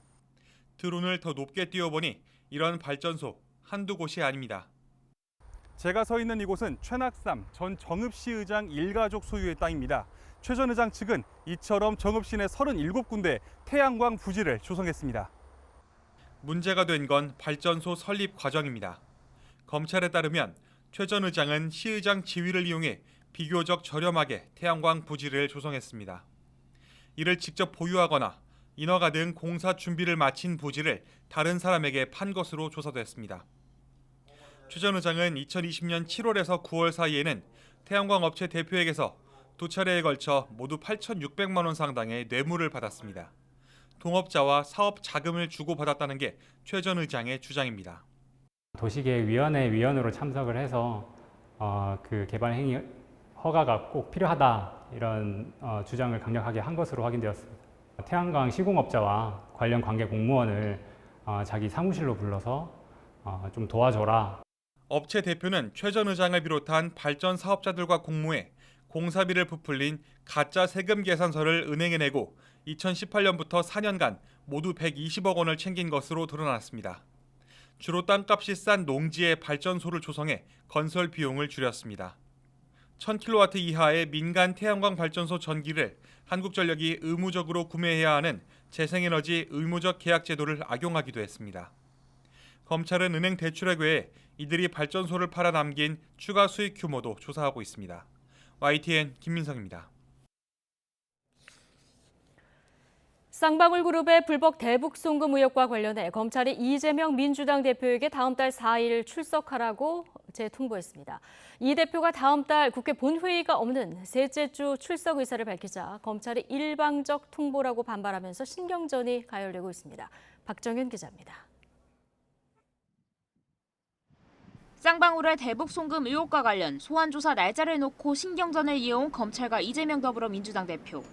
드론을 더 높게 띄워보니 이런 발전소 한두 곳이 아닙니다. 제가 서 있는 이곳은 최낙삼 전 정읍시 의장 일가족 소유의 땅입니다. 최 전 의장 측은 이처럼 정읍시 내 37군데 태양광 부지를 조성했습니다. 문제가 된 건 발전소 설립 과정입니다. 검찰에 따르면 최 전 의장은 시의장 지위를 이용해 비교적 저렴하게 태양광 부지를 조성했습니다. 이를 직접 보유하거나 인허가 등 공사 준비를 마친 부지를 다른 사람에게 판 것으로 조사됐습니다. 최 전 의장은 2020년 7월에서 9월 사이에는 태양광 업체 대표에게서 두 차례에 걸쳐 모두 8,600만 원 상당의 뇌물을 받았습니다. 동업자와 사업 자금을 주고받았다는 게 최 전 의장의 주장입니다. 도시계획위원회 위원으로 참석을 해서 그 개발 행위 허가가 꼭 필요하다 이런 주장을 강력하게 한 것으로 확인되었습니다. 태양광 시공업자와 관련 관계 공무원을 자기 사무실로 불러서 좀 도와줘라. 업체 대표는 최 전 의장을 비롯한 발전 사업자들과 공모해 공사비를 부풀린 가짜 세금 계산서를 은행에 내고 2018년부터 4년간 모두 120억 원을 챙긴 것으로 드러났습니다. 주로 땅값이 싼 농지에 발전소를 조성해 건설 비용을 줄였습니다. 1000kW 이하의 민간 태양광 발전소 전기를 한국전력이 의무적으로 구매해야 하는 재생에너지 의무적 계약 제도를 악용하기도 했습니다. 검찰은 은행 대출액 외에 이들이 발전소를 팔아 남긴 추가 수익 규모도 조사하고 있습니다. YTN 김민성입니다. 쌍방울그룹의 불법 대북 송금 의혹과 관련해 검찰이 이재명 민주당 대표에게 다음 달 4일 출석하라고 재통보했습니다. 이 대표가 다음 달 국회 본회의가 없는 셋째 주 출석 의사를 밝히자 검찰이 일방적 통보라고 반발하면서 신경전이 가열되고 있습니다. 박정현 기자입니다. 쌍방울의 대북 송금 의혹과 관련 소환 조사 날짜를 놓고 신경전을 이어온 검찰과 이재명 더불어민주당 대표.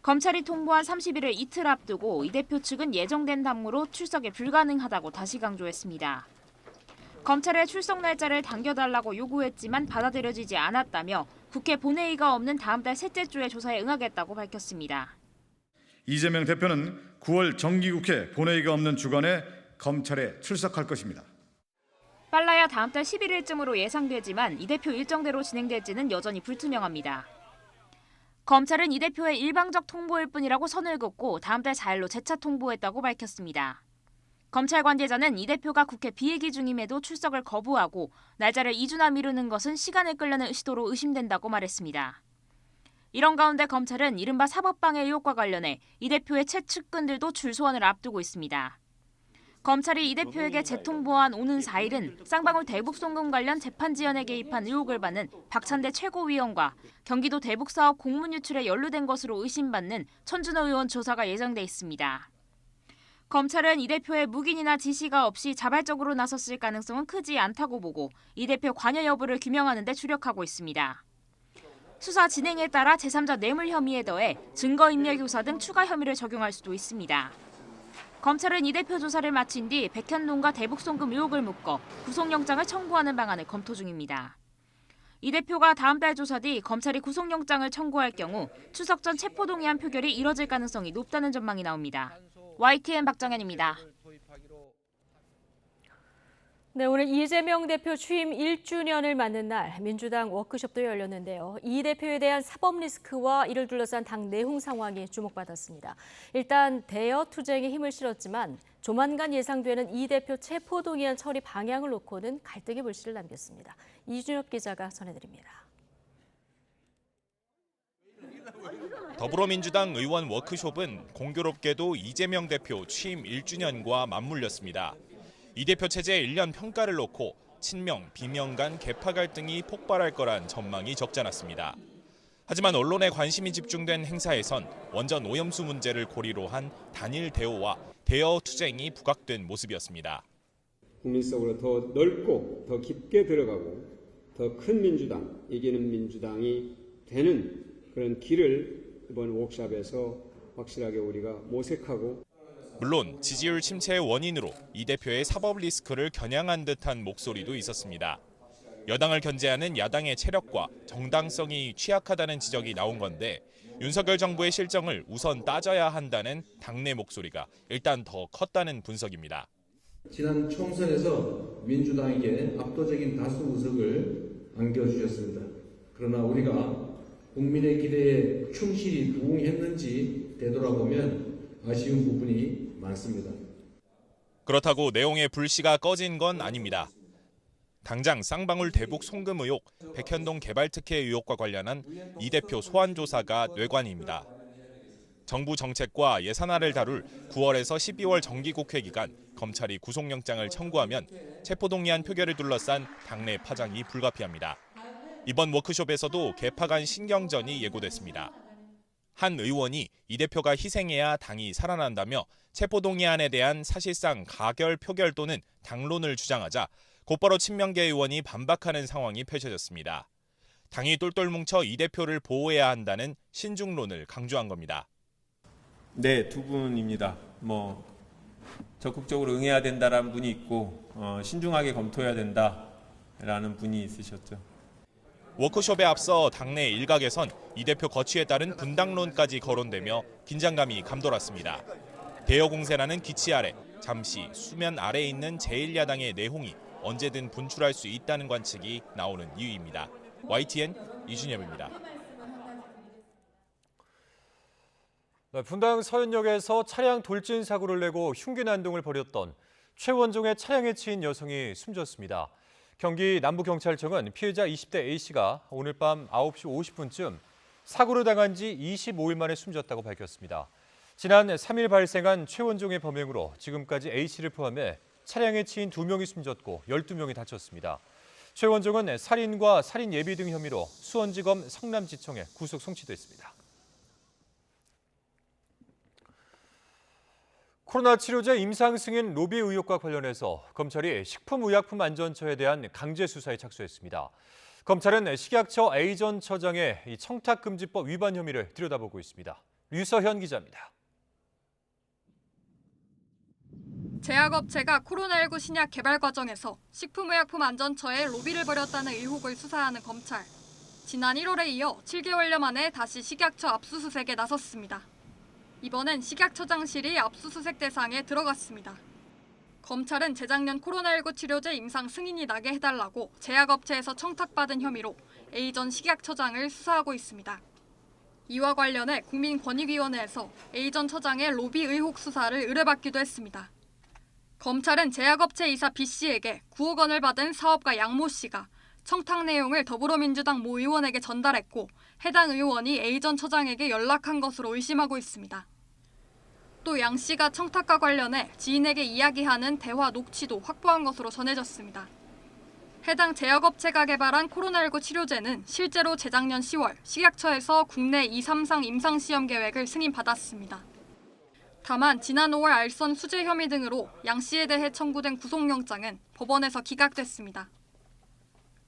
검찰이 통보한 30일을 이틀 앞두고 이 대표 측은 예정된 당무로 출석이 불가능하다고 다시 강조했습니다. 검찰의 출석 날짜를 당겨달라고 요구했지만 받아들여지지 않았다며 국회 본회의가 없는 다음 달 셋째 주에 조사에 응하겠다고 밝혔습니다. 이재명 대표는 9월 정기국회 본회의가 없는 주간에 검찰에 출석할 것입니다. 빨라야 다음 달 11일쯤으로 예상되지만 이 대표 일정대로 진행될지는 여전히 불투명합니다. 검찰은 이 대표의 일방적 통보일 뿐이라고 선을 긋고 다음 달 4일로 재차 통보했다고 밝혔습니다. 검찰 관계자는 이 대표가 국회 비회기 중임에도 출석을 거부하고 날짜를 2주나 미루는 것은 시간을 끌려는 시도로 의심된다고 말했습니다. 이런 가운데 검찰은 이른바 사법방해 의혹과 관련해 이 대표의 최측근들도 출소환을 앞두고 있습니다. 검찰이 이 대표에게 재통보한 오는 4일은 쌍방울 대북 송금 관련 재판 지연에 개입한 의혹을 받는 박찬대 최고위원과 경기도 대북사업 공문 유출에 연루된 것으로 의심받는 천준호 의원 조사가 예정돼 있습니다. 검찰은 이 대표의 묵인이나 지시가 없이 자발적으로 나섰을 가능성은 크지 않다고 보고 이 대표 관여 여부를 규명하는 데 주력하고 있습니다. 수사 진행에 따라 제3자 뇌물 혐의에 더해 증거인멸교사 등 추가 혐의를 적용할 수도 있습니다. 검찰은 이 대표 조사를 마친 뒤 백현동과 대북 송금 의혹을 묶어 구속영장을 청구하는 방안을 검토 중입니다. 이 대표가 다음 달 조사 뒤 검찰이 구속영장을 청구할 경우 추석 전 체포동의안 표결이 이뤄질 가능성이 높다는 전망이 나옵니다. YTN 박정현입니다. 네, 오늘 이재명 대표 취임 1주년을 맞는 날 민주당 워크숍도 열렸는데요. 이 대표에 대한 사법 리스크와 이를 둘러싼 당 내홍 상황이 주목받았습니다. 일단 대여 투쟁에 힘을 실었지만 조만간 예상되는 이 대표 체포동의안 처리 방향을 놓고는 갈등의 불씨를 남겼습니다. 이준혁 기자가 전해드립니다. 더불어민주당 의원 워크숍은 공교롭게도 이재명 대표 취임 1주년과 맞물렸습니다. 이 대표 체제 1년 평가를 놓고 친명, 비명 간 계파 갈등이 폭발할 거란 전망이 적지 않았습니다. 하지만 언론의 관심이 집중된 행사에선 원전 오염수 문제를 고리로 한 단일 대오와 대여 투쟁이 부각된 모습이었습니다. 국민 속으로 더 넓고 더 깊게 들어가고 더 큰 민주당, 이기는 민주당이 되는 그런 길을 이번 워크숍에서 확실하게 우리가 모색하고 물론 지지율 침체의 원인으로 이 대표의 사법 리스크를 겨냥한 듯한 목소리도 있었습니다. 여당을 견제하는 야당의 체력과 정당성이 취약하다는 지적이 나온 건데 윤석열 정부의 실정을 우선 따져야 한다는 당내 목소리가 일단 더 컸다는 분석입니다. 지난 총선에서 민주당에게 압도적인 다수 의석을 안겨주셨습니다. 그러나 우리가 국민의 기대에 충실히 부응했는지 되돌아보면 아쉬운 부분이 많습니다. 그렇다고 내용의 불씨가 꺼진 건 아닙니다. 당장 쌍방울 대북 송금 의혹, 백현동 개발특혜 의혹과 관련한 이 대표 소환 조사가 뇌관입니다. 정부 정책과 예산안을 다룰 9월에서 12월 정기국회 기간 검찰이 구속영장을 청구하면 체포동의안 표결을 둘러싼 당내 파장이 불가피합니다. 이번 워크숍에서도 개파 간 신경전이 예고됐습니다. 한 의원이 이 대표가 희생해야 당이 살아난다며 체포동의안에 대한 사실상 가결 표결 또는 당론을 주장하자 곧바로 친명계 의원이 반박하는 상황이 펼쳐졌습니다. 당이 똘똘 뭉쳐 이 대표를 보호해야 한다는 신중론을 강조한 겁니다. 네, 두 분입니다. 적극적으로 응해야 된다라는 분이 있고 신중하게 검토해야 된다라는 분이 있으셨죠. 워크숍에 앞서 당내 일각에선 이 대표 거취에 따른 분당론까지 거론되며 긴장감이 감돌았습니다. 대여 공세라는 기치 아래 잠시 수면 아래에 있는 제1야당의 내홍이 언제든 분출할 수 있다는 관측이 나오는 이유입니다. YTN 이준엽입니다. 분당 서현역에서 차량 돌진 사고를 내고 흉기 난동을 벌였던 최원종의 차량에 치인 여성이 숨졌습니다. 경기 남부경찰청은 피해자 20대 A씨가 오늘 밤 9시 50분쯤 사고를 당한 지 25일 만에 숨졌다고 밝혔습니다. 지난 3일 발생한 최원종의 범행으로 지금까지 A씨를 포함해 차량에 치인 2명이 숨졌고 12명이 다쳤습니다. 최원종은 살인과 살인 예비 등 혐의로 수원지검 성남지청에 구속 송치됐습니다. 코로나 치료제 임상 승인 로비 의혹과 관련해서 검찰이 식품의약품안전처에 대한 강제 수사에 착수했습니다. 검찰은 식약처 A 전 처장의 청탁금지법 위반 혐의를 들여다보고 있습니다. 류서현 기자입니다. 제약업체가 코로나19 신약 개발 과정에서 식품의약품안전처에 로비를 벌였다는 의혹을 수사하는 검찰. 지난 1월에 이어 7개월여 만에 다시 식약처 압수수색에 나섰습니다. 이번엔 식약처장실이 압수수색 대상에 들어갔습니다. 검찰은 재작년 코로나19 치료제 임상 승인이 나게 해달라고 제약업체에서 청탁받은 혐의로 A 전 식약처장을 수사하고 있습니다. 이와 관련해 국민권익위원회에서 A 전 처장의 로비 의혹 수사를 의뢰받기도 했습니다. 검찰은 제약업체 이사 B씨에게 9억 원을 받은 사업가 양모 씨가 청탁 내용을 더불어민주당 모 의원에게 전달했고 해당 의원이 A 전 처장에게 연락한 것으로 의심하고 있습니다. 또 양 씨가 청탁과 관련해 지인에게 이야기하는 대화 녹취도 확보한 것으로 전해졌습니다. 해당 제약업체가 개발한 코로나19 치료제는 실제로 재작년 10월 식약처에서 국내 2-3상 임상시험 계획을 승인받았습니다. 다만 지난 5월 알선 수재 혐의 등으로 양 씨에 대해 청구된 구속영장은 법원에서 기각됐습니다.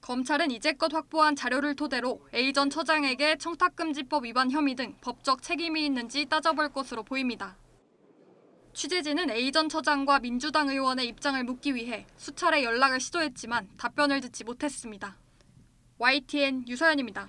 검찰은 이제껏 확보한 자료를 토대로 A 전 처장에게 청탁금지법 위반 혐의 등 법적 책임이 있는지 따져볼 것으로 보입니다. 취재진은 A 전 처장과 민주당 의원의 입장을 묻기 위해 수차례 연락을 시도했지만 답변을 듣지 못했습니다. YTN 유서연입니다.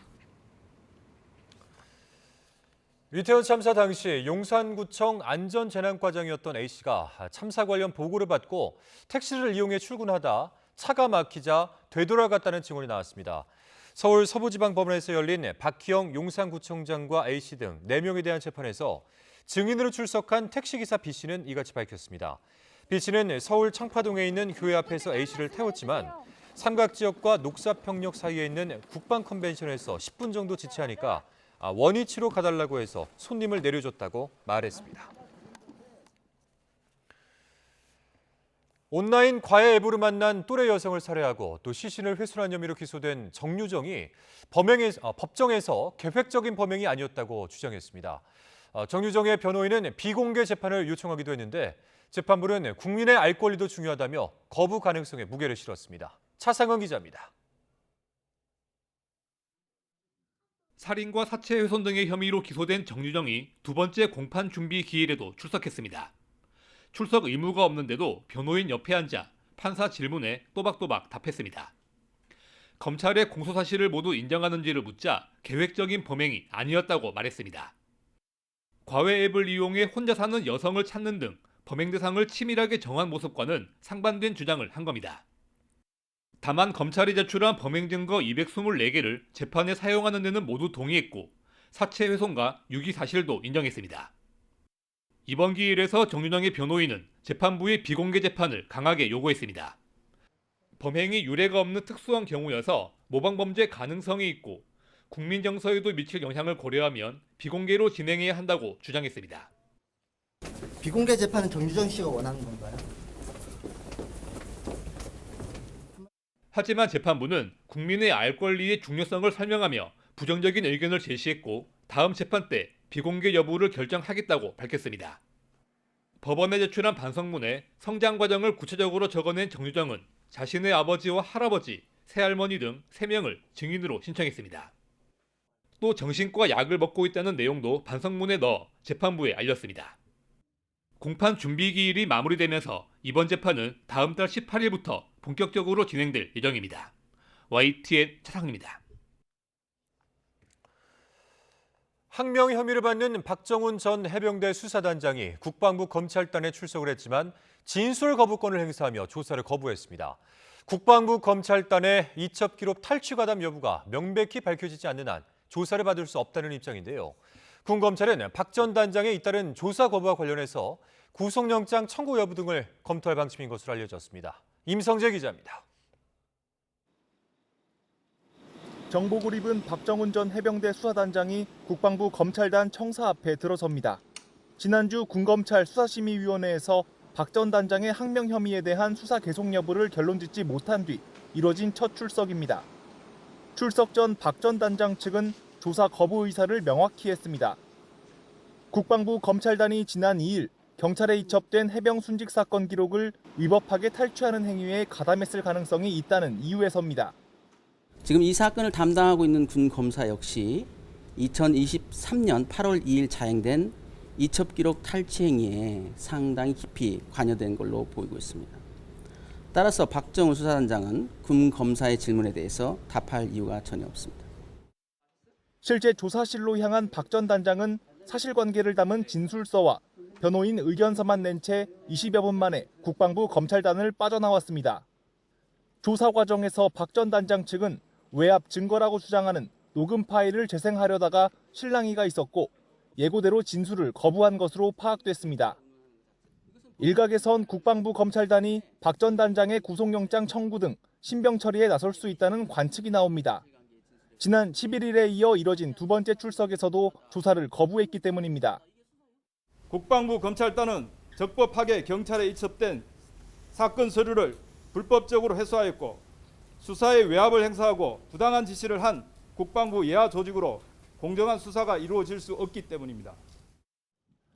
이태원 참사 당시 용산구청 안전재난과장이었던 A씨가 참사 관련 보고를 받고 택시를 이용해 출근하다 차가 막히자 되돌아갔다는 증언이 나왔습니다. 서울 서부지방법원에서 열린 박희영 용산구청장과 A씨 등 4명에 대한 재판에서 증인으로 출석한 택시기사 B씨는 이같이 밝혔습니다. B씨는 서울 청파동에 있는 교회 앞에서 A씨를 태웠지만 삼각지역과 녹사평역 사이에 있는 국방컨벤션에서 10분 정도 지체하니까 원위치로 가달라고 해서 손님을 내려줬다고 말했습니다. 온라인 과외 앱으로 만난 또래 여성을 살해하고 또 시신을 훼손한 혐의로 기소된 정유정이 법정에서 계획적인 범행이 아니었다고 주장했습니다. 정유정의 변호인은 비공개 재판을 요청하기도 했는데 재판부는 국민의 알 권리도 중요하다며 거부 가능성에 무게를 실었습니다. 차상은 기자입니다. 살인과 사체 훼손 등의 혐의로 기소된 정유정이 두 번째 공판 준비 기일에도 출석했습니다. 출석 의무가 없는데도 변호인 옆에 앉아 판사 질문에 또박또박 답했습니다. 검찰의 공소 사실을 모두 인정하는지를 묻자 계획적인 범행이 아니었다고 말했습니다. 과외 앱을 이용해 혼자 사는 여성을 찾는 등 범행 대상을 치밀하게 정한 모습과는 상반된 주장을 한 겁니다. 다만 검찰이 제출한 범행 증거 224개를 재판에 사용하는 데는 모두 동의했고 사체 훼손과 유기 사실도 인정했습니다. 이번 기일에서 정유정의 변호인은 재판부의 비공개 재판을 강하게 요구했습니다. 범행이 유례가 없는 특수한 경우여서 모방범죄 가능성이 있고 국민 정서에도 미칠 영향을 고려하면 비공개로 진행해야 한다고 주장했습니다. 비공개 재판은 정유정 씨가 원하는 건가요? 하지만 재판부는 국민의 알 권리의 중요성을 설명하며 부정적인 의견을 제시했고 다음 재판 때 비공개 여부를 결정하겠다고 밝혔습니다. 법원에 제출한 반성문에 성장 과정을 구체적으로 적어낸 정유정은 자신의 아버지와 할아버지, 새할머니 등 3명을 증인으로 신청했습니다. 또 정신과 약을 먹고 있다는 내용도 반성문에 넣어 재판부에 알렸습니다. 공판 준비 기일이 마무리되면서 이번 재판은 다음 달 18일부터 본격적으로 진행될 예정입니다. YTN 차상입니다. 항명 혐의를 받는 박정훈 전 해병대 수사단장이 국방부 검찰단에 출석을 했지만 진술 거부권을 행사하며 조사를 거부했습니다. 국방부 검찰단의 이첩 기록 탈취 가담 여부가 명백히 밝혀지지 않는 한 조사를 받을 수 없다는 입장인데요. 군 검찰은 박 전 단장의 잇따른 조사 거부와 관련해서 구속영장 청구 여부 등을 검토할 방침인 것으로 알려졌습니다. 임성재 기자입니다. 정복을 입은 박정훈 전 해병대 수사단장이 국방부 검찰단 청사 앞에 들어섭니다. 지난주 군검찰 수사심의위원회에서 박 전 단장의 항명 혐의에 대한 수사 계속 여부를 결론짓지 못한 뒤 이뤄진 첫 출석입니다. 출석 전 박 전 단장 측은 조사 거부 의사를 명확히 했습니다. 국방부 검찰단이 지난 2일 경찰에 이첩된 해병 순직 사건 기록을 위법하게 탈취하는 행위에 가담했을 가능성이 있다는 이유에서입니다. 지금 이 사건을 담당하고 있는 군 검사 역시 2023년 8월 2일 자행된 이첩 기록 탈취 행위에 상당히 깊이 관여된 걸로 보이고 있습니다. 따라서 박정훈 수사단장은 군 검사의 질문에 대해서 답할 이유가 전혀 없습니다. 실제 조사실로 향한 박 전 단장은 사실관계를 담은 진술서와 변호인 의견서만 낸 채 20여 분 만에 국방부 검찰단을 빠져나왔습니다. 조사 과정에서 박 전 단장 측은 외압 증거라고 주장하는 녹음 파일을 재생하려다가 실랑이가 있었고 예고대로 진술을 거부한 것으로 파악됐습니다. 일각에선 국방부 검찰단이 박 전 단장의 구속영장 청구 등 신병 처리에 나설 수 있다는 관측이 나옵니다. 지난 11일에 이어 이뤄진 두 번째 출석에서도 조사를 거부했기 때문입니다. 국방부 검찰단은 적법하게 경찰에 이첩된 사건 서류를 불법적으로 회수하였고 수사에 외압을 행사하고 부당한 지시를 한 국방부 예하 조직으로 공정한 수사가 이루어질 수 없기 때문입니다.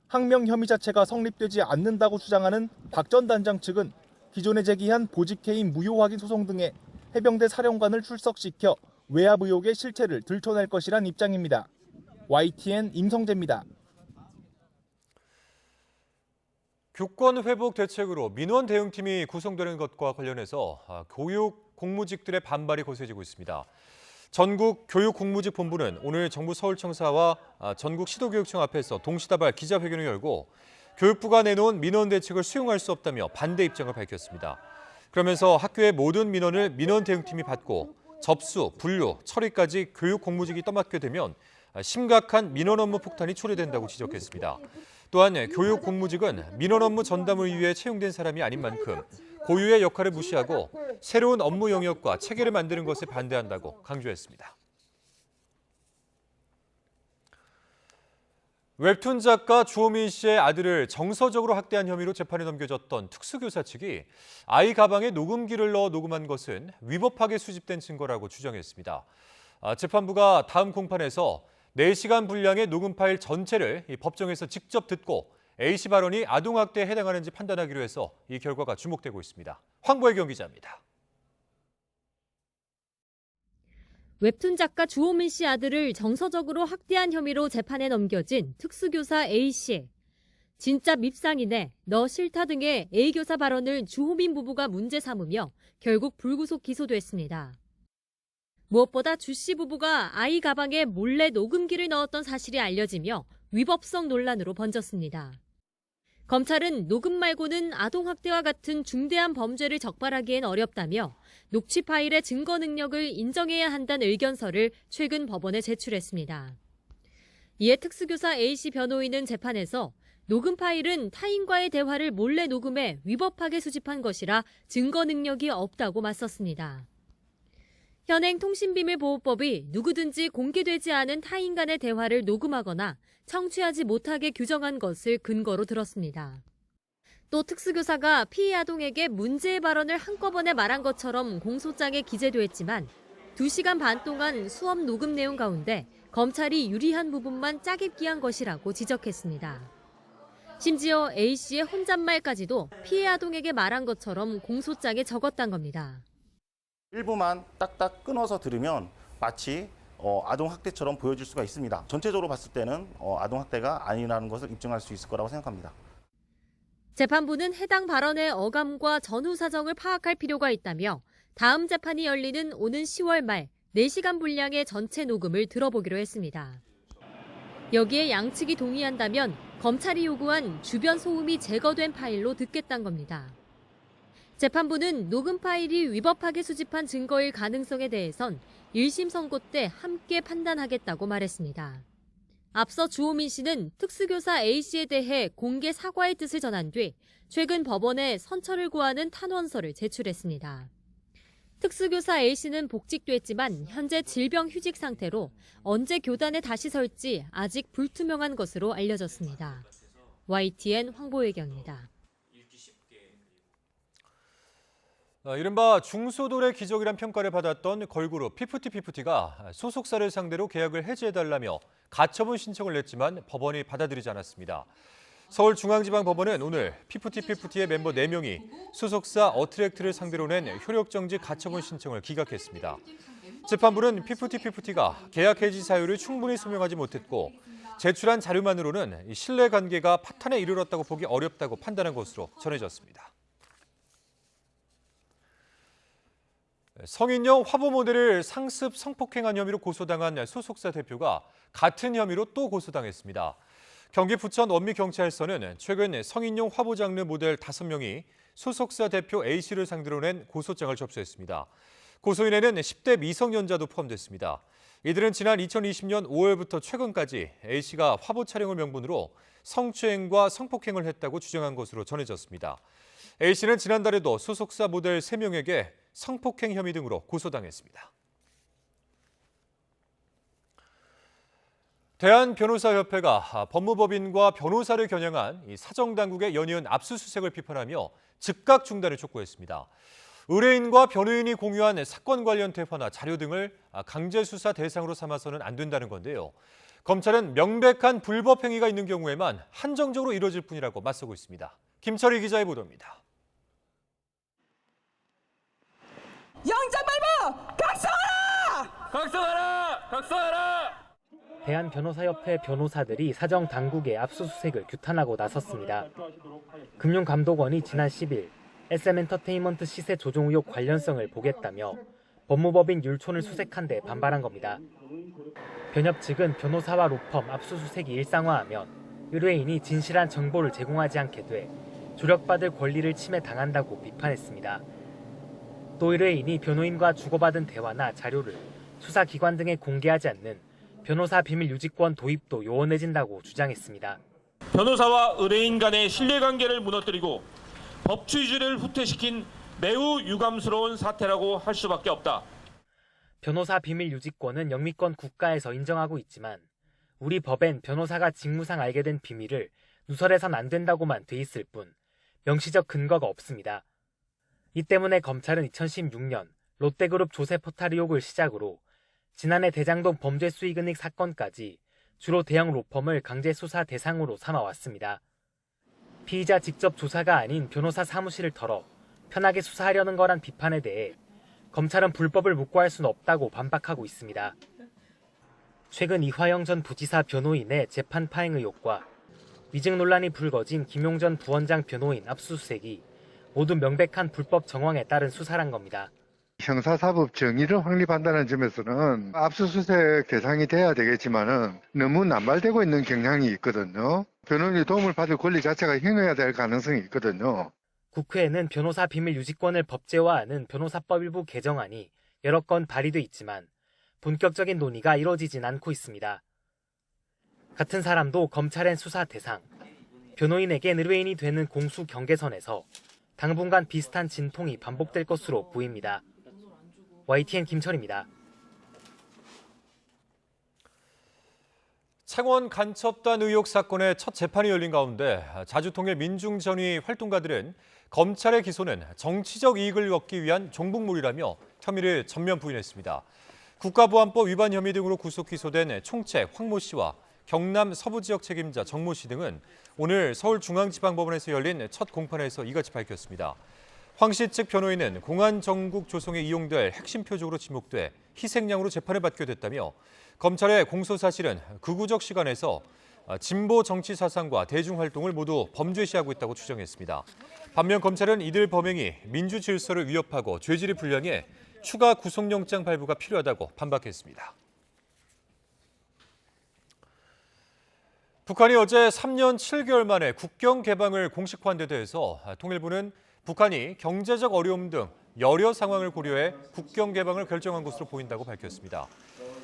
항명 혐의 자체가 성립되지 않는다고 주장하는 박 전 단장 측은 기존에 제기한 보직해임 무효 확인 소송 등에 해병대 사령관을 출석시켜 외압 의혹의 실체를 들춰낼 것이란 입장입니다. YTN 임성재입니다. 교권 회복 대책으로 민원 대응팀이 구성되는 것과 관련해서 교육 공무직들의 반발이 거세지고 있습니다. 전국 교육공무직본부는 오늘 정부 서울청사와 전국 시도교육청 앞에서 동시다발 기자회견을 열고 교육부가 내놓은 민원 대책을 수용할 수 없다며 반대 입장을 밝혔습니다. 그러면서 학교의 모든 민원을 민원 대응팀이 받고 접수, 분류, 처리까지 교육공무직이 떠맡게 되면 심각한 민원 업무 폭탄이 초래된다고 지적했습니다. 또한 교육공무직은 민원 업무 전담을 위해 채용된 사람이 아닌 만큼 고유의 역할을 무시하고 새로운 업무 영역과 체계를 만드는 것에 반대한다고 강조했습니다. 웹툰 작가 주호민 씨의 아들을 정서적으로 학대한 혐의로 재판에 넘겨졌던 특수교사 측이 아이 가방에 녹음기를 넣어 녹음한 것은 위법하게 수집된 증거라고 주장했습니다. 재판부가 다음 공판에서 4시간 분량의 녹음 파일 전체를 법정에서 직접 듣고 A씨 발언이 아동학대에 해당하는지 판단하기로 해서 이 결과가 주목되고 있습니다. 황보혜경 기자입니다. 웹툰 작가 주호민 씨 아들을 정서적으로 학대한 혐의로 재판에 넘겨진 특수교사 A씨. 진짜 밉상이네, 너 싫다 등의 A교사 발언을 주호민 부부가 문제 삼으며 결국 불구속 기소됐습니다. 무엇보다 주씨 부부가 아이 가방에 몰래 녹음기를 넣었던 사실이 알려지며 위법성 논란으로 번졌습니다. 검찰은 녹음 말고는 아동학대와 같은 중대한 범죄를 적발하기엔 어렵다며 녹취 파일의 증거 능력을 인정해야 한다는 의견서를 최근 법원에 제출했습니다. 이에 특수교사 A씨 변호인은 재판에서 녹음 파일은 타인과의 대화를 몰래 녹음해 위법하게 수집한 것이라 증거 능력이 없다고 맞섰습니다. 현행 통신비밀보호법이 누구든지 공개되지 않은 타인 간의 대화를 녹음하거나 청취하지 못하게 규정한 것을 근거로 들었습니다. 또 특수교사가 피해 아동에게 문제의 발언을 한꺼번에 말한 것처럼 공소장에 기재돼 있지만 2시간 반 동안 수업 녹음 내용 가운데 검찰이 유리한 부분만 짜깁기한 것이라고 지적했습니다. 심지어 A씨의 혼잣말까지도 피해 아동에게 말한 것처럼 공소장에 적었단 겁니다. 일부만 딱딱 끊어서 들으면 마치 아동학대처럼 보여질 수가 있습니다. 전체적으로 봤을 때는 아동학대가 아니라는 것을 입증할 수 있을 거라고 생각합니다. 재판부는 해당 발언의 어감과 전후 사정을 파악할 필요가 있다며 다음 재판이 열리는 오는 10월 말 4시간 분량의 전체 녹음을 들어보기로 했습니다. 여기에 양측이 동의한다면 검찰이 요구한 주변 소음이 제거된 파일로 듣겠다는 겁니다. 재판부는 녹음 파일이 위법하게 수집한 증거일 가능성에 대해선 1심 선고 때 함께 판단하겠다고 말했습니다. 앞서 주호민 씨는 특수교사 A씨에 대해 공개 사과의 뜻을 전한 뒤 최근 법원에 선처를 구하는 탄원서를 제출했습니다. 특수교사 A씨는 복직됐지만 현재 질병휴직 상태로 언제 교단에 다시 설지 아직 불투명한 것으로 알려졌습니다. YTN 황보혜경입니다. 이른바 중소돌의 기적이란 평가를 받았던 걸그룹 피프티피프티가 소속사를 상대로 계약을 해지해달라며 가처분 신청을 냈지만 법원이 받아들이지 않았습니다. 서울중앙지방법원은 오늘 피프티피프티의 멤버 4명이 소속사 어트랙트를 상대로 낸 효력정지 가처분 신청을 기각했습니다. 재판부는 피프티피프티가 계약 해지 사유를 충분히 소명하지 못했고 제출한 자료만으로는 신뢰관계가 파탄에 이르렀다고 보기 어렵다고 판단한 것으로 전해졌습니다. 성인용 화보 모델을 상습 성폭행한 혐의로 고소당한 소속사 대표가 같은 혐의로 또 고소당했습니다. 경기 부천 원미경찰서는 최근 성인용 화보 장르 모델 5명이 소속사 대표 A씨를 상대로 낸 고소장을 접수했습니다. 고소인에는 10대 미성년자도 포함됐습니다. 이들은 지난 2020년 5월부터 최근까지 A씨가 화보 촬영을 명분으로 성추행과 성폭행을 했다고 주장한 것으로 전해졌습니다. A씨는 지난달에도 소속사 모델 3명에게 성폭행 혐의 등으로 고소당했습니다. 대한변호사협회가 법무법인과 변호사를 겨냥한 사정당국의 연이은 압수수색을 비판하며 즉각 중단을 촉구했습니다. 의뢰인과 변호인이 공유한 사건 관련 대화나 자료 등을 강제수사 대상으로 삼아서는 안 된다는 건데요. 검찰은 명백한 불법 행위가 있는 경우에만 한정적으로 이뤄질 뿐이라고 맞서고 있습니다. 김철희 기자의 보도입니다. 영장 발부! 각성하라! 각성하라! 각성하라! 대한변호사협회 변호사들이 사정 당국의 압수수색을 규탄하고 나섰습니다. 금융감독원이 지난 10일 SM엔터테인먼트 시세 조종 의혹 관련성을 보겠다며 법무법인 율촌을 수색한 데 반발한 겁니다. 변협 측은 변호사와 로펌 압수수색이 일상화하면 의뢰인이 진실한 정보를 제공하지 않게 돼 조력받을 권리를 침해당한다고 비판했습니다. 또 의뢰인이 변호인과 주고받은 대화나 자료를 수사기관 등에 공개하지 않는 변호사 비밀 유지권 도입도 요원해진다고 주장했습니다. 변호사와 의뢰인 간의 신뢰관계를 무너뜨리고 법치주의를 후퇴시킨 매우 유감스러운 사태라고 할 수밖에 없다. 변호사 비밀 유지권은 영미권 국가에서 인정하고 있지만 우리 법엔 변호사가 직무상 알게 된 비밀을 누설해선 안 된다고만 돼 있을 뿐 명시적 근거가 없습니다. 이 때문에 검찰은 2016년 롯데그룹 조세 포탈 의혹을 시작으로 지난해 대장동 범죄 수익은닉 사건까지 주로 대형 로펌을 강제 수사 대상으로 삼아왔습니다. 피의자 직접 조사가 아닌 변호사 사무실을 털어 편하게 수사하려는 거란 비판에 대해 검찰은 불법을 묵과할 수는 없다고 반박하고 있습니다. 최근 이화영 전 부지사 변호인의 재판 파행 의혹과 위증 논란이 불거진 김용 전 부원장 변호인 압수수색이 모두 명백한 불법 정황에 따른 수사란 겁니다. 형사사법 정의를 확립한다는 점에서는 압수수색 대상이 돼야 되겠지만은 너무 남발되고 있는 경향이 있거든요. 변호인이 도움을 받을 권리 자체가 행해야 될 가능성이 있거든요. 국회에는 변호사 비밀 유지권을 법제화하는 변호사법 일부 개정안이 여러 건 발의돼 있지만 본격적인 논의가 이뤄지진 않고 있습니다. 같은 사람도 검찰의 수사 대상, 변호인에겐 의뢰인이 되는 공수 경계선에서 당분간 비슷한 진통이 반복될 것으로 보입니다. YTN 김철입니다. 창원 간첩단 의혹 사건의 첫 재판이 열린 가운데 자주통일 민중전위 활동가들은 검찰의 기소는 정치적 이익을 얻기 위한 종북몰이라며 혐의를 전면 부인했습니다. 국가보안법 위반 혐의 등으로 구속 기소된 총책 황모 씨와 경남 서부 지역 책임자 정모 씨 등은 오늘 서울중앙지방법원에서 열린 첫 공판에서 이같이 밝혔습니다. 황 씨 측 변호인은 공안 정국 조성에 이용될 핵심 표적으로 지목돼 희생양으로 재판을 받게 됐다며 검찰의 공소 사실은 극우적 시간에서 진보 정치 사상과 대중활동을 모두 범죄시하고 있다고 추정했습니다. 반면 검찰은 이들 범행이 민주 질서를 위협하고 죄질이 불량해 추가 구속영장 발부가 필요하다고 반박했습니다. 북한이 어제 3년 7개월 만에 국경 개방을 공식화한 데 대해서 통일부는 북한이 경제적 어려움 등 여러 상황을 고려해 국경 개방을 결정한 것으로 보인다고 밝혔습니다.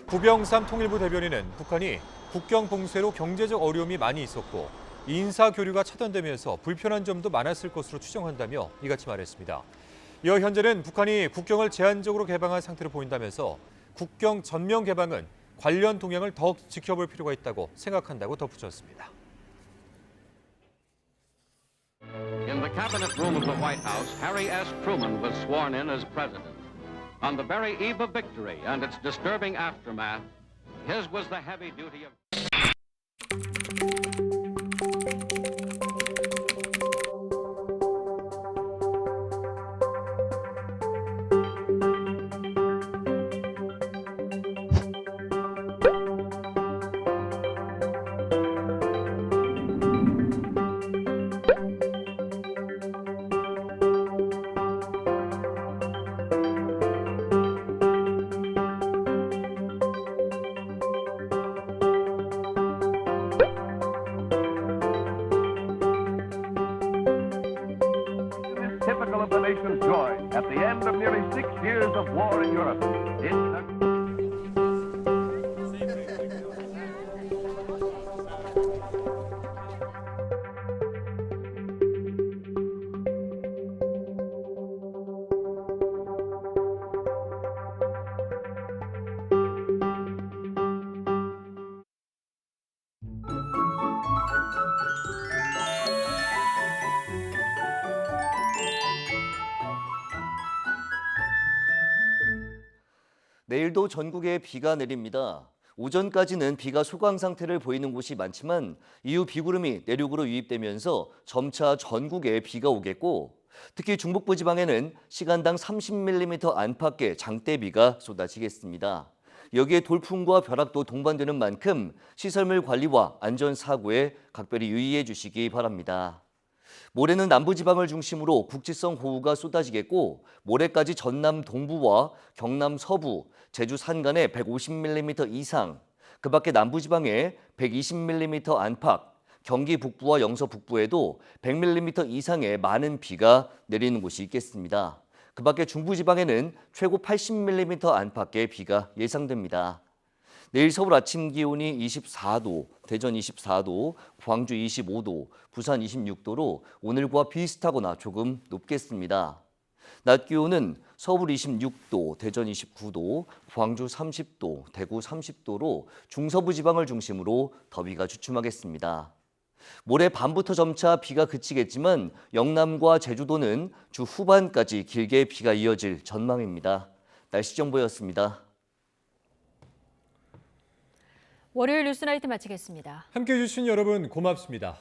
구병삼 통일부 대변인은 북한이 국경 봉쇄로 경제적 어려움이 많이 있었고 인사 교류가 차단되면서 불편한 점도 많았을 것으로 추정한다며 이같이 말했습니다. 이어 현재는 북한이 국경을 제한적으로 개방한 상태로 보인다면서 국경 전면 개방은 관련 동향을 더욱 지켜볼 필요가 있다고 생각한다고 덧붙였습니다. In the cabinet room of the White House, Harry S. Truman was sworn in as president. On the very eve of victory and its disturbing aftermath, his was the heavy duty of... Typical of the nation's joy at the end of nearly 6 years of war in Europe. 내일도 전국에 비가 내립니다. 오전까지는 비가 소강 상태를 보이는 곳이 많지만 이후 비구름이 내륙으로 유입되면서 점차 전국에 비가 오겠고 특히 중북부 지방에는 시간당 30mm 안팎의 장대비가 쏟아지겠습니다. 여기에 돌풍과 벼락도 동반되는 만큼 시설물 관리와 안전사고에 각별히 유의해 주시기 바랍니다. 모레는 남부지방을 중심으로 국지성 호우가 쏟아지겠고 모레까지 전남 동부와 경남 서부, 제주 산간에 150mm 이상, 그 밖에 남부지방에 120mm 안팎, 경기 북부와 영서 북부에도 100mm 이상의 많은 비가 내리는 곳이 있겠습니다. 그 밖에 중부지방에는 최고 80mm 안팎의 비가 예상됩니다. 내일 서울 아침 기온이 24도, 대전 24도, 광주 25도, 부산 26도로 오늘과 비슷하거나 조금 높겠습니다. 낮 기온은 서울 26도, 대전 29도, 광주 30도, 대구 30도로 중서부 지방을 중심으로 더위가 주춤하겠습니다. 모레 밤부터 점차 비가 그치겠지만 영남과 제주도는 주 후반까지 길게 비가 이어질 전망입니다. 날씨 정보였습니다. 월요일 뉴스나이트 마치겠습니다. 함께해 주신 여러분 고맙습니다.